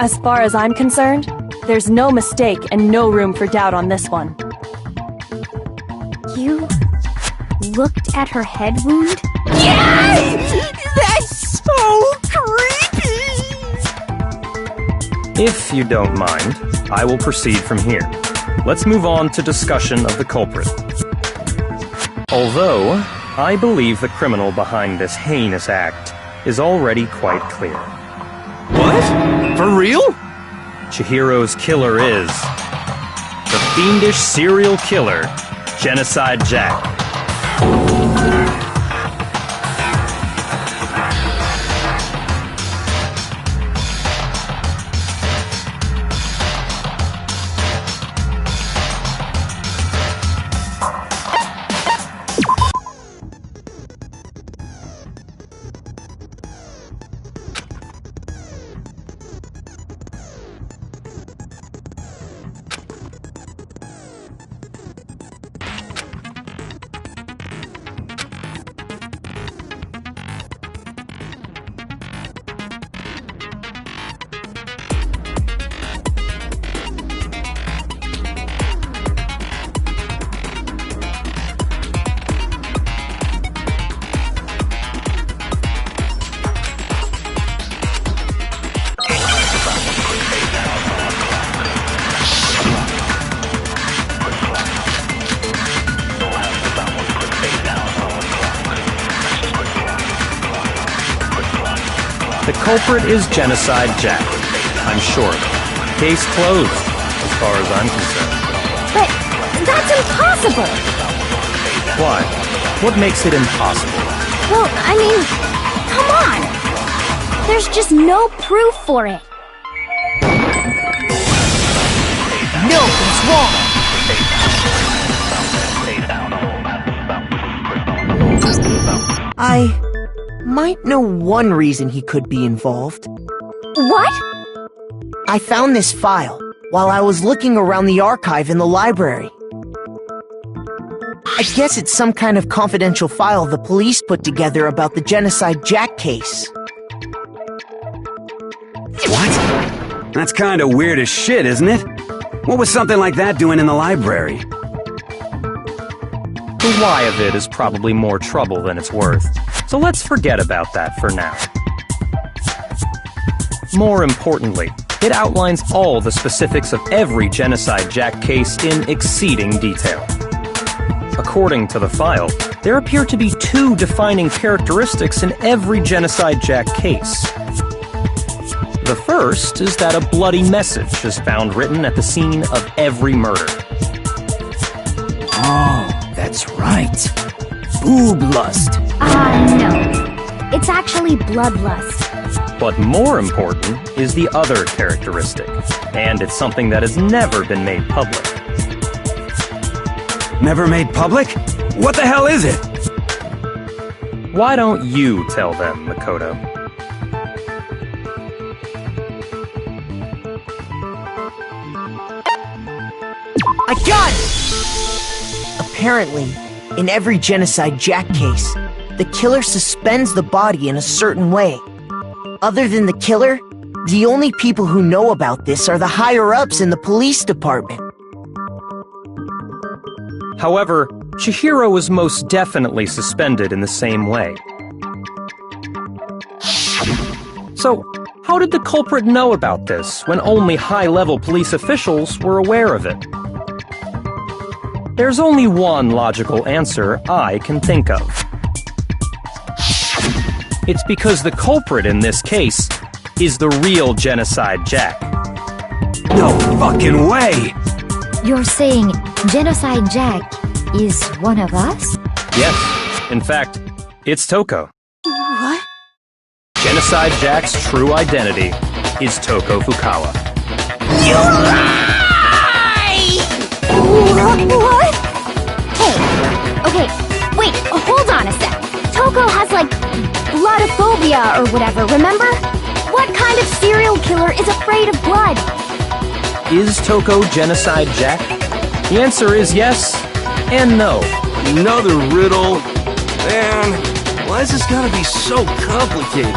As far as I'm concerned, there's no mistake and no room for doubt on this one. You looked at her head wound? Yes! That's so creepy! If you don't mind, I will proceed from here. Let's move on to discussion of the culprit. Although, I believe the criminal behind this heinous act is already quite clear. What? For real? Chihiro's killer is the fiendish serial killer, Genocide Jack. The culprit is Genocide Jack. I'm sure. Case closed, as far as I'm concerned. But that's impossible! Why? What makes it impossible? Well, I mean, come on! There's just no proof for it. No, that's wrong! I might know one reason he could be involved. What? I found this file while I was looking around the archive in the library. I guess it's some kind of confidential file the police put together about the Genocide Jack case. What? That's kind of weird as shit, isn't it? What was something like that doing in the library? The why of it is probably more trouble than it's worth. So let's forget about that for now. More importantly, it outlines all the specifics of every Genocide Jack case in exceeding detail. According to the file, there appear to be 2 defining characteristics in every Genocide Jack case. The first is that a bloody message is found written at the scene of every murder. Oh, that's right. Boob lust. No. It's actually bloodlust. But more important is the other characteristic, and it's something that has never been made public. Never made public? What the hell is it? Why don't you tell them, Makoto? I got it! Apparently, in every Genocide Jack case, the killer suspends the body in a certain way. Other than the killer, the only people who know about this are the higher-ups in the police department. However, Chihiro was most definitely suspended in the same way. So, how did the culprit know about this when only high-level police officials were aware of it? There's only one logical answer I can think of. It's because the culprit in this case is the real Genocide Jack. No fucking way! You're saying Genocide Jack is one of us? Yes, in fact, it's Toko. What? Genocide Jack's true identity is Toko Fukawa. You lie! What? Hey, okay, wait, hold on a sec. Toko has, like, bloodophobia or whatever, remember? What kind of serial killer is afraid of blood? Is Toko Genocide Jack? The answer is yes and no. Another riddle? Man, why is this gotta be so complicated?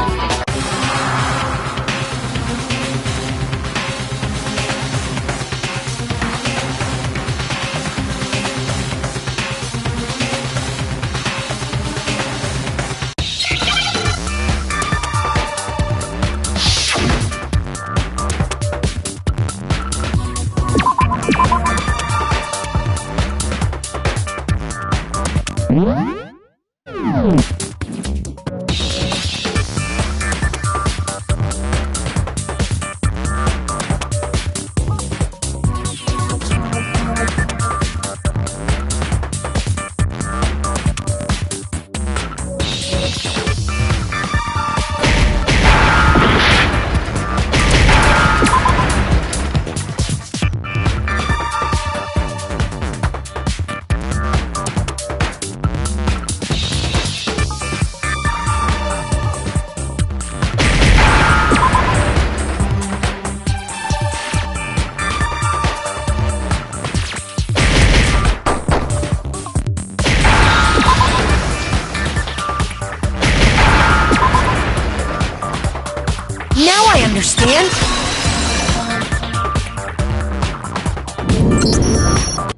Now I understand!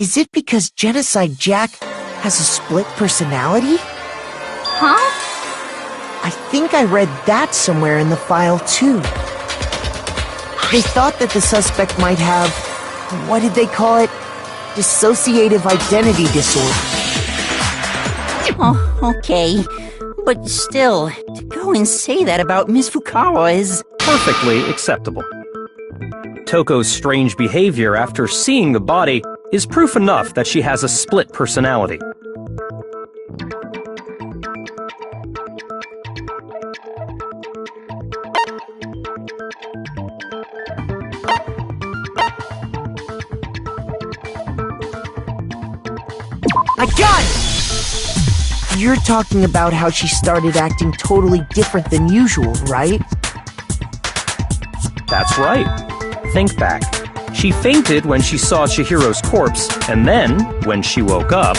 Is it because Genocide Jack has a split personality? Huh? I think I read that somewhere in the file, too. They thought that the suspect might have, what did they call it? Dissociative identity disorder. Oh, okay. But still, to go and say that about Miss Fukawa is... Perfectly acceptable. Toko's strange behavior after seeing the body is proof enough that she has a split personality. I got it! You're talking about how she started acting totally different than usual, right? That's right. Think back. She fainted when she saw Chihiro's corpse, and then, when she woke up...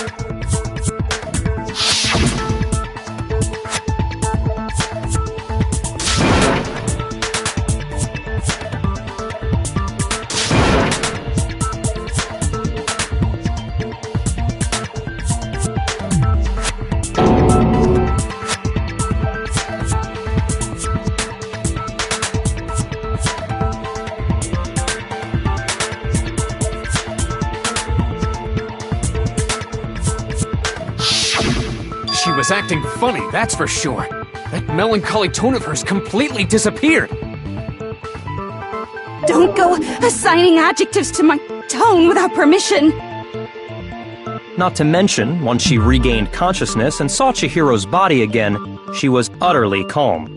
was acting funny, that's for sure. That melancholy tone of hers completely disappeared. Don't go assigning adjectives to my tone without permission. Not to mention, once she regained consciousness and saw Chihiro's body again, she was utterly calm.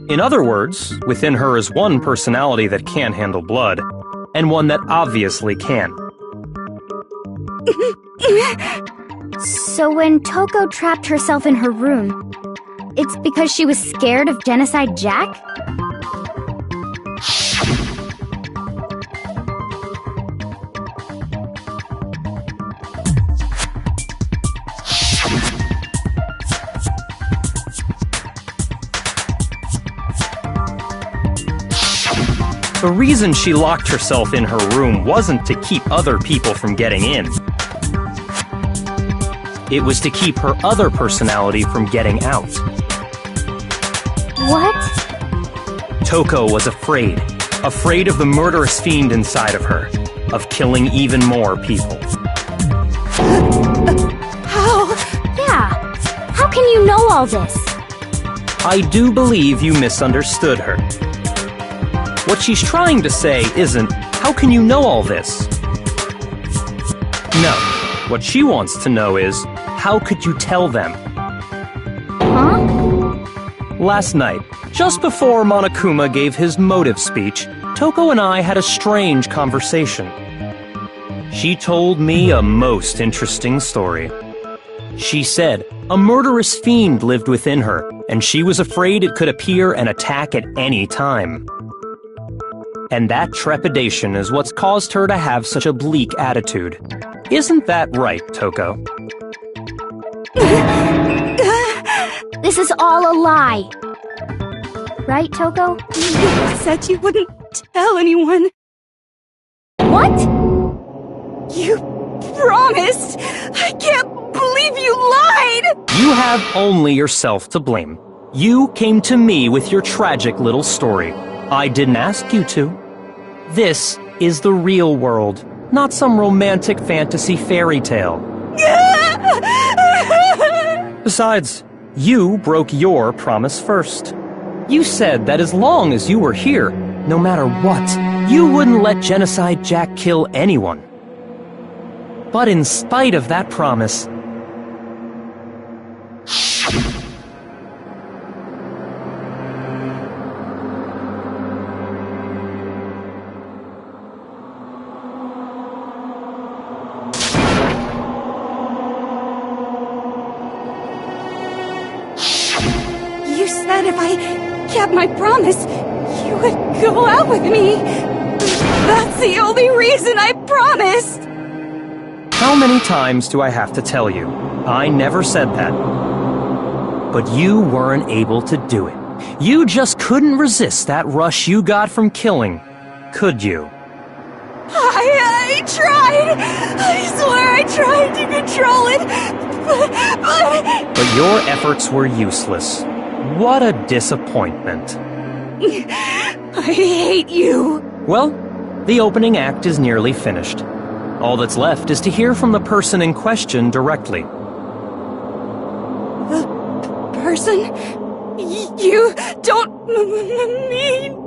In other words, within her is one personality that can handle blood, and one that obviously can. So when Toko trapped herself in her room, it's because she was scared of Genocide Jack? The reason she locked herself in her room wasn't to keep other people from getting in. It was to keep her other personality from getting out. What? Toko was afraid. Afraid of the murderous fiend inside of her. Of killing even more people. How? Yeah. How can you know all this? I do believe you misunderstood her. What she's trying to say isn't, how can you know all this? No. What she wants to know is, how could you tell them? Huh? Last night, just before Monokuma gave his motive speech, Toko and I had a strange conversation. She told me a most interesting story. She said a murderous fiend lived within her, and she was afraid it could appear and attack at any time. And that trepidation is what's caused her to have such a bleak attitude. Isn't that right, Toko? This is all a lie. Right, Toko? You said you wouldn't tell anyone. What? You promised! I can't believe you lied! You have only yourself to blame. You came to me with your tragic little story. I didn't ask you to. This is the real world, not some romantic fantasy fairy tale. Besides, you broke your promise first. You said that as long as you were here, no matter what, you wouldn't let Genocide Jack kill anyone. But in spite of that promise, You said if I kept my promise, you would go out with me. That's the only reason I promised. how many times do I have to tell you? I never said that. But you weren't able to do it. You just couldn't resist that rush you got from killing, could you? I tried. I swear I tried to control it. But your efforts were useless. What a disappointment. I hate you. Well, the opening act is nearly finished. All that's left is to hear from the person in question directly. The person? You don't mean...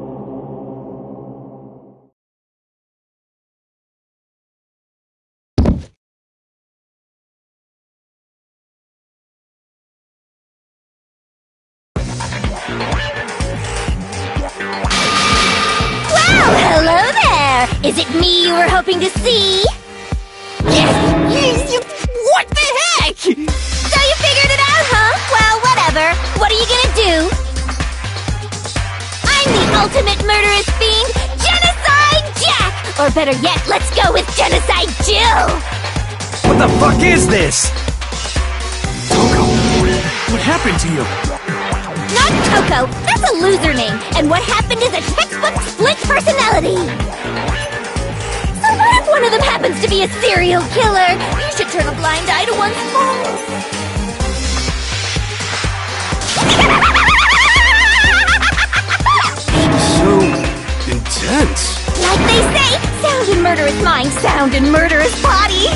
Hello there! Is it me you were hoping to see? What the heck? So you figured it out, huh? Well, whatever. What are you gonna do? I'm the ultimate murderous fiend, Genocide Jack! Or better yet, let's go with Genocide Jill! What the fuck is this? Toko, what happened to you? Not Toko! That's a loser name! And what happened is a textbook split personality! So what if one of them happens to be a serial killer? You should turn a blind eye to one's faults. So intense. Like they say, sound in murderous mind, sound in murderous body!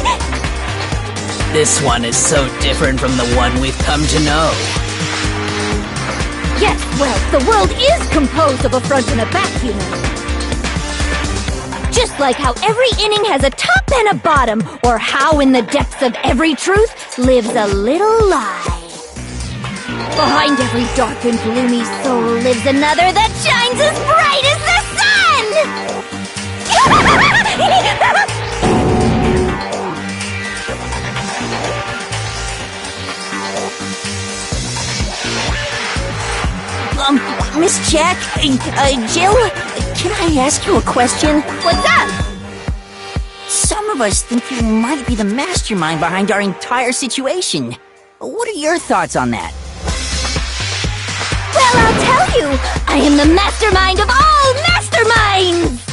This one is so different from the one we've come to know. Yes, well, the world is composed of a front and a back, you know. Just like how every inning has a top and a bottom, or how in the depths of every truth lives a little lie. Behind every dark and gloomy soul lives another that shines as bright as the sun! Miss Jack, Jill, can I ask you a question? What's up? Some of us think you might be the mastermind behind our entire situation. What are your thoughts on that? Well, I'll tell you, I am the mastermind of all masterminds!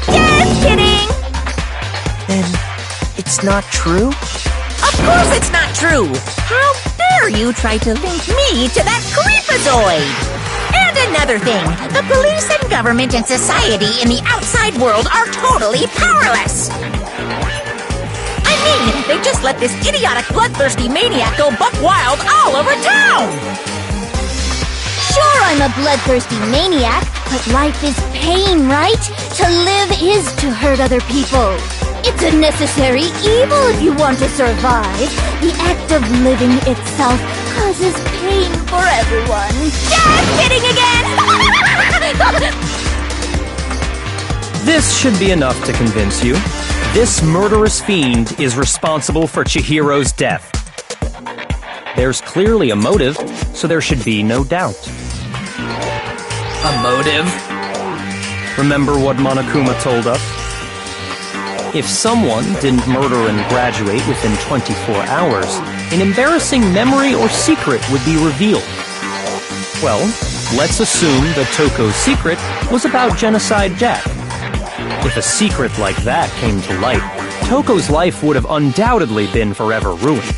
Just kidding! Then it's not true? Of course it's not true! How dare you try to link me to that creepazoid! And another thing, the police and government and society in the outside world are totally powerless! I mean, they just let this idiotic bloodthirsty maniac go buck wild all over town! Sure, I'm a bloodthirsty maniac, but life is pain, right? To live is to hurt other people. It's a necessary evil if you want to survive. The act of living itself causes pain for everyone. Just kidding again! This should be enough to convince you. This murderous fiend is responsible for Chihiro's death. There's clearly a motive, so there should be no doubt. A motive? Remember what Monokuma told us? If someone didn't murder and graduate within 24 hours, an embarrassing memory or secret would be revealed. Well, let's assume that Toko's secret was about Genocide Jack. If a secret like that came to light, Toko's life would have undoubtedly been forever ruined.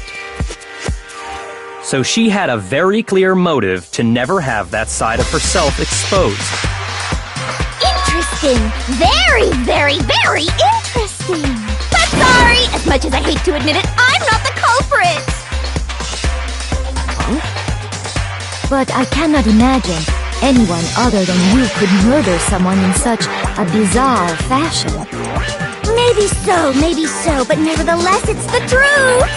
So she had a very clear motive to never have that side of herself exposed. Interesting. Very, very, very interesting. But sorry, as much as I hate to admit it, I'm not the culprit. But I cannot imagine anyone other than you could murder someone in such a bizarre fashion. Maybe so, but nevertheless, it's the truth.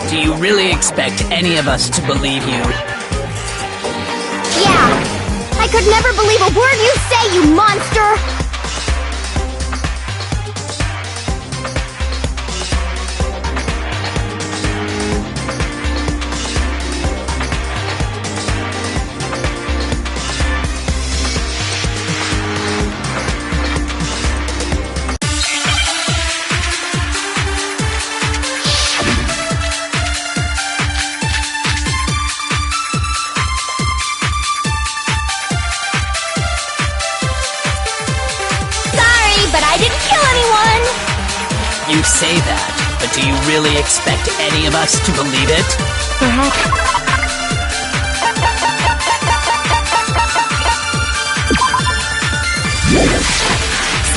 Do you really expect any of us to believe you? Yeah, I could never believe a word you say, you monster! You say that, but do you really expect any of us to believe it? Perhaps.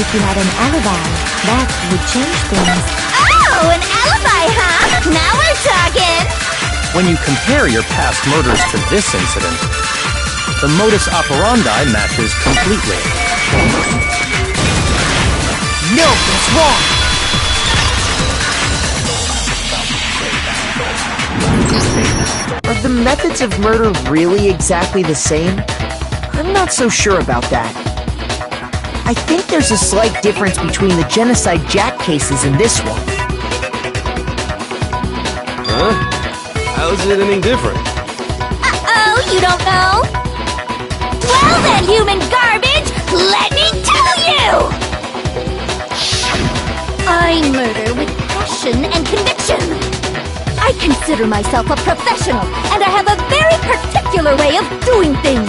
If you had an alibi, that would change things. Oh, an alibi, huh? Now we're talking! When you compare your past murders to this incident, the modus operandi matches completely. No, that's wrong! Are the methods of murder really exactly the same? I'm not so sure about that. I think there's a slight difference between the Genocide Jack cases and this one. Huh? How's it any different? Uh-oh, you don't know? Well then, human garbage, let me tell you! I murder with passion and conviction. I consider myself a professional, and I have a very particular way of doing things.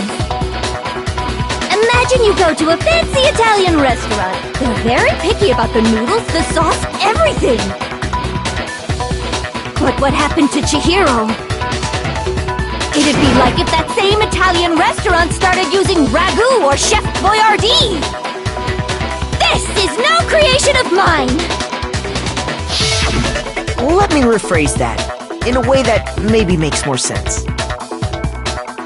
Imagine you go to a fancy Italian restaurant. They're very picky about the noodles, the sauce, everything. But what happened to Chihiro? It'd be like if that same Italian restaurant started using ragu or Chef Boyardee. This is no creation of mine. Let me rephrase that, in a way that maybe makes more sense.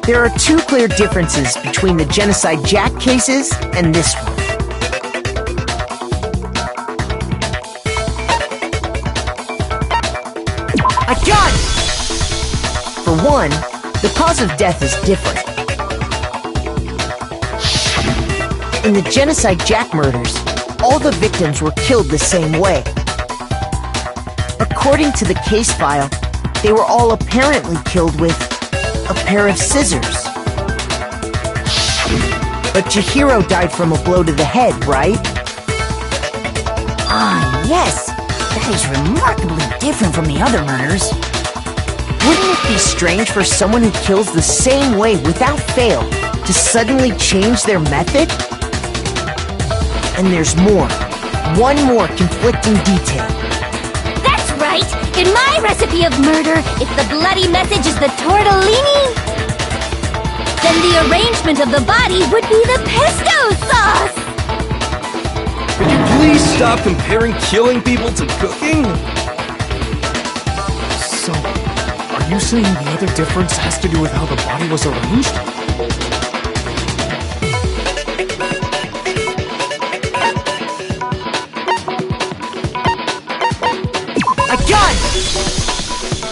There are two clear differences between the Genocide Jack cases and this one. I got it! For one, the cause of death is different. In the Genocide Jack murders, all the victims were killed the same way. According to the case file, they were all apparently killed with a pair of scissors. But Chihiro died from a blow to the head, right? Ah, yes. That is remarkably different from the other murders. Wouldn't it be strange for someone who kills the same way without fail to suddenly change their method? And there's more. One more conflicting detail. That's right! In my recipe of murder, if the bloody message is the tortellini, then the arrangement of the body would be the pesto sauce! Could you please stop comparing killing people to cooking? So, are you saying the other difference has to do with how the body was arranged? I got it!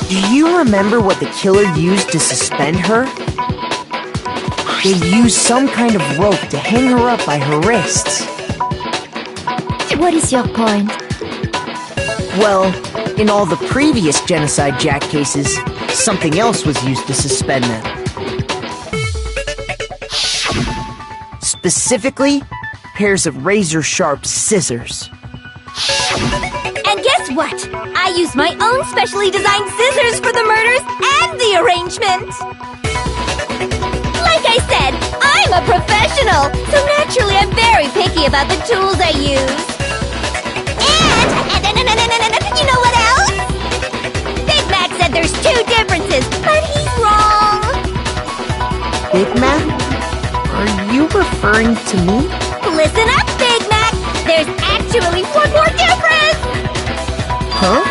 Do you remember what the killer used to suspend her? They used some kind of rope to hang her up by her wrists. What is your point? Well, in all the previous Genocide Jack cases, something else was used to suspend them. Specifically, pairs of razor-sharp scissors. And guess what? I used my own specially designed scissors for the murders and the arrangement! Like I said, I'm a professional, so naturally I'm very picky about the tools I use. And you know what else? Big Mac said there's two differences, but he's wrong. Big Mac? Are you referring to me? Listen up, Big Mac! There's actually one more difference! Huh?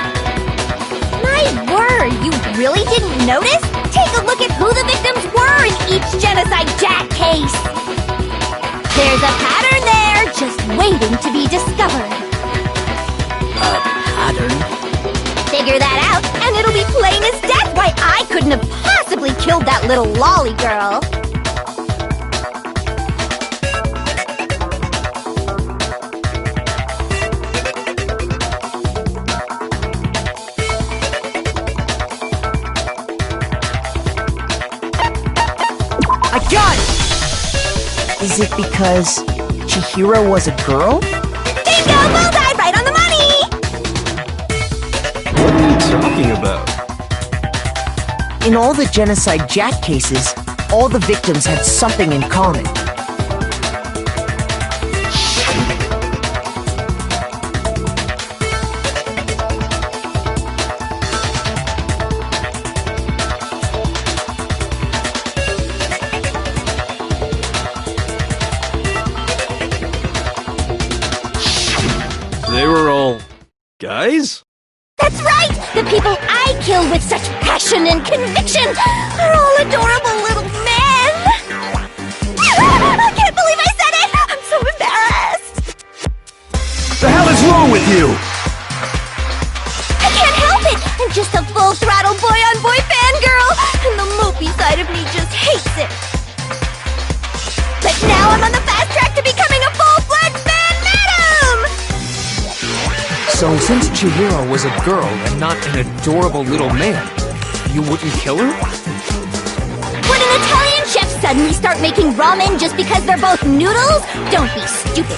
My word, you really didn't notice? Take a look at who the victims were in each Genocide Jack case. There's a pattern there, just waiting to be discovered. Pattern? Figure that out, and it'll be plain as death why I couldn't have possibly killed that little lolly girl. I got it! Is it because Chihiro was a girl? Bingo! Bullseye! Right on the money! What are you talking about? In all the Genocide Jack cases, all the victims had something in common. They were all guys? That's right! The people I kill with such passion and conviction are all adorable little men! I can't believe I said it! I'm so embarrassed! The hell is wrong with you? I can't help it! I'm just a full-throttle boy-on-boy fangirl, and the mopey side of me just hates it. But now I'm on the fast track to becoming a full-fledged fan madam! So since Chihiro was a girl and not an adorable little man, you wouldn't kill her? Would an Italian chef suddenly start making ramen just because they're both noodles? Don't be stupid.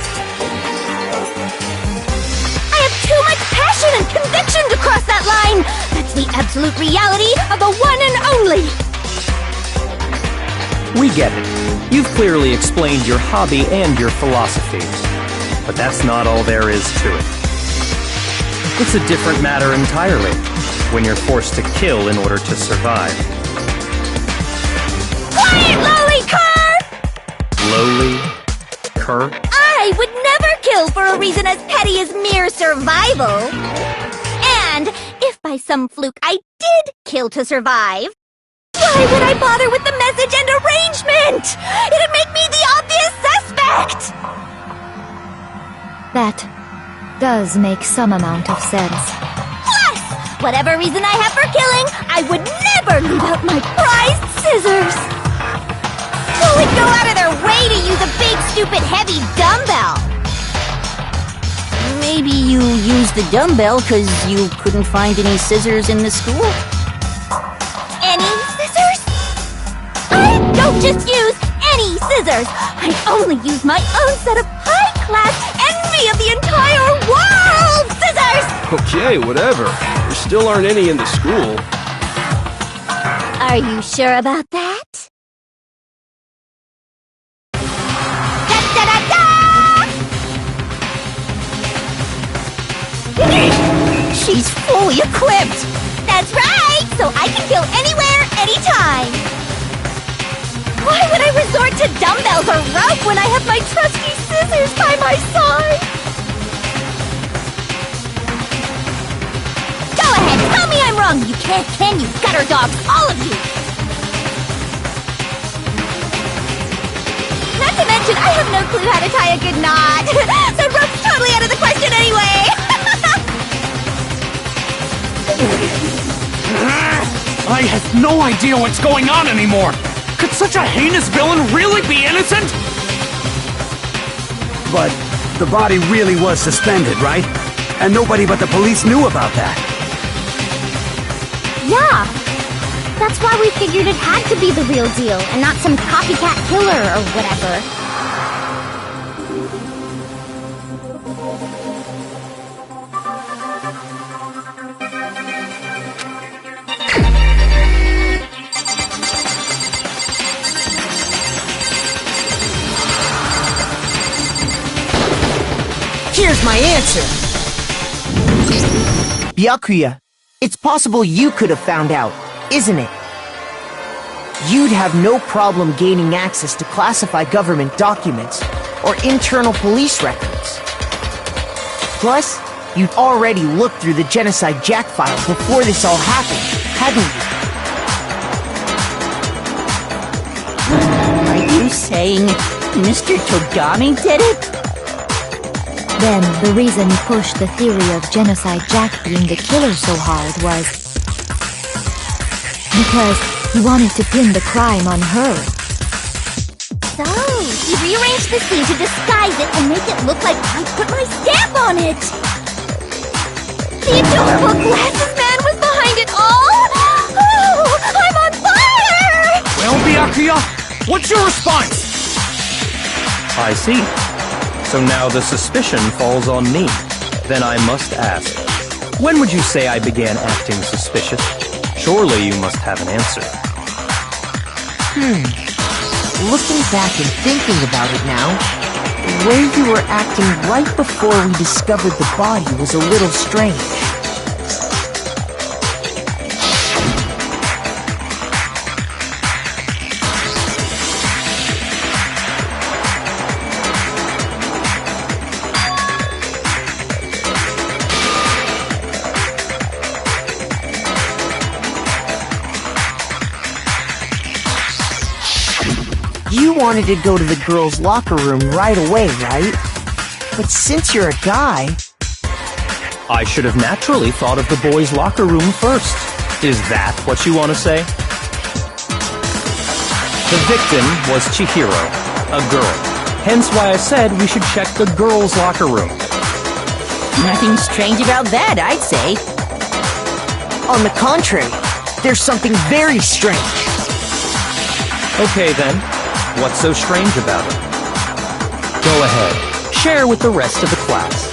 I have too much passion and conviction to cross that line. That's the absolute reality of the one and only. We get it. You've clearly explained your hobby and your philosophy. But that's not all there is to it. It's a different matter entirely, when you're forced to kill in order to survive. Quiet, lowly cur! Lowly? Cur? I would never kill for a reason as petty as mere survival. And if by some fluke, I did kill to survive, why would I bother with the message and arrangement? It'd make me the obvious suspect! That does make some amount of sense. Plus, whatever reason I have for killing, I would never leave out my prized scissors! Who would go out of their way to use a big, stupid, heavy dumbbell? Maybe you used the dumbbell because you couldn't find any scissors in the school? Any scissors? I don't just use any scissors! I only use my own set of high-class envy of the entire world scissors! Okay, whatever. There still aren't any in the school. Are you sure about that? She's fully equipped! That's right! So I can kill anywhere, anytime! Why would I resort to dumbbells or rope when I have my trusty scissors by my side? Go ahead, tell me I'm wrong! You can't, can you? Gutter dogs, all of you! Not to mention, I have no clue how to tie a good knot! So rope's totally out of the question anyway! I have no idea what's going on anymore! Could such a heinous villain really be innocent? But the body really was suspended, right? And nobody but the police knew about that. Yeah! That's why we figured it had to be the real deal, and not some copycat killer or whatever. Here's my answer! Byakuya, it's possible you could have found out, isn't it? You'd have no problem gaining access to classified government documents or internal police records. Plus, you'd already looked through the Genocide Jack file before this all happened, hadn't you? Are you saying Mr. Togami did it? Then, the reason he pushed the theory of Genocide Jack being the killer so hard was because he wanted to pin the crime on her. So, he rearranged the scene to disguise it and make it look like I put my stamp on it! The adorable glasses man was behind it all! Oh, I'm on fire! Well, Byakuya, what's your response? I see. So now the suspicion falls on me. Then I must ask, when would you say I began acting suspicious? Surely you must have an answer. Looking back and thinking about it now, the way you were acting right before we discovered the body was a little strange. You wanted to go to the girls' locker room right away, right? But since you're a guy... I should have naturally thought of the boys' locker room first. Is that what you want to say? The victim was Chihiro, a girl. Hence why I said we should check the girls' locker room. Nothing strange about that, I'd say. On the contrary, there's something very strange. Okay then. What's so strange about it? Go ahead. Share with the rest of the class.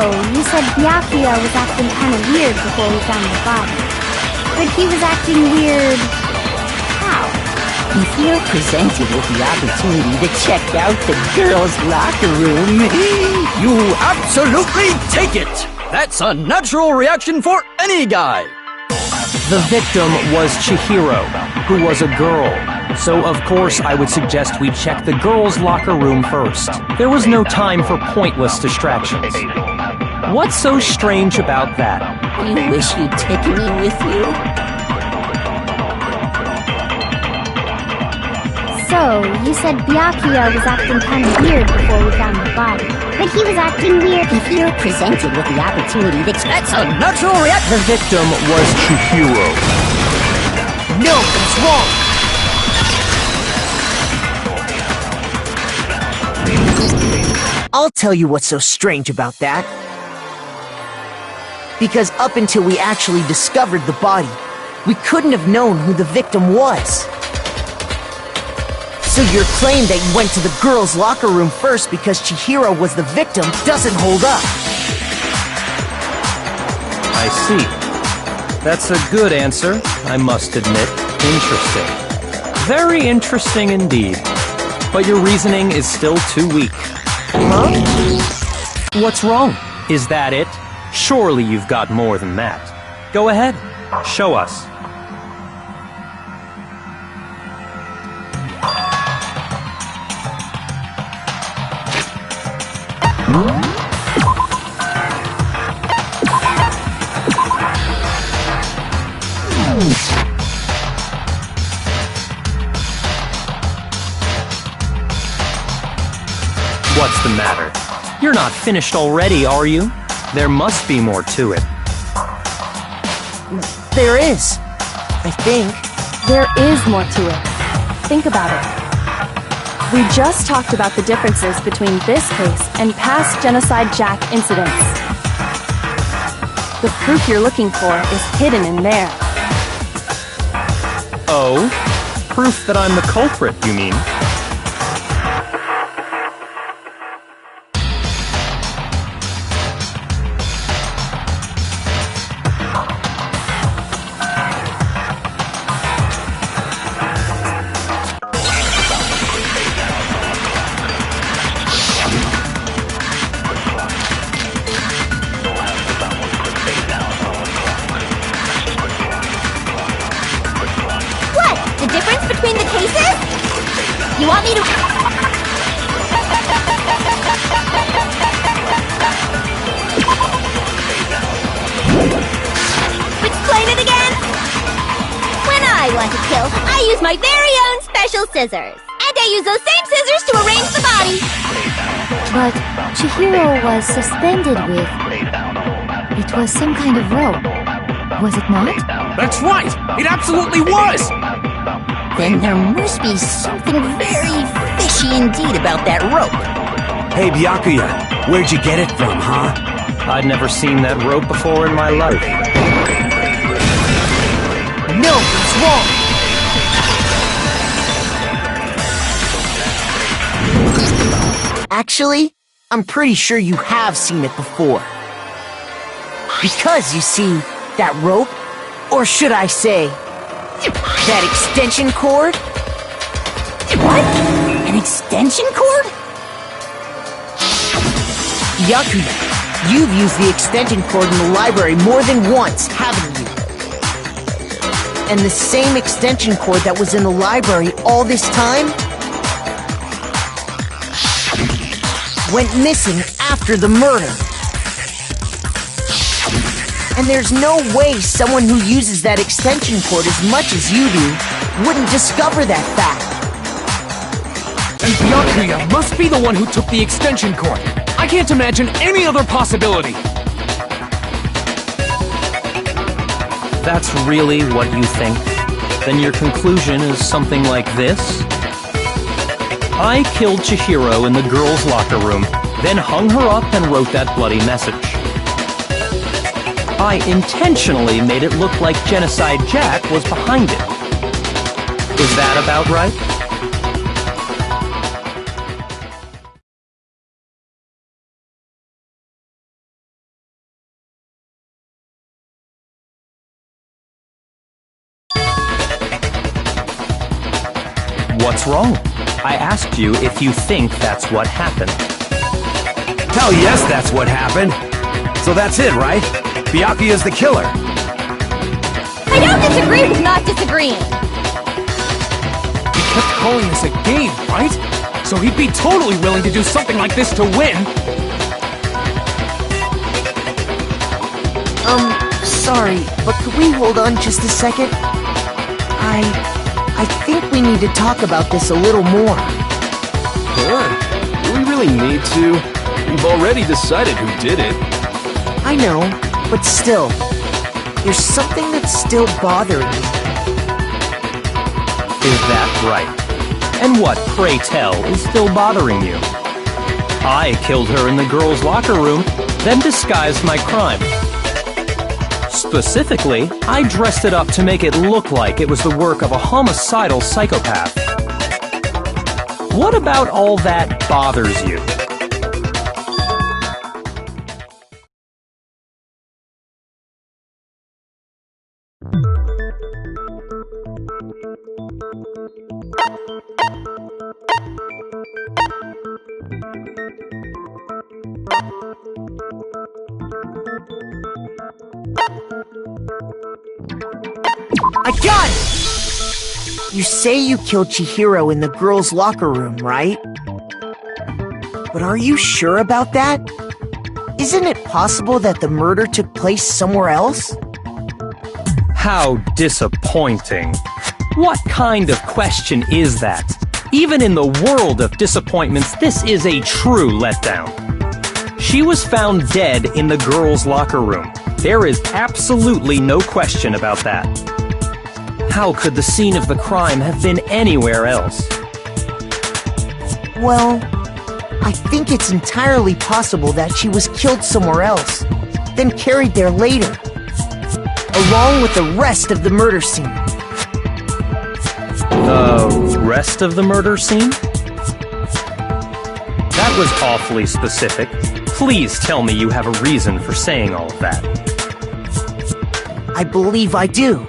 you said Byakuya was acting kind of weird before we found the body. But he was acting weird... how? If you're presented with the opportunity to check out the girls' locker room, You absolutely take it! That's a natural reaction for any guy! The victim was Chihiro, who was a girl. So of course I would suggest we check the girls' locker room first. There was no time for pointless distractions. What's so strange about that? you wish you'd taken me with you? So, you said Byakuya was acting kind of weird before we found the body. But he was acting weird... If you're presented with the opportunity to... That's a natural reaction! The victim was Chihiro. No, that's wrong! I'll tell you what's so strange about that. Because up until we actually discovered the body, we couldn't have known who the victim was. So your claim that you went to the girls' locker room first because Chihiro was the victim doesn't hold up. I see. That's a good answer, I must admit. Interesting. Very interesting indeed. But your reasoning is still too weak. Huh? What's wrong? Is that it? Surely you've got more than that. Go ahead. Show us. What's the matter? You're not finished already, are you? There must be more to it. There is. I think. There is more to it. Think about it. We just talked about the differences between this case and past Genocide Jack incidents. The proof you're looking for is hidden in there. Oh? Proof that I'm the culprit, you mean? You want me to... Explain it again? When I want to kill, I use my very own special scissors. And I use those same scissors to arrange the body. But Chihiro was suspended with... It was some kind of rope. Was it not? That's right! It absolutely was! Then there must be something very fishy indeed about that rope. Hey, Byakuya, where'd you get it from, huh? I'd never seen that rope before in my life. No, it's wrong! Actually, I'm pretty sure you have seen it before. Because, you see, that rope, or should I say, that extension cord? What? An extension cord? Byakuya, you've used the extension cord in the library more than once, haven't you? And the same extension cord that was in the library all this time went missing after the murder. And there's no way someone who uses that extension cord as much as you do wouldn't discover that fact. And Byakuya must be the one who took the extension cord. I can't imagine any other possibility. That's really what you think? Then your conclusion is something like this? I killed Chihiro in the girls' locker room, then hung her up and wrote that bloody message. I intentionally made it look like Genocide Jack was behind it. Is that about right? What's wrong? I asked you if you think that's what happened. Hell yes, that's what happened. So that's it, right? Byakuya is the killer. I don't disagree with not disagreeing. He kept calling this a game, right? So he'd be totally willing to do something like this to win. Sorry, but could we hold on just a second? I think we need to talk about this a little more. Sure. Do we really need to? We've already decided who did it. I know, but still, there's something that's still bothering me. Is that right? And what, pray tell, is still bothering you? I killed her in the girls' locker room, then disguised my crime. Specifically, I dressed it up to make it look like it was the work of a homicidal psychopath. What about all that bothers you? I got it! You say you killed Chihiro in the girls' locker room, right? But are you sure about that? Isn't it possible that the murder took place somewhere else? How disappointing. What kind of question is that? Even in the world of disappointments, this is a true letdown. She was found dead in the girls' locker room. There is absolutely no question about that. How could the scene of the crime have been anywhere else? Well, I think it's entirely possible that she was killed somewhere else, then carried there later, along with the rest of the murder scene. The rest of the murder scene? That was awfully specific. Please tell me you have a reason for saying all of that. I believe I do.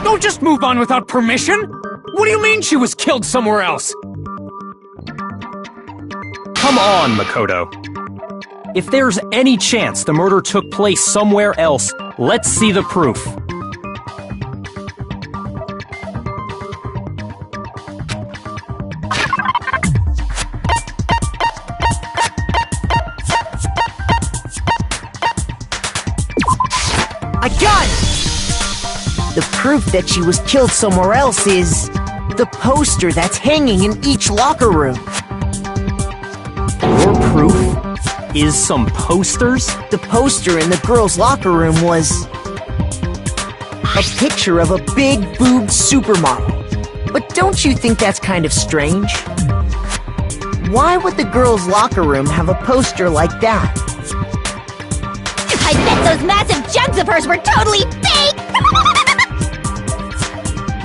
Don't just move on without permission! What do you mean she was killed somewhere else? Come on, Makoto. If there's any chance the murder took place somewhere else, let's see the proof. I got it! The proof that she was killed somewhere else is the poster that's hanging in each locker room. Your proof is some posters? The poster in the girls' locker room was a picture of a big-boobed supermodel. But don't you think that's kind of strange? Why would the girls' locker room have a poster like that? I bet those massive jugs of hers were totally fake!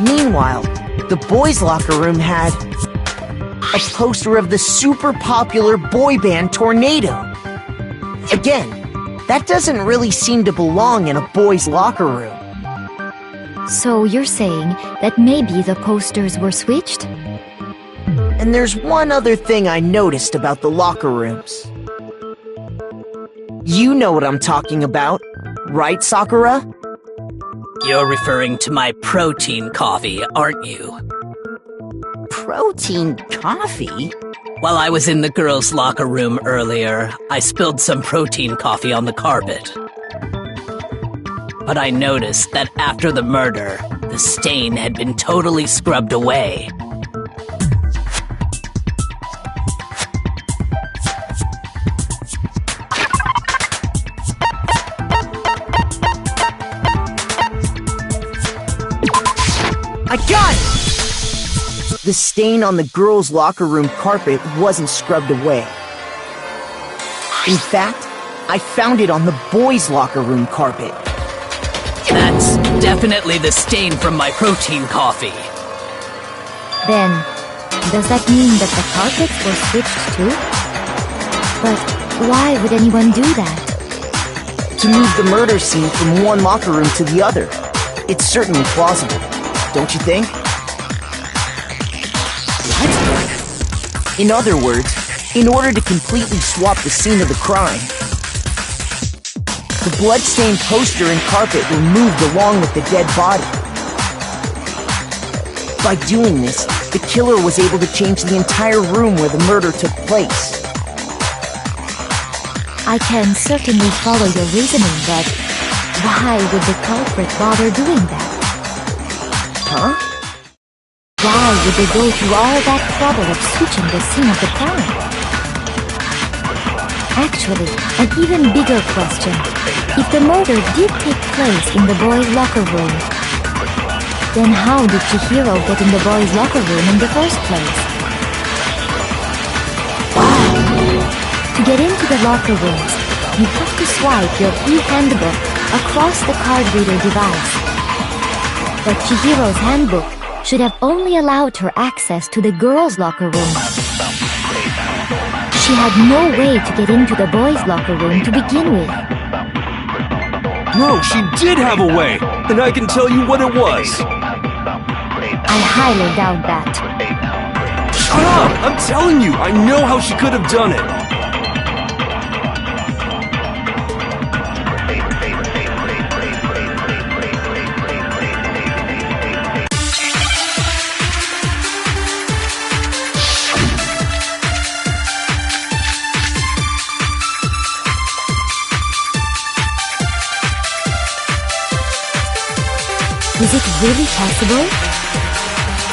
Meanwhile, the boys' locker room had a poster of the super popular boy band Tornado. Again, that doesn't really seem to belong in a boys' locker room. So you're saying that maybe the posters were switched? And there's one other thing I noticed about the locker rooms. You know what I'm talking about, right, Sakura? You're referring to my protein coffee, aren't you? Protein coffee? While I was in the girls' locker room earlier, I spilled some protein coffee on the carpet. But I noticed that after the murder, the stain had been totally scrubbed away. I got it! The stain on the girls' locker room carpet wasn't scrubbed away. In fact, I found it on the boys' locker room carpet. That's definitely the stain from my protein coffee. Then, does that mean that the carpets were switched too? But why would anyone do that? To move the murder scene from one locker room to the other. It's certainly plausible, don't you think? What? In other words, in order to completely swap the scene of the crime, the blood-stained poster and carpet were moved along with the dead body. By doing this, the killer was able to change the entire room where the murder took place. I can certainly follow your reasoning, but why would the culprit bother doing that? Huh? Why would they go through all that trouble of switching the scene of the crime? Actually, an even bigger question. If the murder did take place in the boys' locker room, then how did Chihiro get in the boys' locker room in the first place? To get into the locker rooms, you have to swipe your e-handbook across the card reader device. But Chihiro's handbook should have only allowed her access to the girls' locker room. She had no way to get into the boys' locker room to begin with. No, she did have a way, and I can tell you what it was. I highly doubt that. Shut up! I'm telling you, I know how she could have done it. Is it really possible?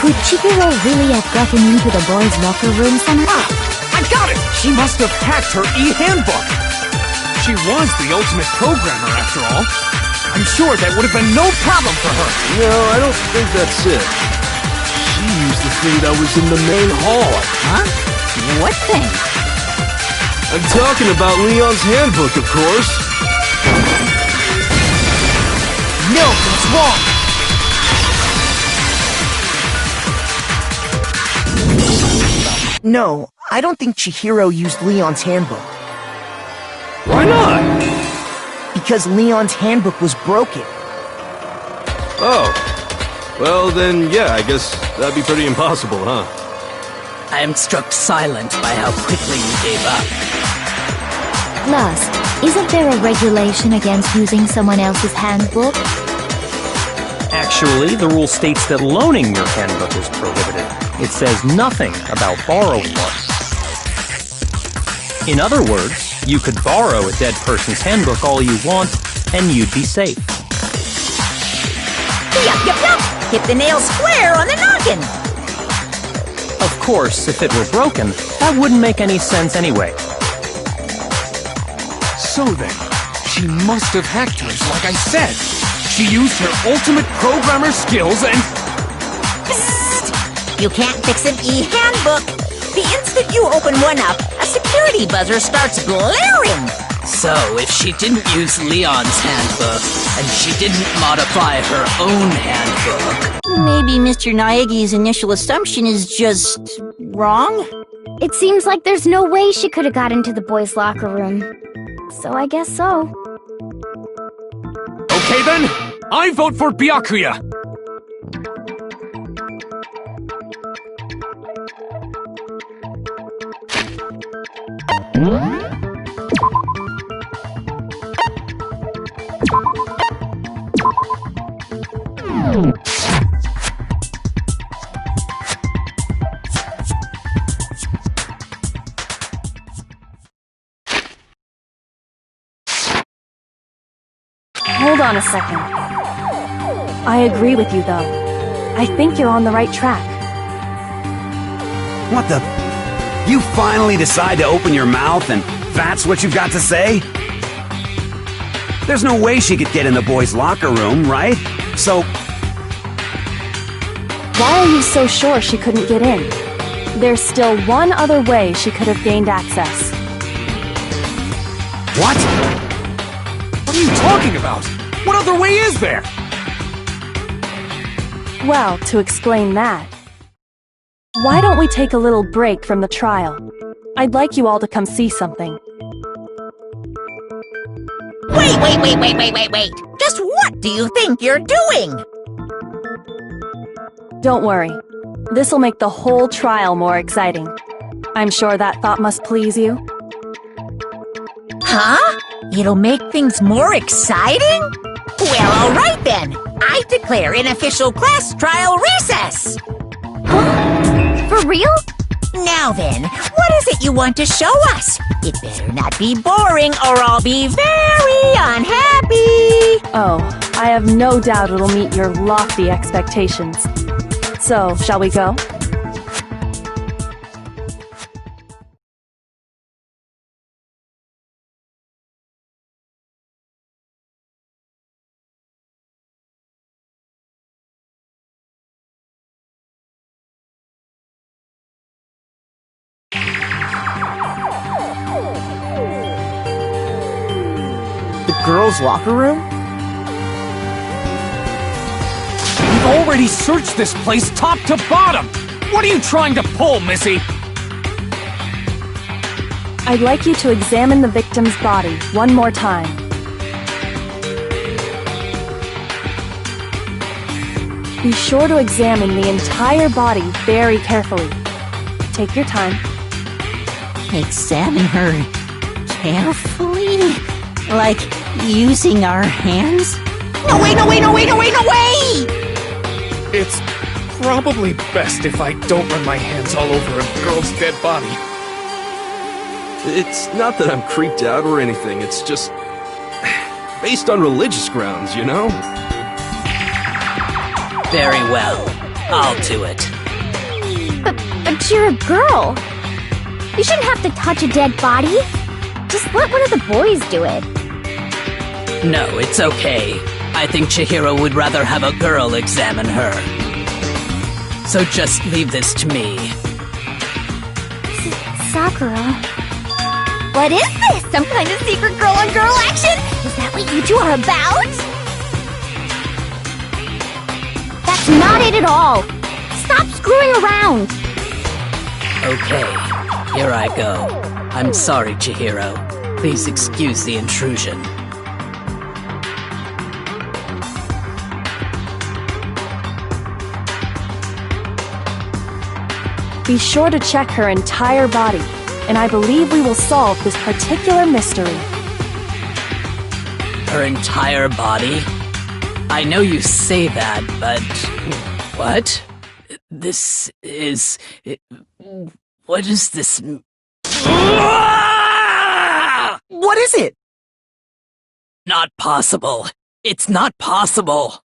Could Chihiro really have gotten into the boys' locker room somehow? I got it! She must have hacked her e-handbook! She was the ultimate programmer, after all. I'm sure that would have been no problem for her. No, I don't think that's it. She used the thing that was in the main hall. Huh? What thing? I'm talking about Leon's handbook, of course. No, that's wrong! No, I don't think Chihiro used Leon's handbook. Why not? Because Leon's handbook was broken. Oh. Well, then, yeah, I guess that'd be pretty impossible, huh? I am struck silent by how quickly you gave up. Plus, isn't there a regulation against using someone else's handbook? Actually, the rule states that loaning your handbook is prohibited. It says nothing about borrowing one. In other words, you could borrow a dead person's handbook all you want, and you'd be safe. Yup, yup, yup! Hit the nail square on the noggin! Of course, if it were broken, that wouldn't make any sense anyway. So then, she must have hacked hers, like I said. She used her ultimate programmer skills and... Psst! You can't fix an e-handbook! The instant you open one up, a security buzzer starts blaring! So, if she didn't use Leon's handbook, and she didn't modify her own handbook... Maybe Mr. Naegi's initial assumption is just... wrong? It seems like there's no way she could have got into the boys' locker room. So I guess so. Okay then, I vote for Byakuya! Hold on a second. I agree with you, though. I think you're on the right track. What the... You finally decide to open your mouth and that's what you've got to say? There's no way she could get in the boys' locker room, right? So... Why are you so sure she couldn't get in? There's still one other way she could have gained access. What? What are you talking about? What other way is there? Well, to explain that, why don't we take a little break from the trial? I'd like you all to come see something. Wait! Just what do you think you're doing? Don't worry. This'll make the whole trial more exciting. I'm sure that thought must please you. Huh? It'll make things more exciting? Well, all right then. I declare an official class trial recess. Huh? For real? Now then, what is it you want to show us? It better not be boring or I'll be very unhappy. Oh, I have no doubt it'll meet your lofty expectations. So, shall we go? Girls' locker room? We've already searched this place top to bottom! What are you trying to pull, Missy? I'd like you to examine the victim's body one more time. Be sure to examine the entire body very carefully. Take your time. Examine her carefully? Like using our hands? No way! It's probably best if I don't run my hands all over a girl's dead body. It's not that I'm creeped out or anything, it's just based on religious grounds, you know? Very well. I'll do it. But you're a girl. You shouldn't have to touch a dead body. Just let one of the boys do it. No, it's okay. I think Chihiro would rather have a girl examine her. So just leave this to me. Sakura. What is this? Some kind of secret girl-on-girl action? Is that what you two are about? That's not it at all. Stop screwing around. Okay, here I go. I'm sorry, Chihiro. Please excuse the intrusion. Be sure to check her entire body, and I believe we will solve this particular mystery. Her entire body? I know you say that, but... What? This is... What is this... What is it? Not possible. It's not possible.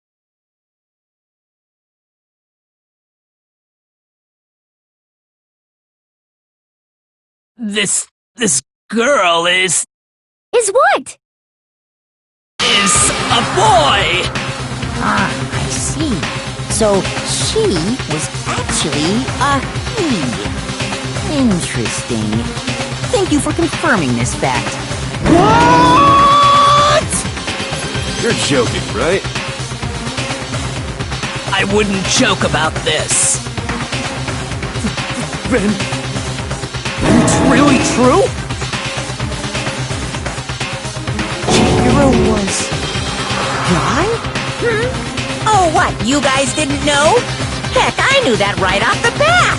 This girl is what? Is a boy! Ah, I see. So she was actually a he. Interesting. Thank you for confirming this fact. What? You're joking, right? I wouldn't joke about this. Then it's really true? Chihiro was... guy? Oh, what? You guys didn't know? Heck, I knew that right off the bat.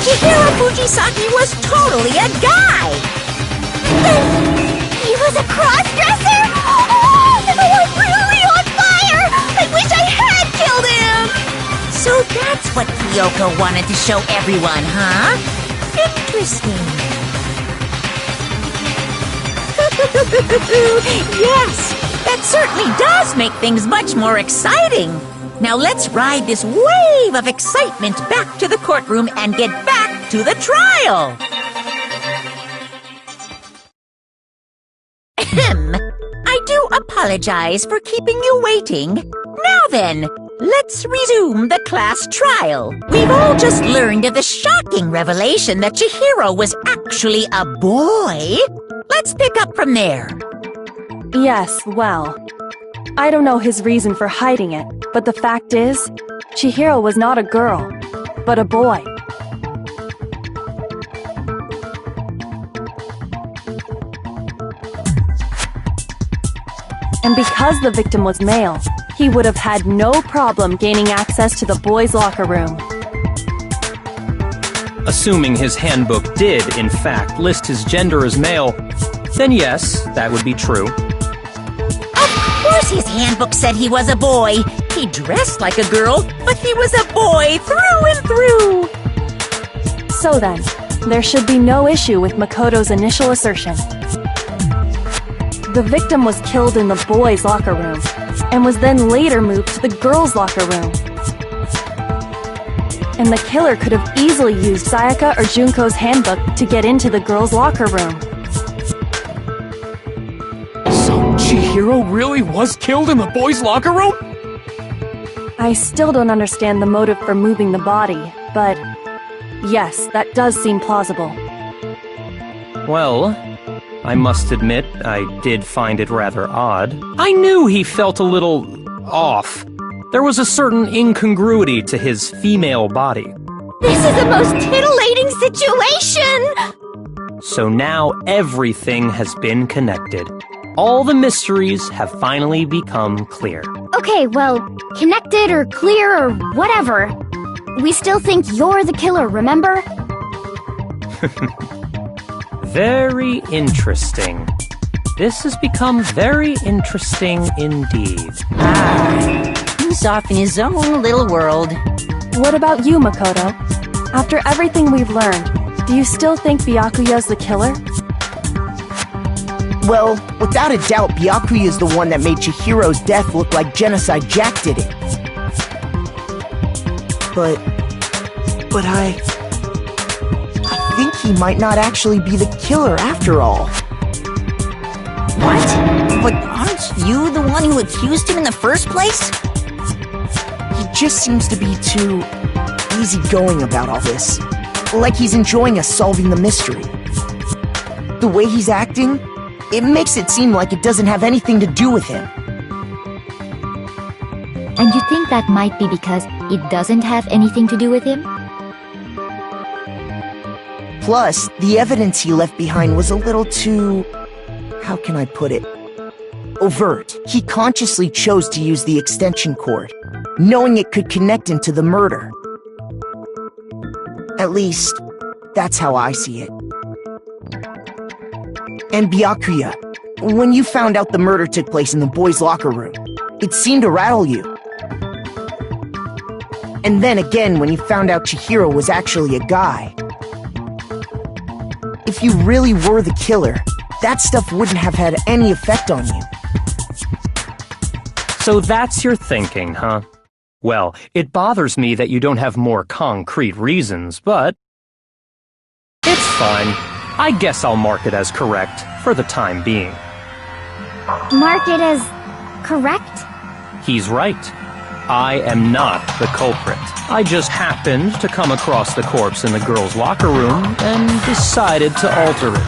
Chihiro Fujisaki was totally a guy. He was a cross-dresser? Oh, I'm really on fire! I wish I had killed him! So that's what Kyoko wanted to show everyone, huh? Interesting. Yes, that certainly does make things much more exciting. Now let's ride this wave of excitement back to the courtroom and get back to the trial. I do apologize for keeping you waiting. Now then, let's resume the class trial. We've all just learned of the shocking revelation that Chihiro was actually a boy. Let's pick up from there. Yes, well, I don't know his reason for hiding it, but the fact is, Chihiro was not a girl, but a boy. And because the victim was male, he would have had no problem gaining access to the boys' locker room. Assuming his handbook did, in fact, list his gender as male, then yes, that would be true. Of course his handbook said he was a boy. He dressed like a girl, but he was a boy through and through. So then, there should be no issue with Makoto's initial assertion. The victim was killed in the boys' locker room, and was then later moved to the girls' locker room. And the killer could have easily used Sayaka or Junko's handbook to get into the girls' locker room. So Chihiro really was killed in the boys' locker room? I still don't understand the motive for moving the body, but yes, that does seem plausible. Well, I must admit, I did find it rather odd. I knew he felt a little off. There was a certain incongruity to his female body. This is the most titillating situation! So now everything has been connected. All the mysteries have finally become clear. Okay, well, connected or clear or whatever. We still think you're the killer, remember? Very interesting. This has become very interesting indeed. He's off in his own little world. What about you, Makoto? After everything we've learned, do you still think Byakuya's the killer? Well, without a doubt, Byakuya is the one that made Chihiro's death look like Genocide Jack did it. But I think he might not actually be the killer after all. What? But aren't you the one who accused him in the first place? He just seems to be too easygoing about all this. Like he's enjoying us solving the mystery. The way he's acting, it makes it seem like it doesn't have anything to do with him. And you think that might be because it doesn't have anything to do with him? Plus, the evidence he left behind was a little too... how can I put it? Overt. He consciously chose to use the extension cord, knowing it could connect him to the murder. At least, that's how I see it. And Byakuya, when you found out the murder took place in the boys' locker room, it seemed to rattle you. And then again when you found out Chihiro was actually a guy. If you really were the killer, that stuff wouldn't have had any effect on you. So that's your thinking, huh? Well, it bothers me that you don't have more concrete reasons, but... it's fine. I guess I'll mark it as correct, for the time being. Mark it as correct? He's right. I am not the culprit. I just happened to come across the corpse in the girls' locker room and decided to alter it.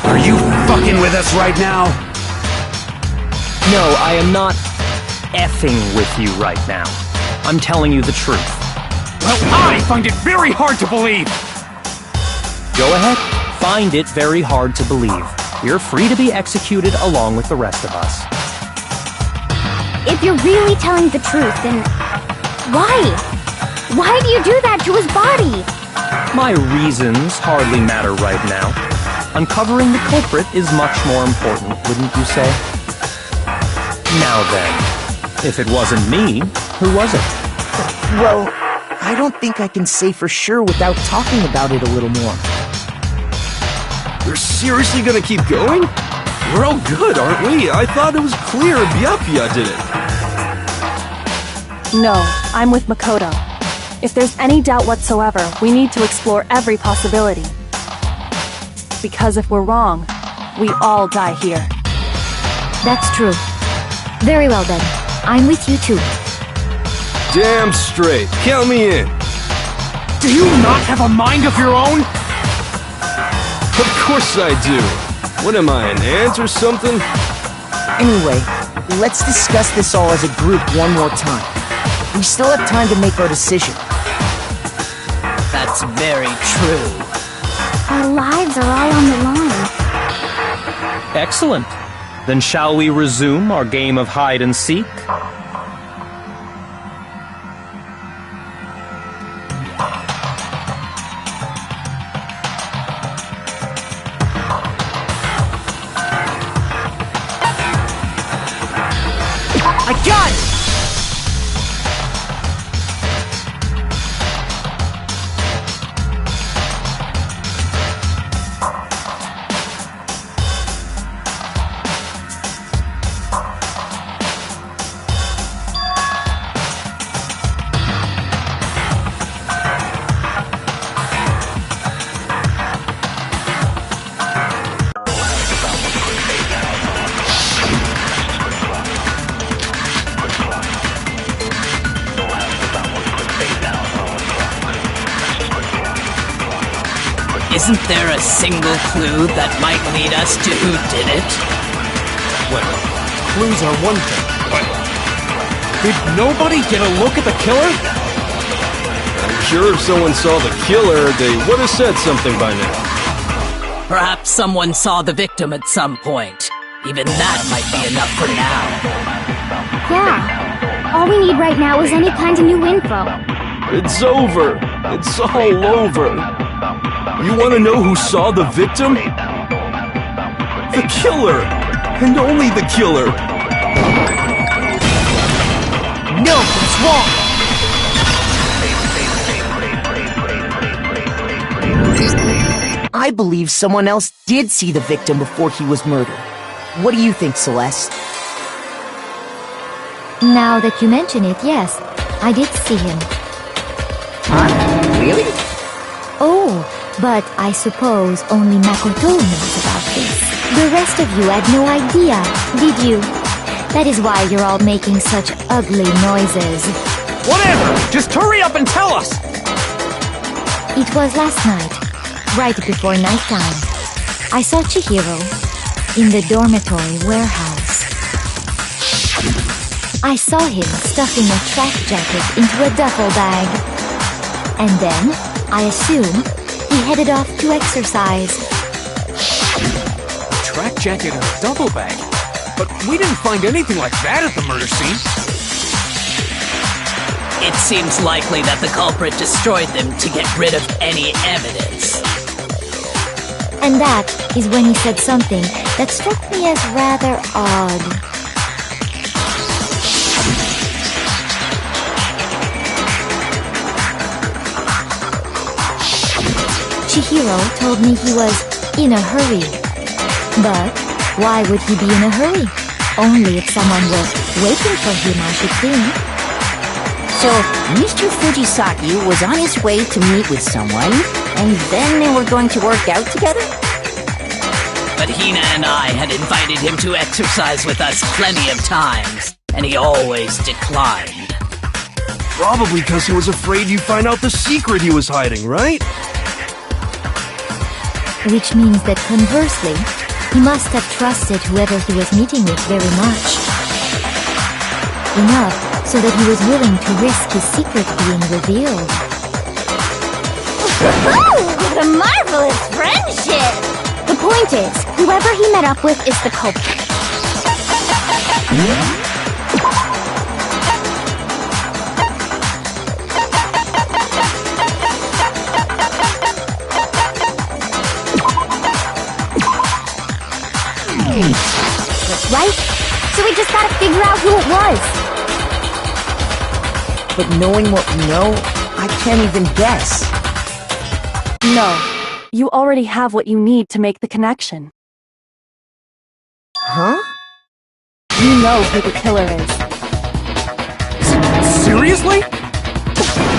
Are you fucking with us right now? No, I am not effing with you right now. I'm telling you the truth. Well, I find it very hard to believe! Go ahead, find it very hard to believe. You're free to be executed along with the rest of us. If you're really telling the truth, then why? Why do you do that to his body? My reasons hardly matter right now. Uncovering the culprit is much more important, wouldn't you say? Now then, if it wasn't me, who was it? Well, I don't think I can say for sure without talking about it a little more. You're seriously gonna keep going? We're all good, aren't we? I thought it was clear Byakuya did it. No, I'm with Makoto. If there's any doubt whatsoever, we need to explore every possibility. Because if we're wrong, we all die here. That's true. Very well then. I'm with you too. Damn straight. Count me in. Do you not have a mind of your own? Of course I do. What am I, an ant or something? Anyway, let's discuss this all as a group one more time. We still have time to make our decision. That's very true. Our lives are all on the line. Excellent. Then shall we resume our game of hide and seek? I got it! Isn't there a single clue that might lead us to who did it? Well, clues are one thing, but... Did nobody get a look at the killer? I'm sure if someone saw the killer, they would have said something by now. Perhaps someone saw the victim at some point. Even that might be enough for now. Yeah. All we need right now is any kind of new info. It's over. It's all over. You want to know who saw the victim? The killer! And only the killer! No, it's wrong! I believe someone else did see the victim before he was murdered. What do you think, Celeste? Now that you mention it, yes, I did see him. Huh? Really? Oh, but I suppose only Makoto knows about this. The rest of you had no idea, did you? That is why you're all making such ugly noises. Whatever! Just hurry up and tell us! It was last night, right before nighttime. I saw Chihiro in the dormitory warehouse. I saw him stuffing a track jacket into a duffel bag. And then, I assume, he headed off to exercise. A track jacket and a duffel bag? But we didn't find anything like that at the murder scene. It seems likely that the culprit destroyed them to get rid of any evidence. And that is when he said something that struck me as rather odd. Chihiro told me he was in a hurry. But why would he be in a hurry? Only if someone were waiting for him, I should think. So, Mr. Fujisaki was on his way to meet with someone, and then they were going to work out together? But Hina and I had invited him to exercise with us plenty of times, and he always declined. Probably because he was afraid you'd find out the secret he was hiding, right? Which means that conversely, he must have trusted whoever he was meeting with very much. Enough so that he was willing to risk his secret being revealed. What a marvelous friendship! The point is, whoever he met up with is the culprit. That's right. So we just gotta figure out who it was. But knowing what we know, I can't even guess. No, you already have what you need to make the connection. Huh? You know who the killer is. Seriously?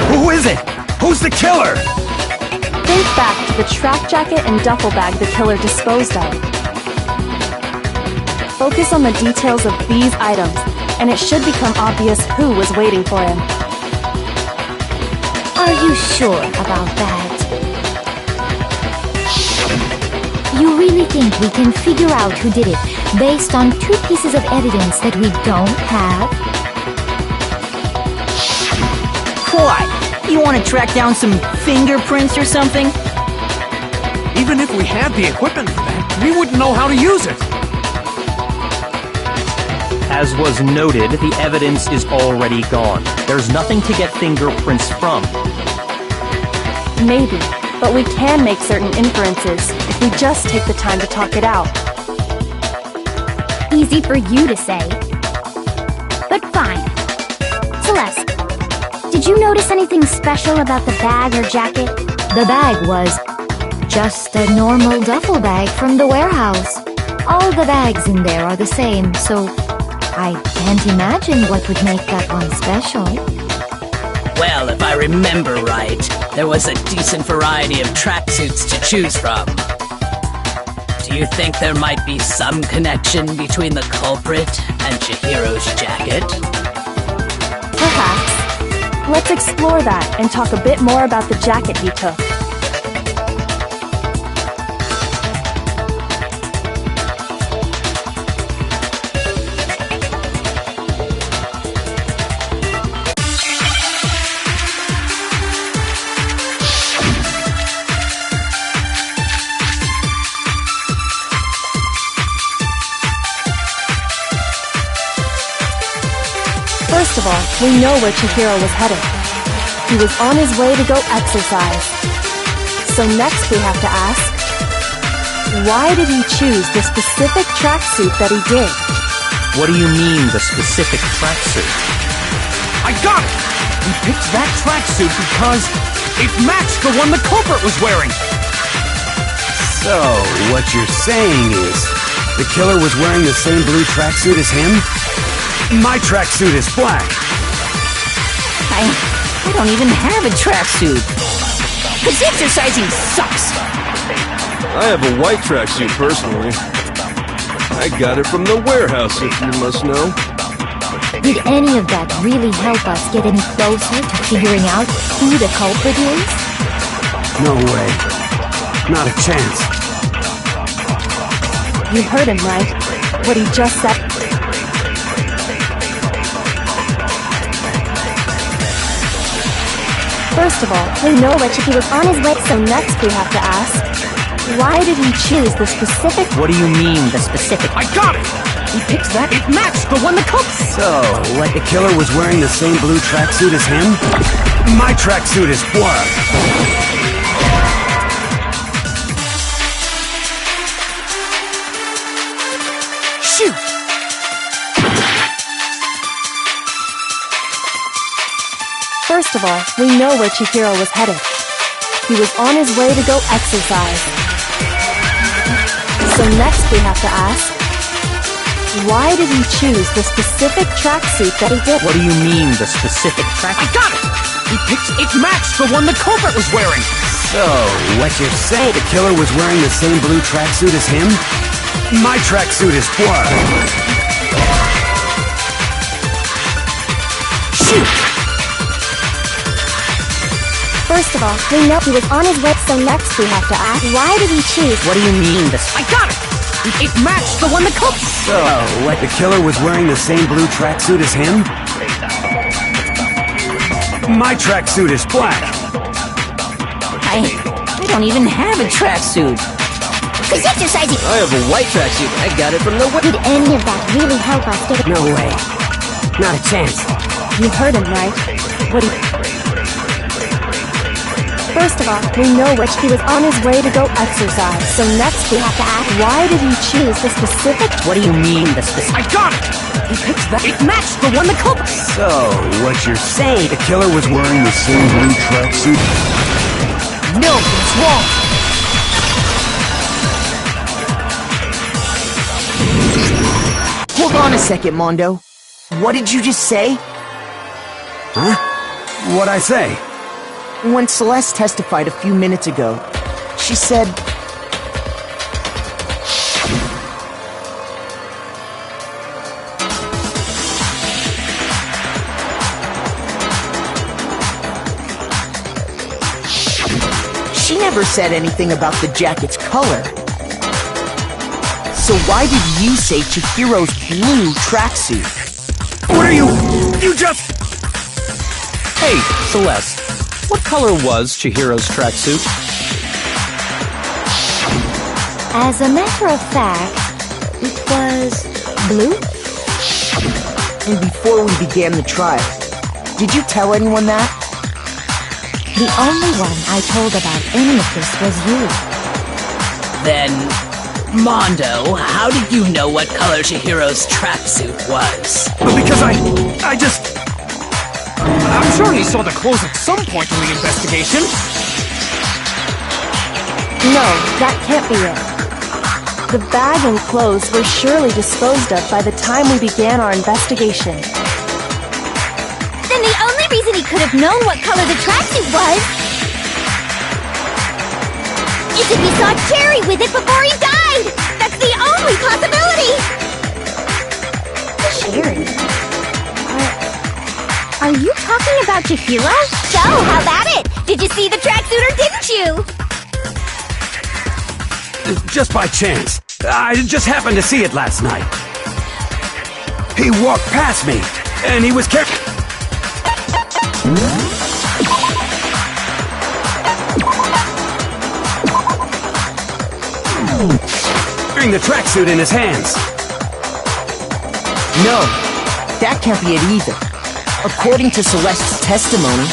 Who is it? Who's the killer? Think back to the track jacket and duffel bag the killer disposed of. Focus on the details of these items, and it should become obvious who was waiting for him. Are you sure about that? You really think we can figure out who did it based on 2 pieces of evidence that we don't have? What? You want to track down some fingerprints or something? Even if we had the equipment for that, we wouldn't know how to use it. As was noted, the evidence is already gone. There's nothing to get fingerprints from. Maybe, but we can make certain inferences if we just take the time to talk it out. Easy for you to say. But fine. Celeste, did you notice anything special about the bag or jacket? The bag was just a normal duffel bag from the warehouse. All the bags in there are the same, so I can't imagine what would make that one special. Well, if I remember right, there was a decent variety of tracksuits to choose from. Do you think there might be some connection between the culprit and Chihiro's jacket? Perhaps. Let's explore that and talk a bit more about the jacket he took. First of all, we know where Chihiro was headed. He was on his way to go exercise. So next we have to ask, why did he choose the specific tracksuit that he did? What do you mean, the specific tracksuit? I got it! He picked that tracksuit because it matched the one the culprit was wearing. So, what you're saying is, the killer was wearing the same blue tracksuit as him? My tracksuit is black. I don't even have a tracksuit. Cause exercising sucks. I have a white tracksuit personally. I got it from the warehouse, if you must know. Did any of that really help us get any closer to figuring out who the culprit is? No way. Not a chance. You heard him, right? What he just said. First of all, we know Richie was on his way, so next we have to ask, why did he choose the specific... What do you mean, the specific... I got it! He picked that, it matched the one the culprit... So, what, the killer was wearing the same blue tracksuit as him? My tracksuit is black. Shoot! First of all, we know where Chihiro was headed. He was on his way to go exercise. So next we have to ask, why did he choose the specific tracksuit that he did? What do you mean, the specific tracksuit? I got it! He picked, it matched the one the culprit was wearing! So, what you're saying, the killer was wearing the same blue tracksuit as him? My tracksuit is black. Shoot! First of all, we know he was on his way, so next we have to ask, why did he choose... What do you mean, the... I got it! It matched the one the culprit... So, what, the killer was wearing the same blue tracksuit as him? My tracksuit is black. I don't even have a tracksuit. Cause exercising... I have a white tracksuit. I got it from the... Did any of that really help us get... No way. Not a chance. You heard him, right? What he... First of all, we know which he was on his way to go exercise. So next we have to ask, why did he choose the specific... What do you mean, the specific... I got it! He picked that... It matched the one the culprit... So, what you're saying, the killer was wearing the same blue tracksuit? No, it's wrong! Hold on a second, Mondo. What did you just say? Huh? What'd I say? When Celeste testified a few minutes ago, she said... She never said anything about the jacket's color. So why did you say Chihiro's blue tracksuit? What are you? You just... Hey, Celeste. What color was Chihiro's tracksuit? As a matter of fact, it was blue? And before we began the trial, did you tell anyone that? The only one I told about any of this was you. Then, Mondo, how did you know what color Chihiro's tracksuit was? Because I just... I'm sure he saw the clothes at some point in the investigation. No, that can't be it. The bag and clothes were surely disposed of by the time we began our investigation. Then the only reason he could have known what color the tracksuit was is if he saw Cherry with it before he died! That's the only possibility! Cherry? Are you talking about Chihiro? So, how about it? Did you see the tracksuit or didn't you? Just by chance. I just happened to see it last night. He walked past me, and he was carrying... the tracksuit in his hands. No, that can't be it either. According to Celeste's testimony,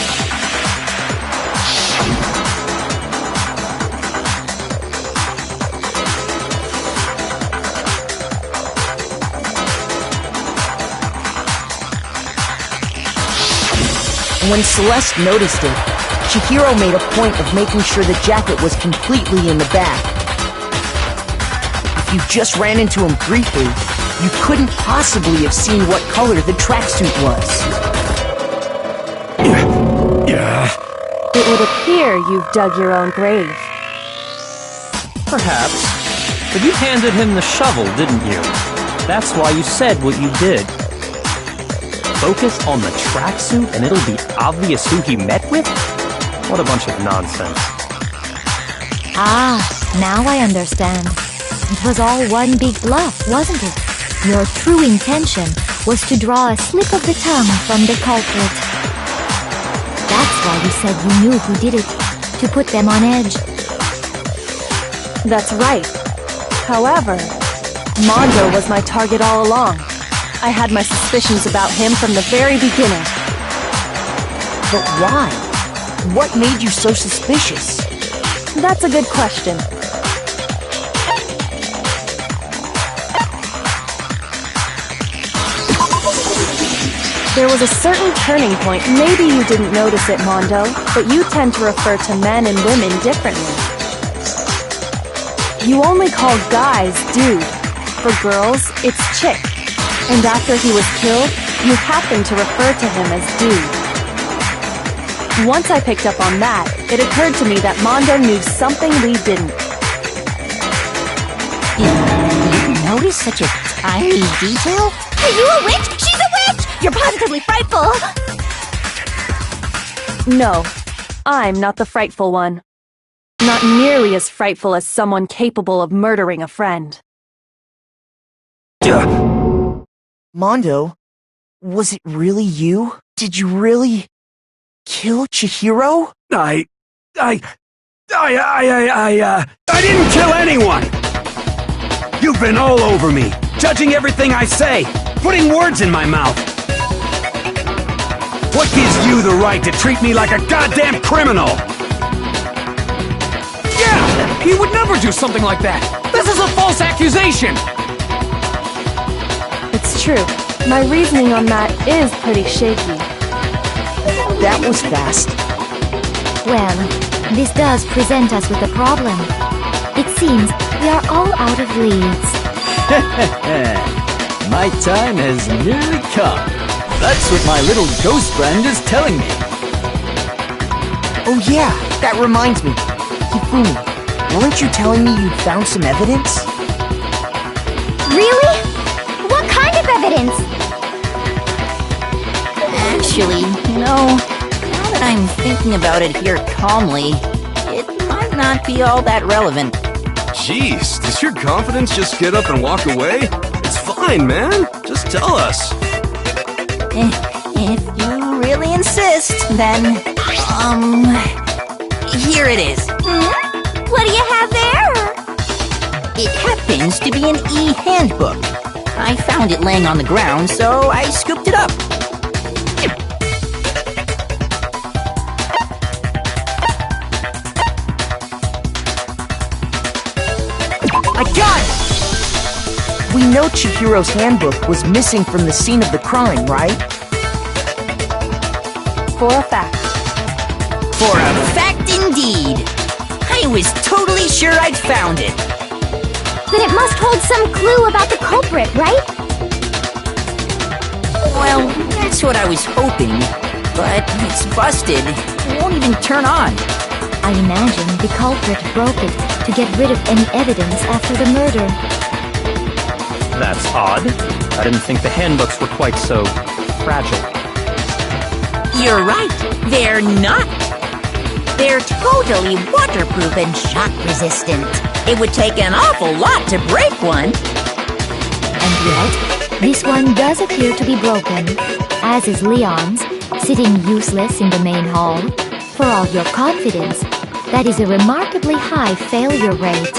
when Celeste noticed it, Chihiro made a point of making sure the jacket was completely in the bag. If you just ran into him briefly, you couldn't possibly have seen what color the tracksuit was. Yeah. It would appear you've dug your own grave. Perhaps. But you handed him the shovel, didn't you? That's why you said what you did. Focus on the tracksuit and it'll be obvious who he met with? What a bunch of nonsense. Ah, now I understand. It was all one big bluff, wasn't it? Your true intention was to draw a slip of the tongue from the culprit. That's why you said you knew who did it, to put them on edge. That's right. However, Mondo was my target all along. I had my suspicions about him from the very beginning. But why? What made you so suspicious? That's a good question. There was a certain turning point. Maybe you didn't notice it, Mondo, but you tend to refer to men and women differently. You only call guys dude. For girls, it's chick. And after he was killed, you happened to refer to him as dude. Once I picked up on that, it occurred to me that Mondo knew something we didn't. You notice such a tiny detail? Are you a witch? She's a witch! You're positively frightful! No, I'm not the frightful one. Not nearly as frightful as someone capable of murdering a friend. Mondo, was it really you? Did you really kill Chihiro? I didn't kill anyone! You've been all over me, judging everything I say, putting words in my mouth. What gives you the right to treat me like a goddamn criminal? Yeah! He would never do something like that! This is a false accusation! It's true. My reasoning on that is pretty shaky. That was fast. Well, this does present us with a problem. It seems we are all out of leads. My time has nearly come. That's what my little ghost friend is telling me. Oh yeah, that reminds me. Hifumi, weren't you telling me you'd found some evidence? Really? What kind of evidence? Actually, now that I'm thinking about it here calmly, it might not be all that relevant. Jeez, does your confidence just get up and walk away? It's fine, man. Just tell us. If you really insist, then, here it is. What do you have there? It happens to be an e-handbook. I found it laying on the ground, so I scooped it up. I got it! We know Chihiro's handbook was missing from the scene of the crime, right? For a fact. For a fact indeed. I was totally sure I'd found it. Then it must hold some clue about the culprit, right? Well, that's what I was hoping. But it's busted. It won't even turn on. I imagine the culprit broke it to get rid of any evidence after the murder. That's odd. I didn't think the handbooks were quite so fragile. You're right. They're not. They're totally waterproof and shock resistant. It would take an awful lot to break one. And yet, this one does appear to be broken, as is Leon's, sitting useless in the main hall. For all your confidence, that is a remarkably high failure rate.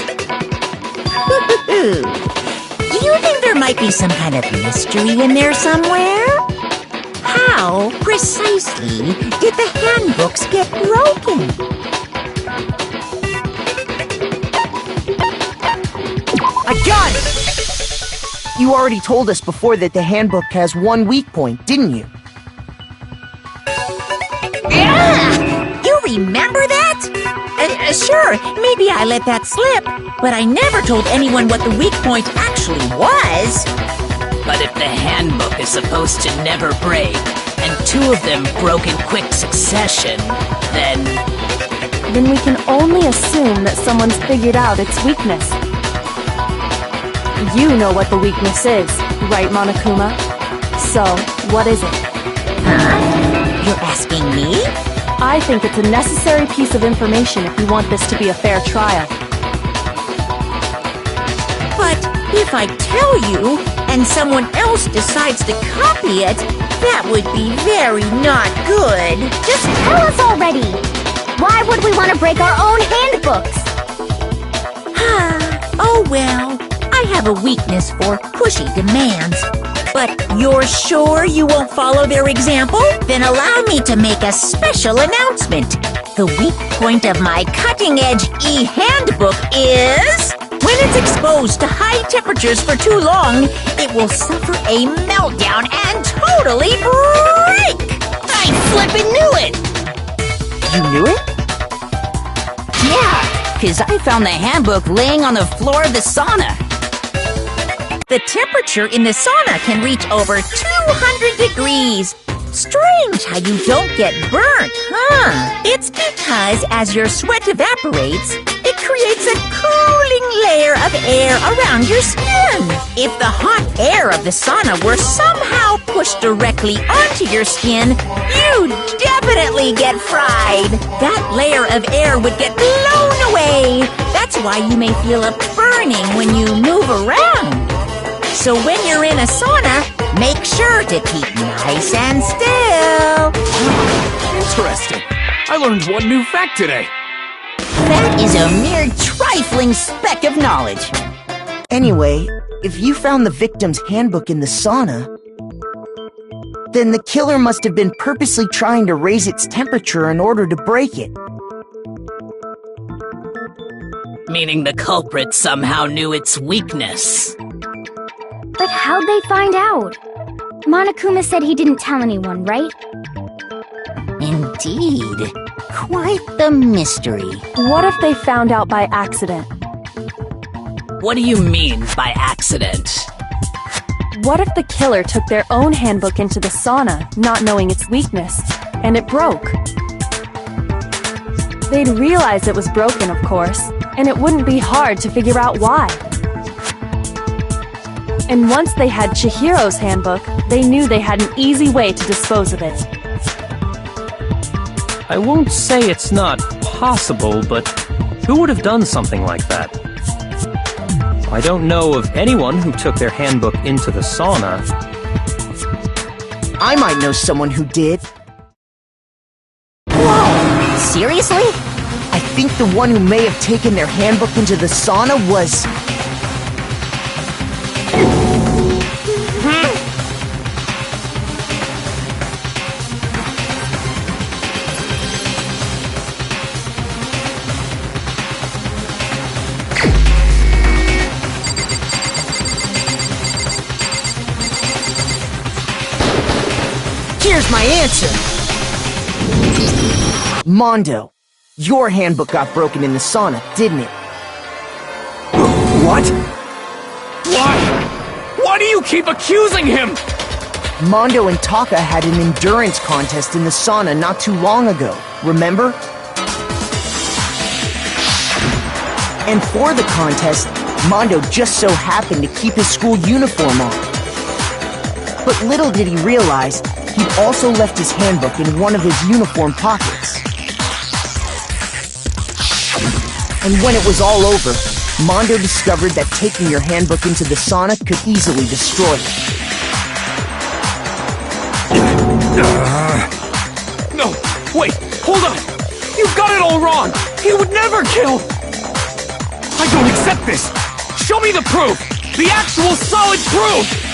Do you think there might be some kind of mystery in there somewhere? How precisely did the handbooks get broken? I got it! You already told us before that the handbook has one weak point, didn't you? You remember that? Sure, maybe I let that slip, but I never told anyone what the weak point actually was. But if the handbook is supposed to never break, and two of them broke in quick succession, then Then we can only assume that someone's figured out its weakness. You know what the weakness is, right, Monokuma? So, what is it? Huh? You're asking me? I think it's a necessary piece of information if you want this to be a fair trial. But if I tell you, and someone else decides to copy it, that would be very not good. Just tell us already! Why would we want to break our own handbooks? Oh well, I have a weakness for pushy demands. But you're sure you won't follow their example? Then allow me to make a special announcement. The weak point of my cutting-edge e-handbook is... when it's exposed to high temperatures for too long, it will suffer a meltdown and totally break! I flippin' knew it! You knew it? Yeah, 'cause I found the handbook laying on the floor of the sauna. The temperature in the sauna can reach over 200 degrees. Strange how you don't get burnt, huh? It's because as your sweat evaporates, it creates a cooling layer of air around your skin. If the hot air of the sauna were somehow pushed directly onto your skin, you'd definitely get fried. That layer of air would get blown away. That's why you may feel a burning when you move around. So when you're in a sauna, make sure to keep nice and still. Interesting. I learned one new fact today. That is a mere trifling speck of knowledge. Anyway, if you found the victim's handbook in the sauna, then the killer must have been purposely trying to raise its temperature in order to break it. meaning the culprit somehow knew its weakness. But how'd they find out? Monokuma said he didn't tell anyone, right? Indeed. Quite the mystery. What if they found out by accident? What do you mean by accident? What if the killer took their own handbook into the sauna, not knowing its weakness, and it broke? They'd realize it was broken, of course, and it wouldn't be hard to figure out why. And once they had Chihiro's handbook, they knew they had an easy way to dispose of it. I won't say it's not possible, but who would have done something like that? I don't know of anyone who took their handbook into the sauna. I might know someone who did. Whoa! Seriously? I think the one who may have taken their handbook into the sauna was... Here's my answer! Mondo, your handbook got broken in the sauna, didn't it? What? Why? Why do you keep accusing him? Mondo and Taka had an endurance contest in the sauna not too long ago, remember? And for the contest, Mondo just so happened to keep his school uniform on. But little did he realize, he'd also left his handbook in one of his uniform pockets. And when it was all over, Mondo discovered that taking your handbook into the sauna could easily destroy it. No, wait, hold on! You've got it all wrong! He would never kill! I don't accept this! Show me the proof! The actual solid proof!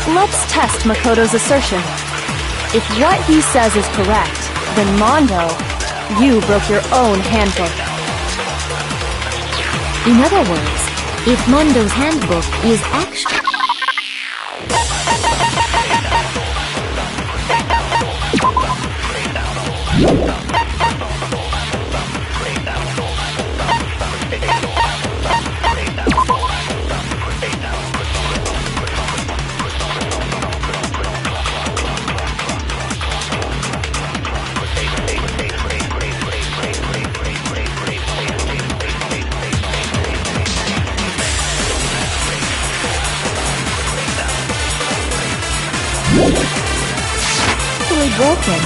Let's test Makoto's assertion. If what he says is correct, then Mondo, you broke your own handbook. In other words, if Mondo's handbook is actually... broken,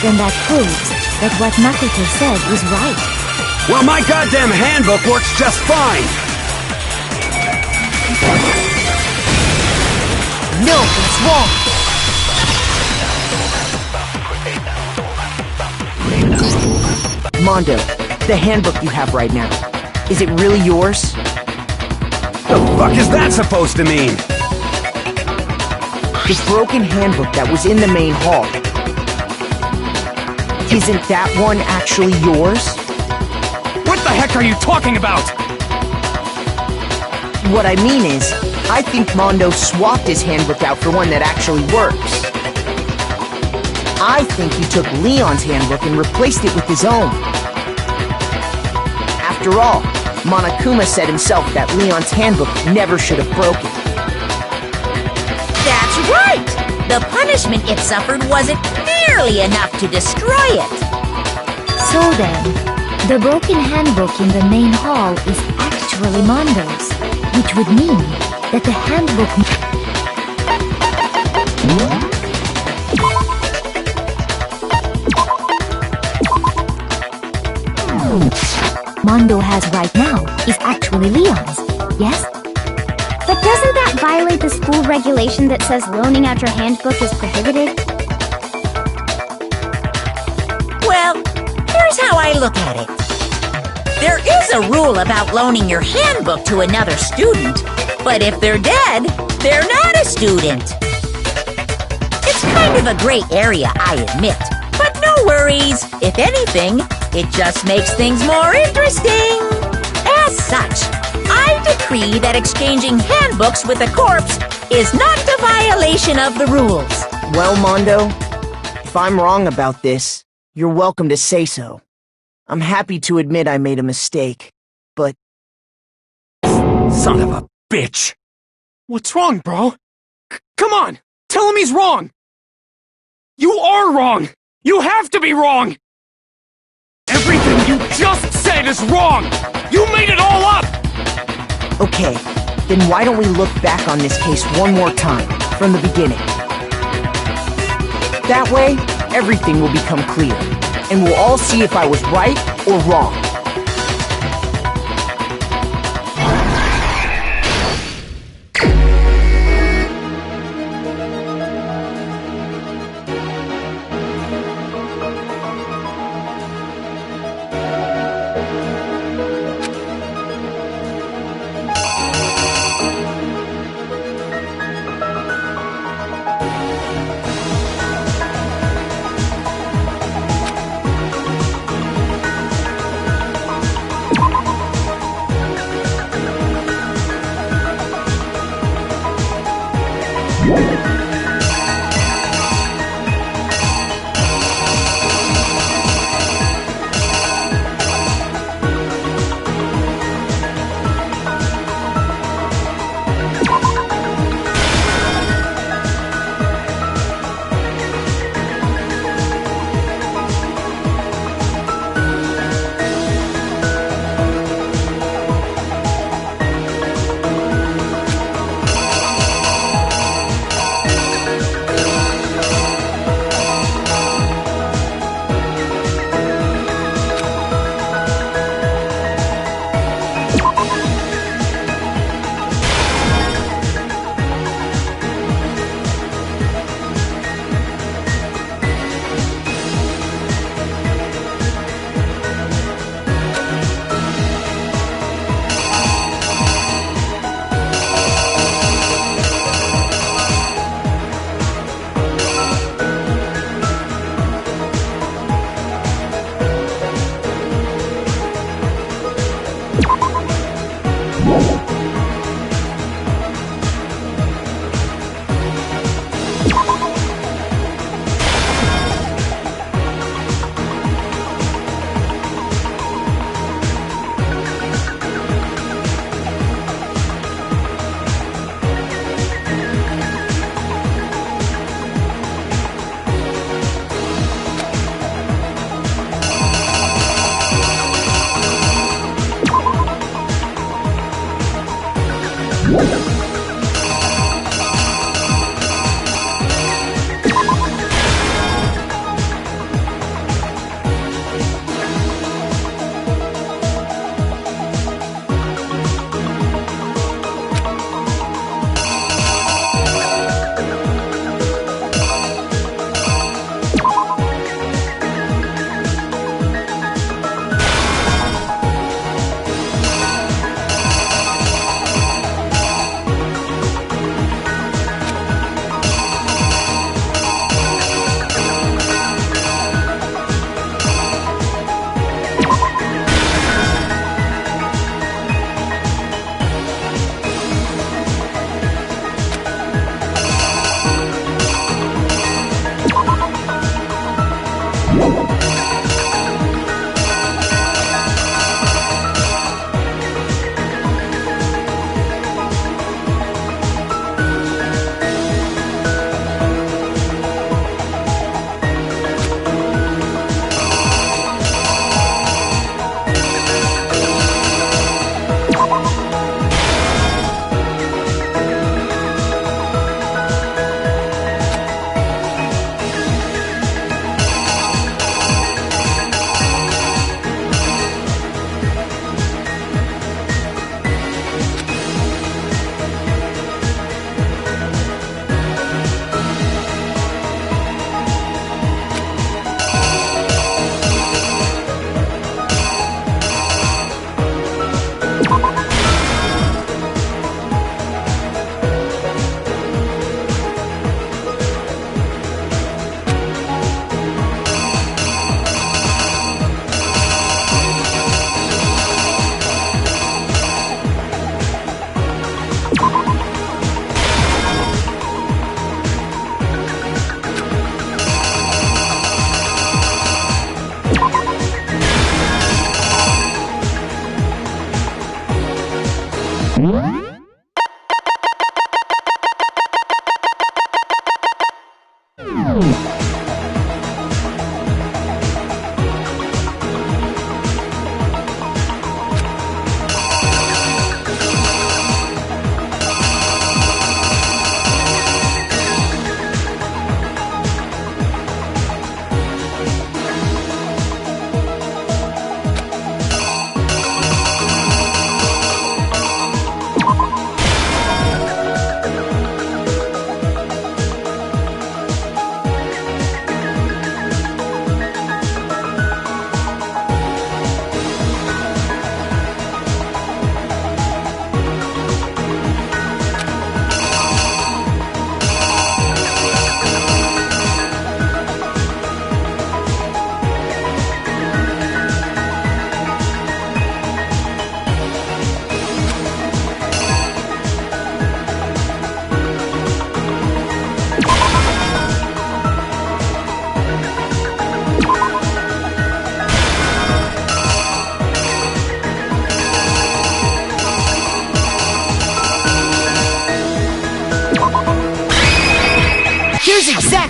then that proves that what Makoto said was right. Well, my goddamn handbook works just fine! No, it's wrong! Mondo, the handbook you have right now, is it really yours? The fuck is that supposed to mean? The broken handbook that was in the main hall. Isn't that one actually yours? What the heck are you talking about? What I mean is, I think Mondo swapped his handbook out for one that actually works. I think he took Leon's handbook and replaced it with his own. After all, Monokuma said himself that Leon's handbook never should have broken. That's right! The punishment it suffered wasn't nearly enough to destroy it. So then, the broken handbook in the main hall is actually Mondo's, which would mean that the handbook... Mondo has right now is actually Leon's, yes? But doesn't that violate the school regulation that says loaning out your handbook is prohibited? Well, here's how I look at it. There is a rule about loaning your handbook to another student, but if they're dead, they're not a student. It's kind of a gray area, I admit, but no worries. If anything, it just makes things more interesting. As such, I decree that exchanging handbooks with a corpse is not a violation of the rules. Well, Mondo, if I'm wrong about this, you're welcome to say so. I'm happy to admit I made a mistake, but... Son of a bitch! What's wrong, bro? Come on! Tell him he's wrong! You are wrong! You have to be wrong! Everything you just said is wrong! You made it all up! Okay, then why don't we look back on this case one more time, from the beginning? That way, everything will become clear, and we'll all see if I was right or wrong.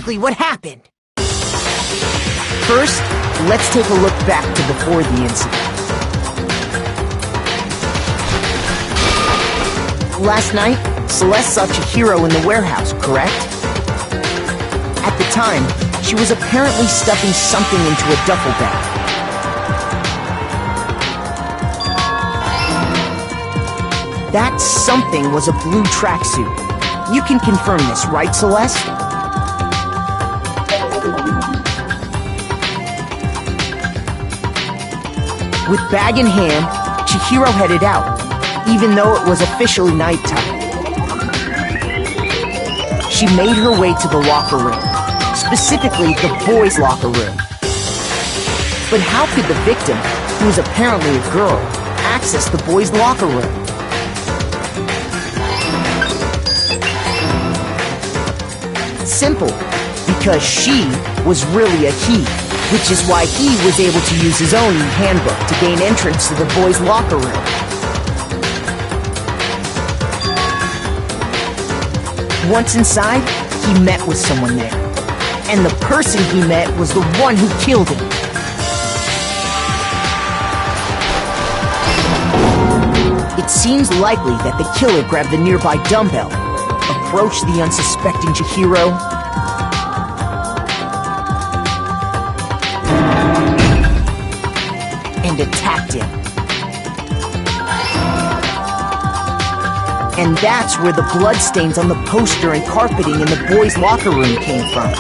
exactly what happened. First, let's take a look back to before the incident. Last night, Celeste saw Chihiro in the warehouse, correct? At the time, she was apparently stuffing something into a duffel bag. That something was a blue tracksuit. You can confirm this, right, Celeste? With bag in hand, Chihiro headed out, even though it was officially nighttime. She made her way to the locker room, specifically the boys' locker room. But how could the victim, who was apparently a girl, access the boys' locker room? Simple, because she was really a he, which is why he was able to use his own handbook to gain entrance to the boys' locker room. Once inside, he met with someone there, and the person he met was the one who killed him. It seems likely that the killer grabbed the nearby dumbbell, approached the unsuspecting Chihiro, and attacked him. And that's where the bloodstains on the poster and carpeting in the boys' locker room came from.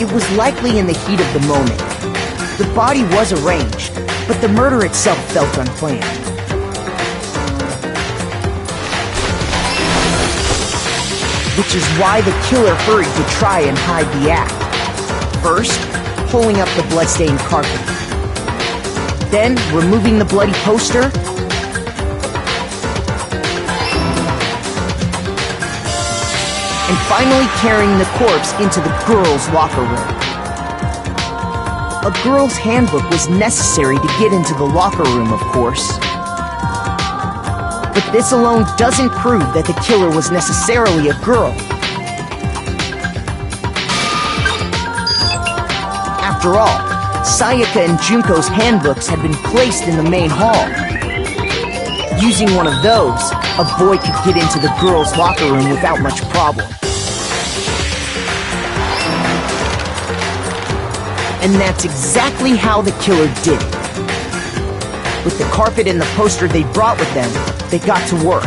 It was likely in the heat of the moment. The body was arranged, but the murder itself felt unplanned. Which is why the killer hurried to try and hide the act. First, pulling up the bloodstained carpet. Then, removing the bloody poster. And finally carrying the corpse into the girls' locker room. A girl's handbook was necessary to get into the locker room, of course. But this alone doesn't prove that the killer was necessarily a girl. After all, Sayaka and Junko's handbooks had been placed in the main hall. Using one of those, a boy could get into the girls' locker room without much problem. And that's exactly how the killer did it. With the carpet and the poster they brought with them, they got to work.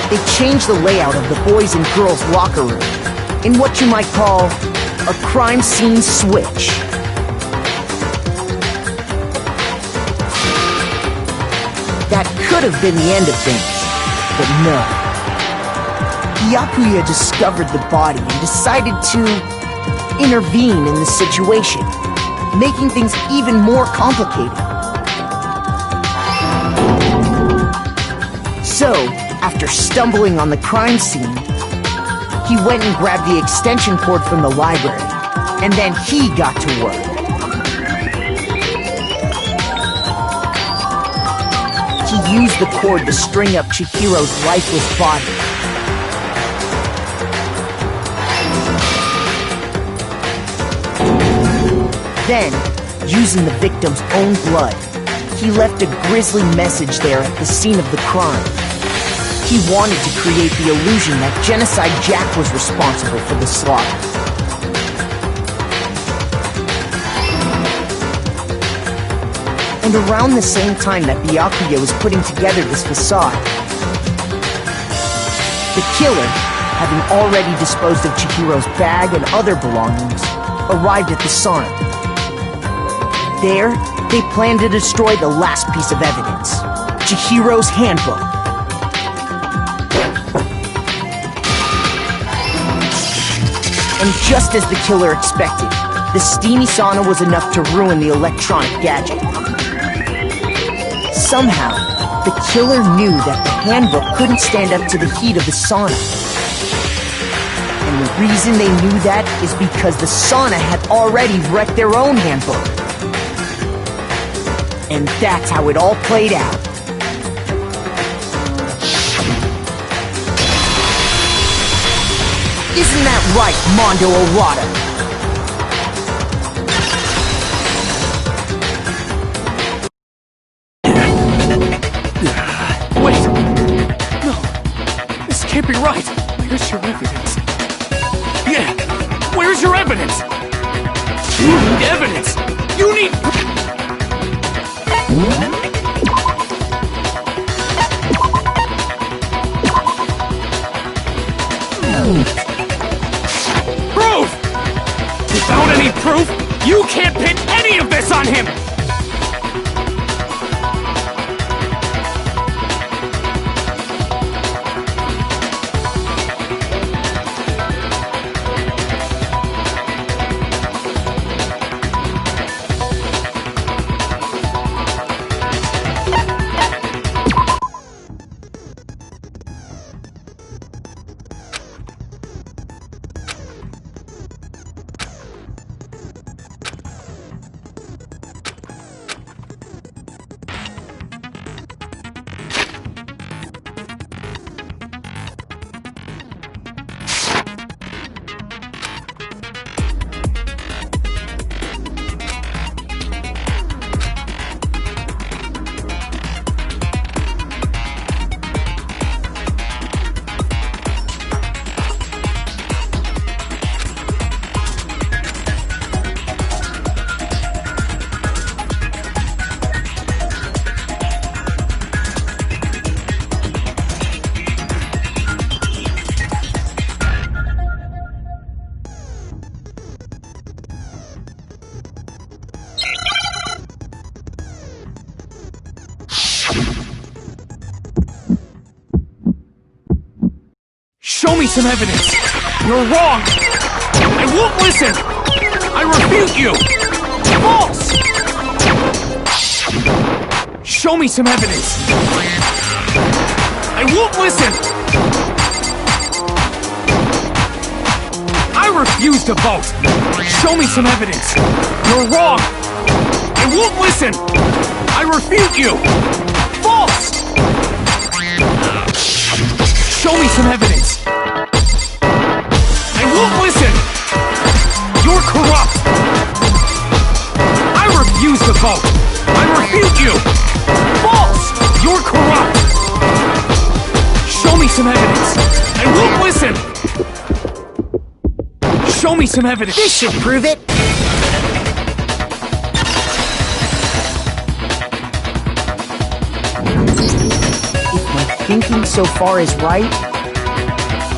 They changed the layout of the boys' and girls' locker room in what you might call a crime scene switch. That could have been the end of things, but no. Byakuya discovered the body and decided to intervene in the situation, making things even more complicated. So, after stumbling on the crime scene, he went and grabbed the extension cord from the library, and then he got to work. He used the cord to string up Chihiro's lifeless body. Then, using the victim's own blood, he left a grisly message there at the scene of the crime. He wanted to create the illusion that Genocide Jack was responsible for the slaughter. And around the same time that Byakuya was putting together this facade, the killer, having already disposed of Chihiro's bag and other belongings, arrived at the sauna. There, they planned to destroy the last piece of evidence, Chihiro's handbook. And just as the killer expected, the steamy sauna was enough to ruin the electronic gadget. Somehow, the killer knew that the handbook couldn't stand up to the heat of the sauna. And the reason they knew that is because the sauna had already wrecked their own handbook. And that's how it all played out. Isn't that right, Mondo Arata? Wait! No! This can't be right! Where's your evidence? Yeah! Where's your evidence? You need evidence! You need... Proof! Without any proof, you can't pin any of this on him! Show me some evidence! You're wrong! I won't listen! I refute you! False! Show me some evidence! I won't listen! I refuse to vote! Show me some evidence! You're wrong! I won't listen! I refute you! False! Show me some evidence! I won't listen! You're corrupt! I refuse to vote! I refute you! False! You're corrupt! Show me some evidence! I won't listen! Show me some evidence! This should prove it! If my thinking so far is right,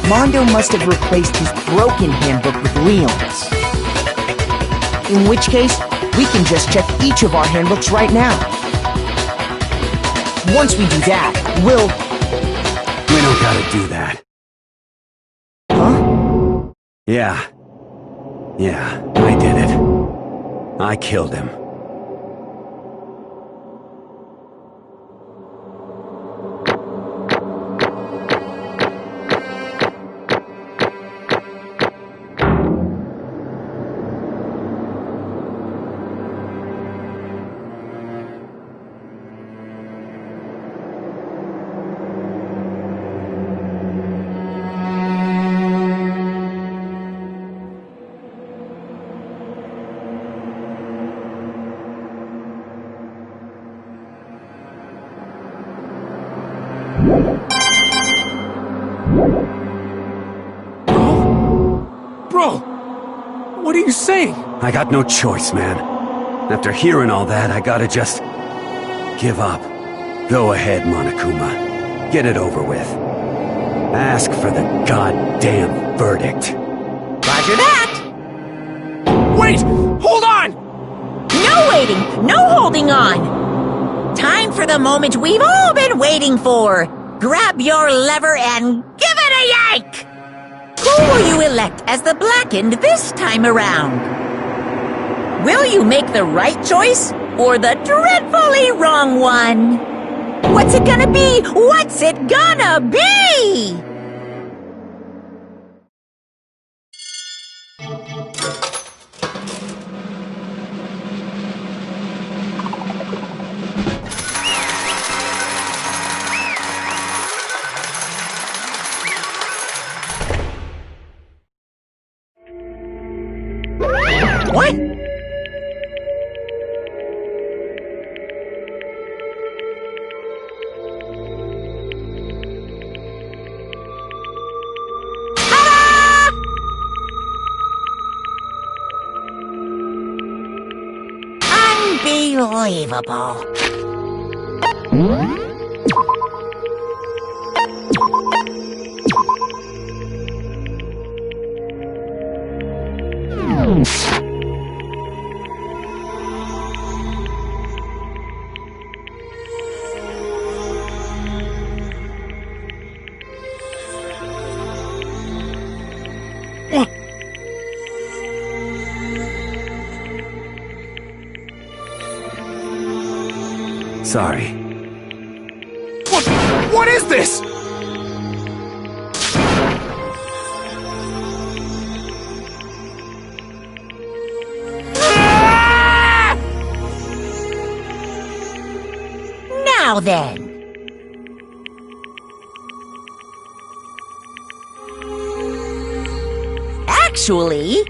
Mondo must have replaced his broken handbook with Leon's. In which case, we can just check each of our handbooks right now. Once we do that, we'll... We don't gotta do that. Huh? Yeah, I did it. I killed him. Bro! What are you saying? I got no choice, man. After hearing all that, I gotta just... give up. Go ahead, Monokuma. Get it over with. Ask for the goddamn verdict. Roger that! Wait! Hold on! No waiting! No holding on! Time for the moment we've all been waiting for! Grab your lever and give it a yank! Who will you elect as the Blackened this time around? Will you make the right choice or the dreadfully wrong one? What's it gonna be? What's it gonna be? Unbelievable. Sorry. What is this? Now then. Actually...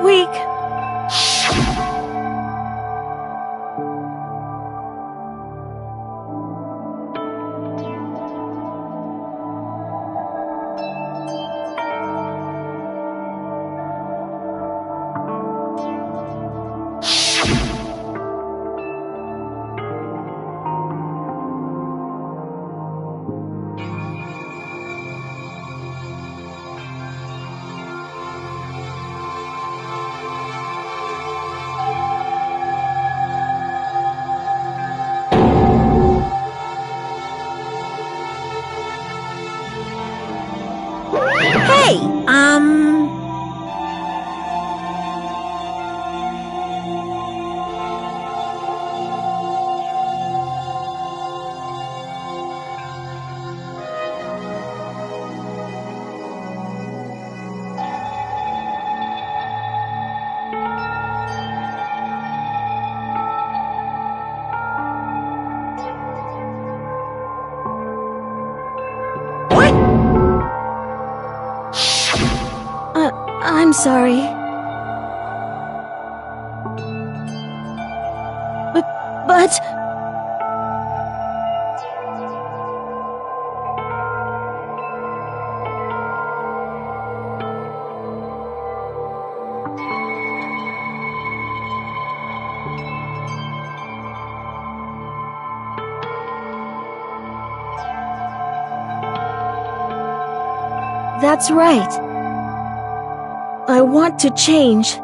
Weak. I'm sorry. But... That's right. I want to change.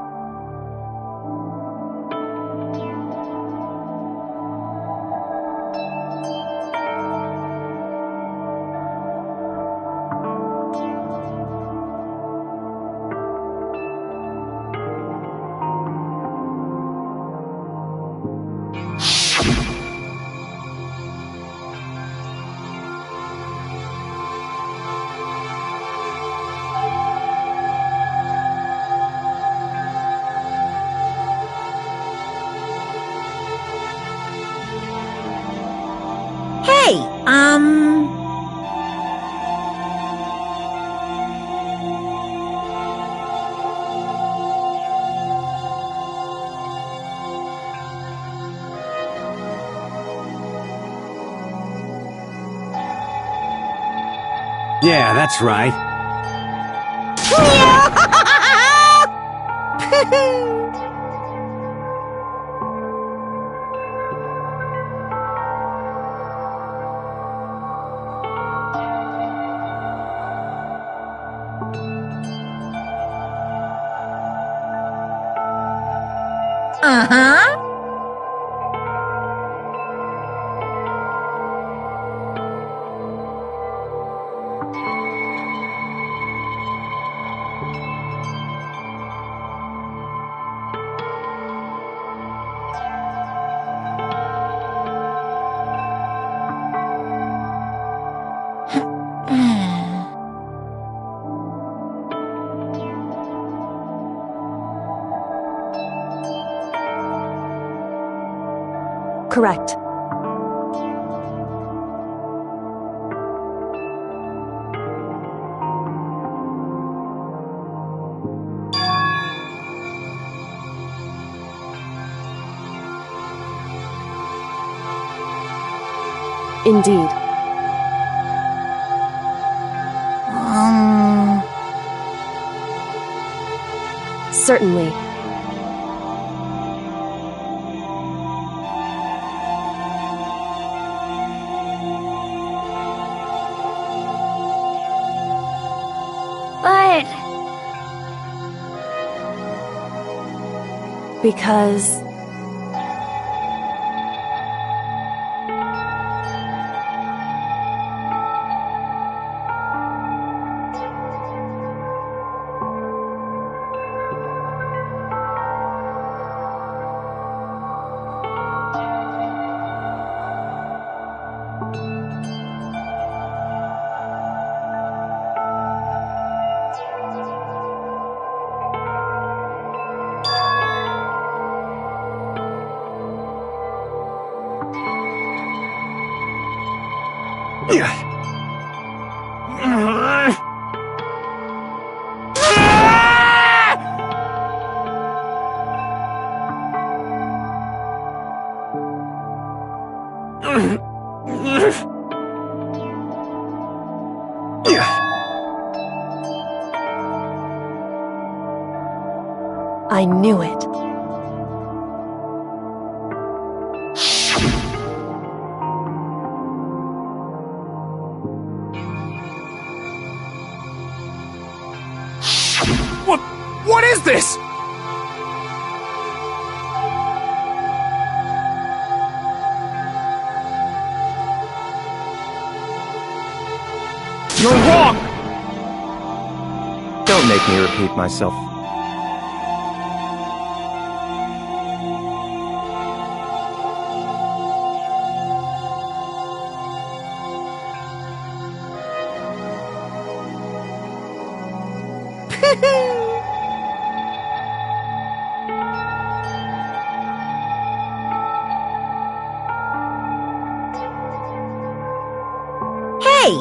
Yeah, that's right. Uh-huh. Correct. Indeed. Certainly. But... Because... I knew it. What is this? You're wrong! Don't make me repeat myself. Hey,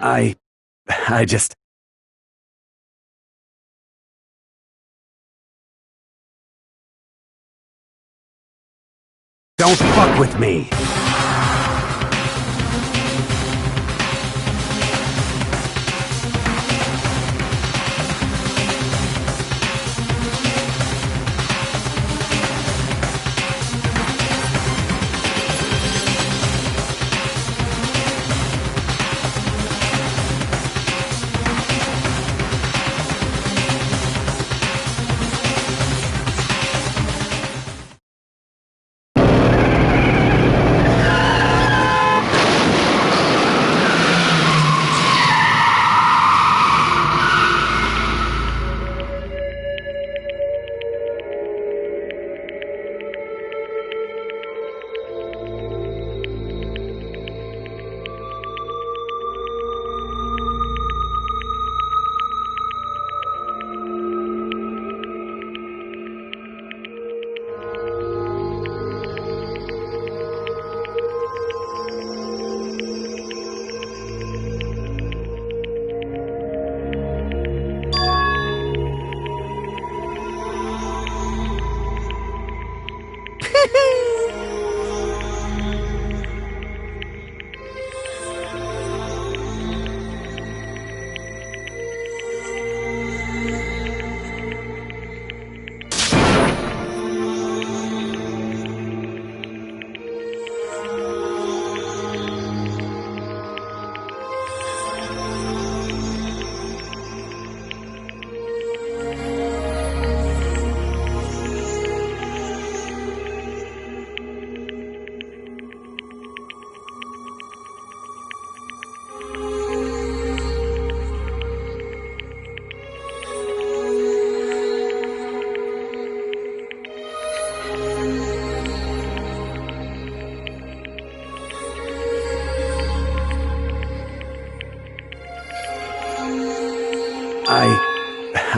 I just... Don't fuck with me!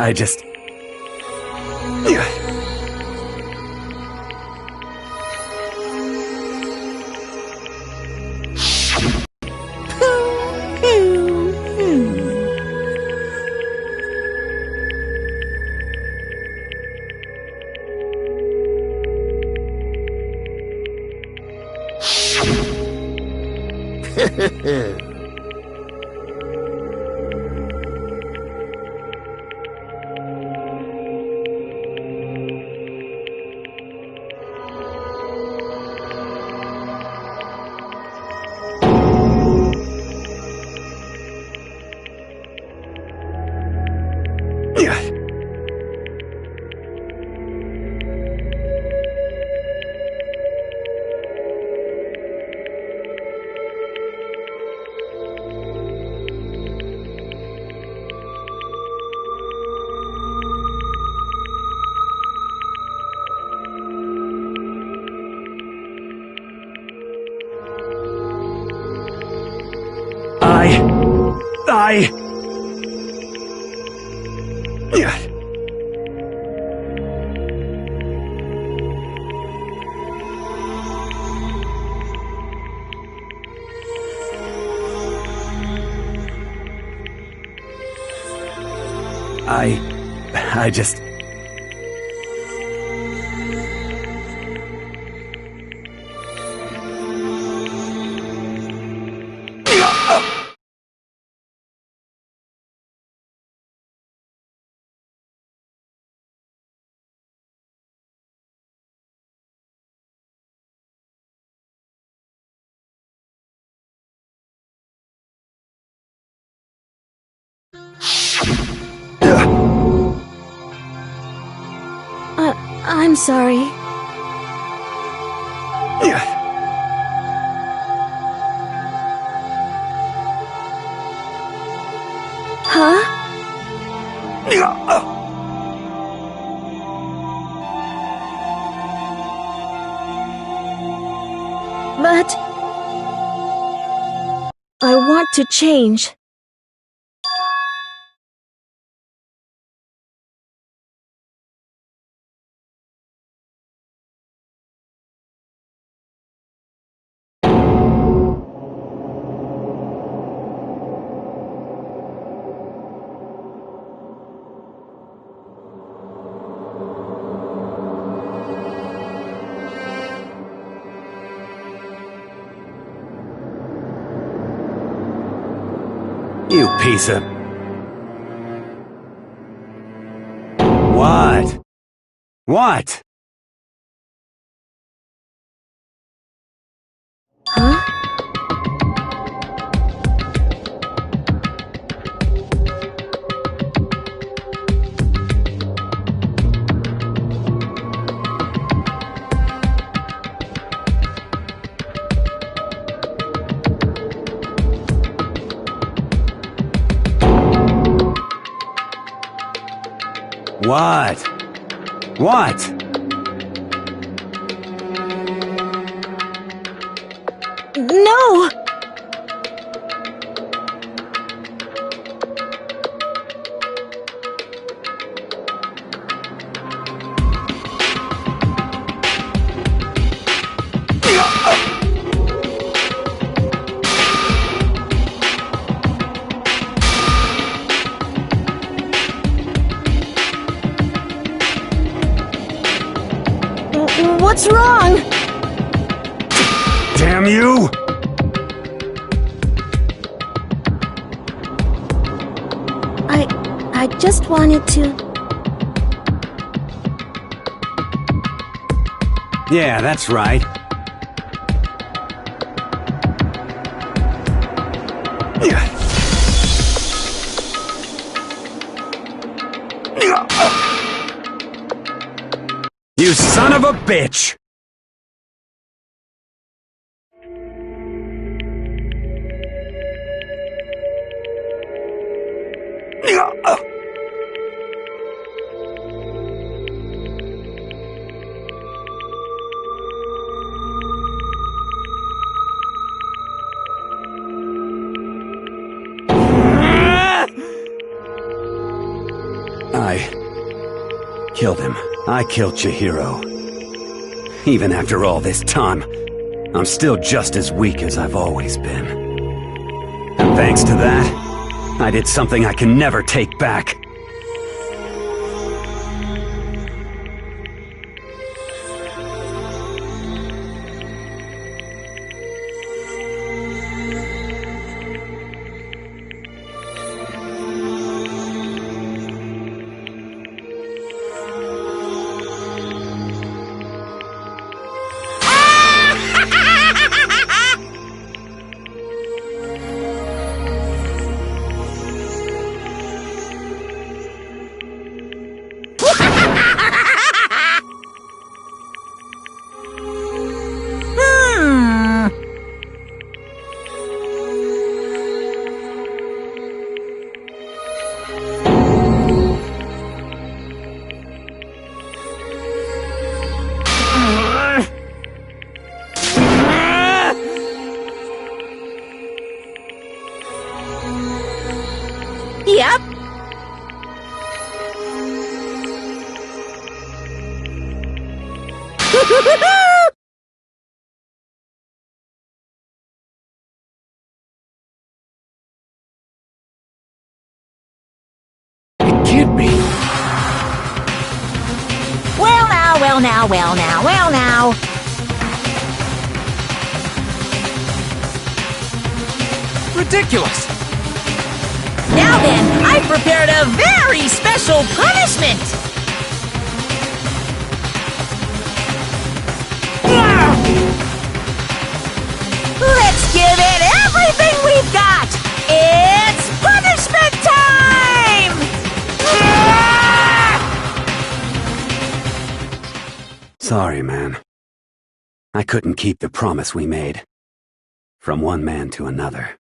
I just... I just... I'm sorry. Huh? But... I want to change. You piece of... What? What? Huh? What? What? No! What's wrong? Damn you! I just wanted to... Yeah, that's right. You son of a bitch! I killed him. I killed Chihiro. Even after all this time, I'm still just as weak as I've always been. And thanks to that, I did something I can never take back. Yep. It can't be. Well now, well now, well now, well now. Ridiculous. Now then, I've prepared a very special punishment. Let's give it everything we've got! It's punishment time! Sorry, man. I couldn't keep the promise we made. From one man to another.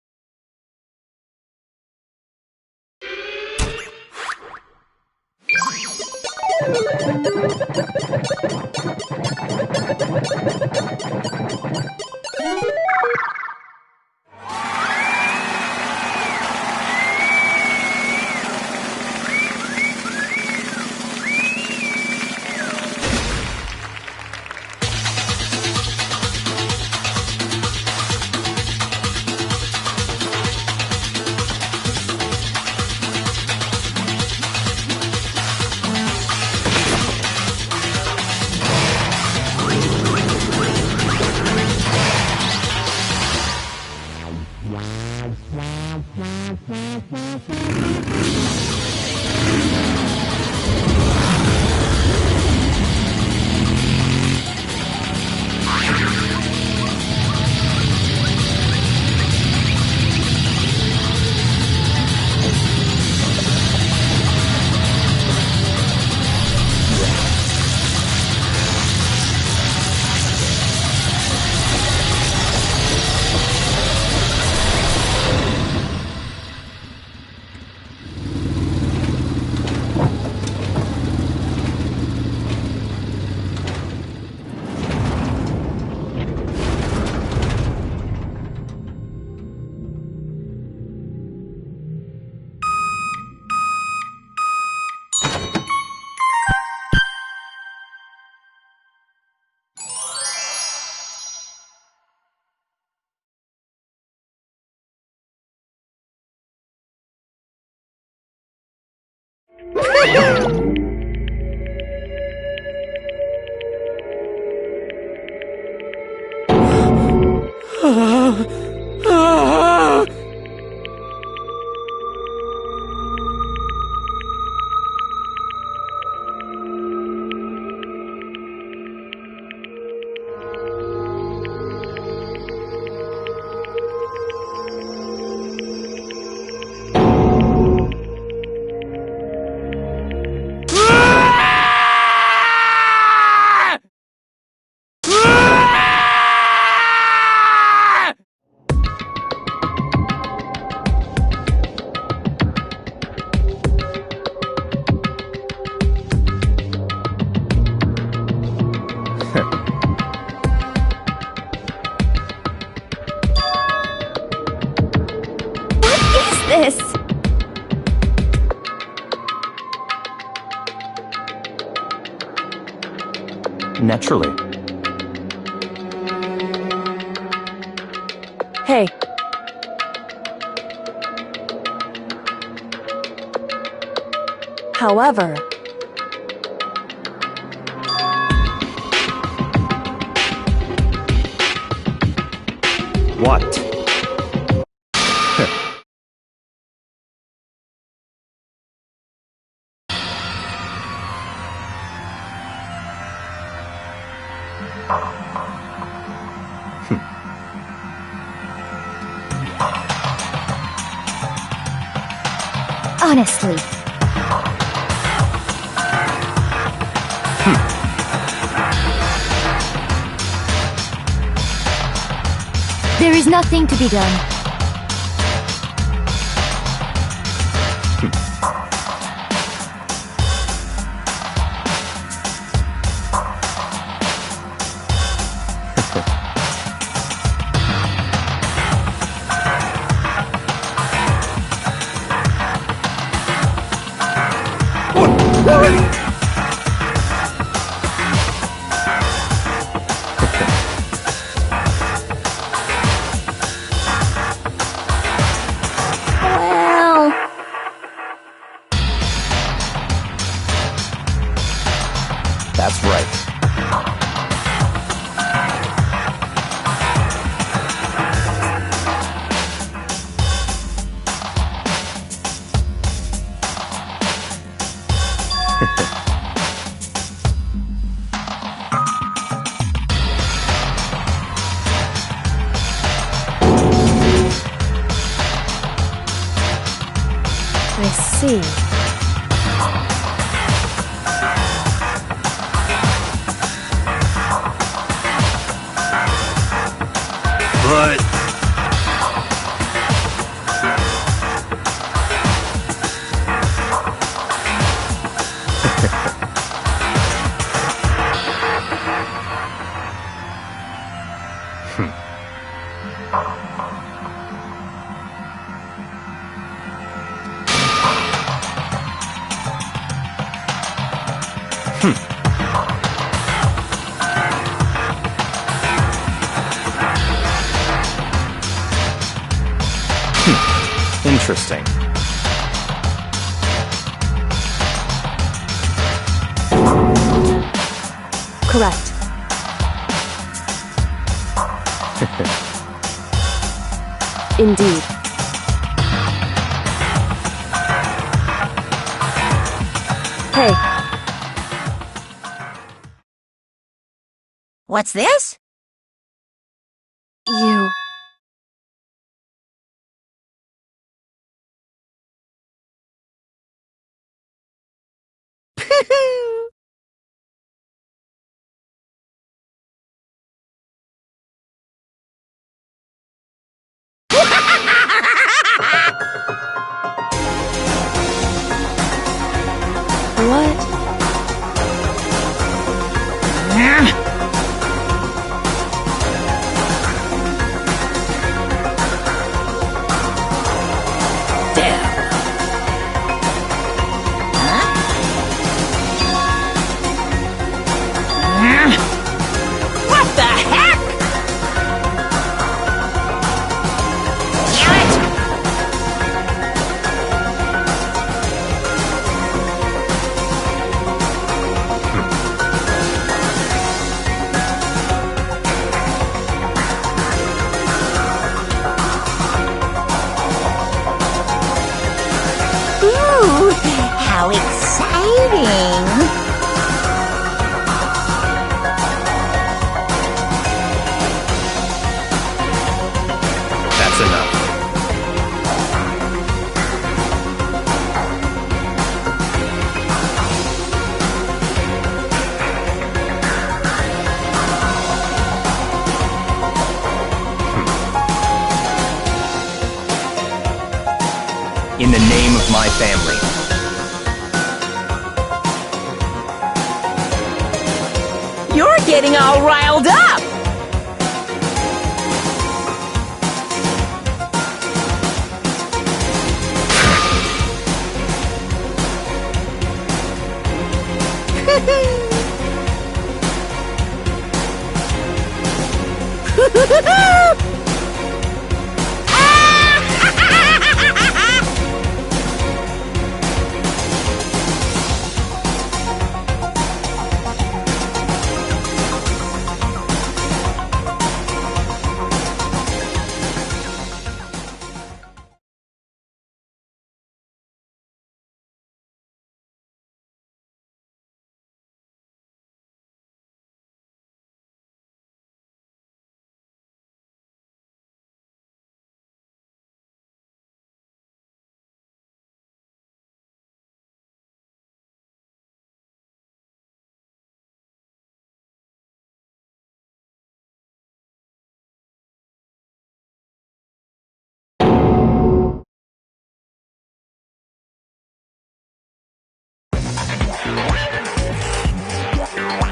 This. Naturally. Hey. However, what? Honestly. There is nothing to be done. That's right. I see. But... Interesting. Correct. Indeed. Hey, What's this? you... What? What the heck? Damn it! Ooh, how exciting! That's enough. In the name of my family. You're getting all riled up!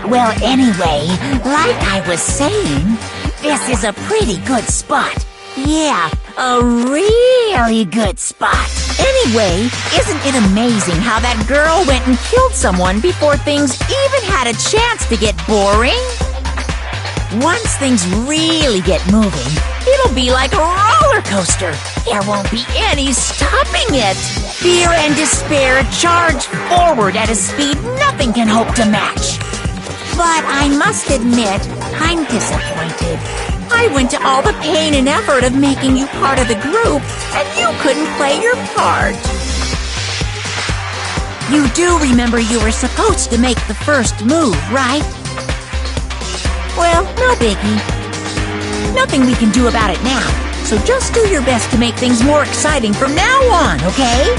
Well, anyway, like I was saying, this is a pretty good spot. Yeah, a really good spot. Anyway, isn't it amazing how that girl went and killed someone before things even had a chance to get boring? Once things really get moving, it'll be like a roller coaster. There won't be any stopping it. Fear and despair charge forward at a speed nothing can hope to match. But I must admit, I'm disappointed. I went to all the pain and effort of making you part of the group, and you couldn't play your part. You do remember you were supposed to make the first move, right? Well, no biggie. Nothing we can do about it now, so just do your best to make things more exciting from now on, okay?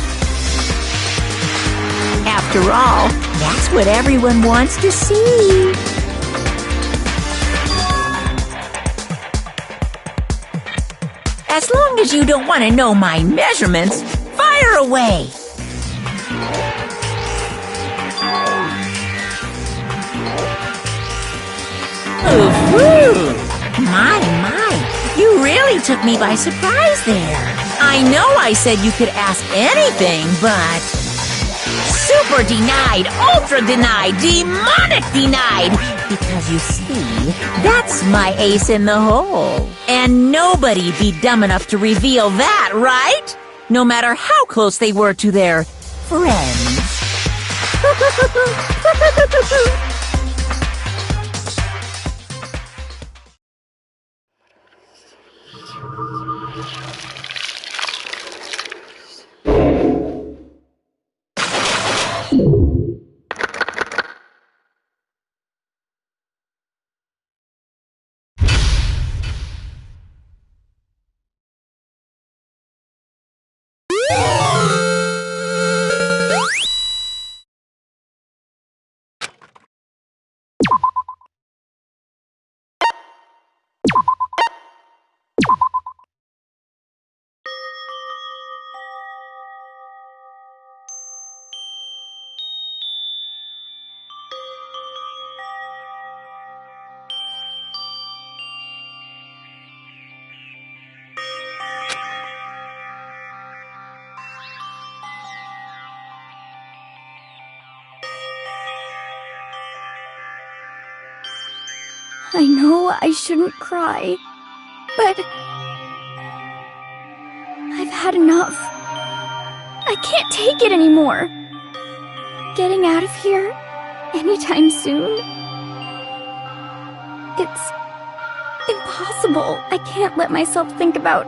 After all, that's what everyone wants to see. As long as you don't want to know my measurements, fire away! Ooh, my, you really took me by surprise there. I know I said you could ask anything, but... Super denied, ultra denied, demonic denied! Because you see, that's my ace in the hole. And nobody'd be dumb enough to reveal that, right? No matter how close they were to their friends. I know I shouldn't cry, but I've had enough. I can't take it anymore. Getting out of here anytime soon? It's impossible. I can't let myself think about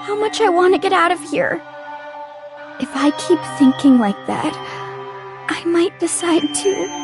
how much I want to get out of here. If I keep thinking like that, I might decide to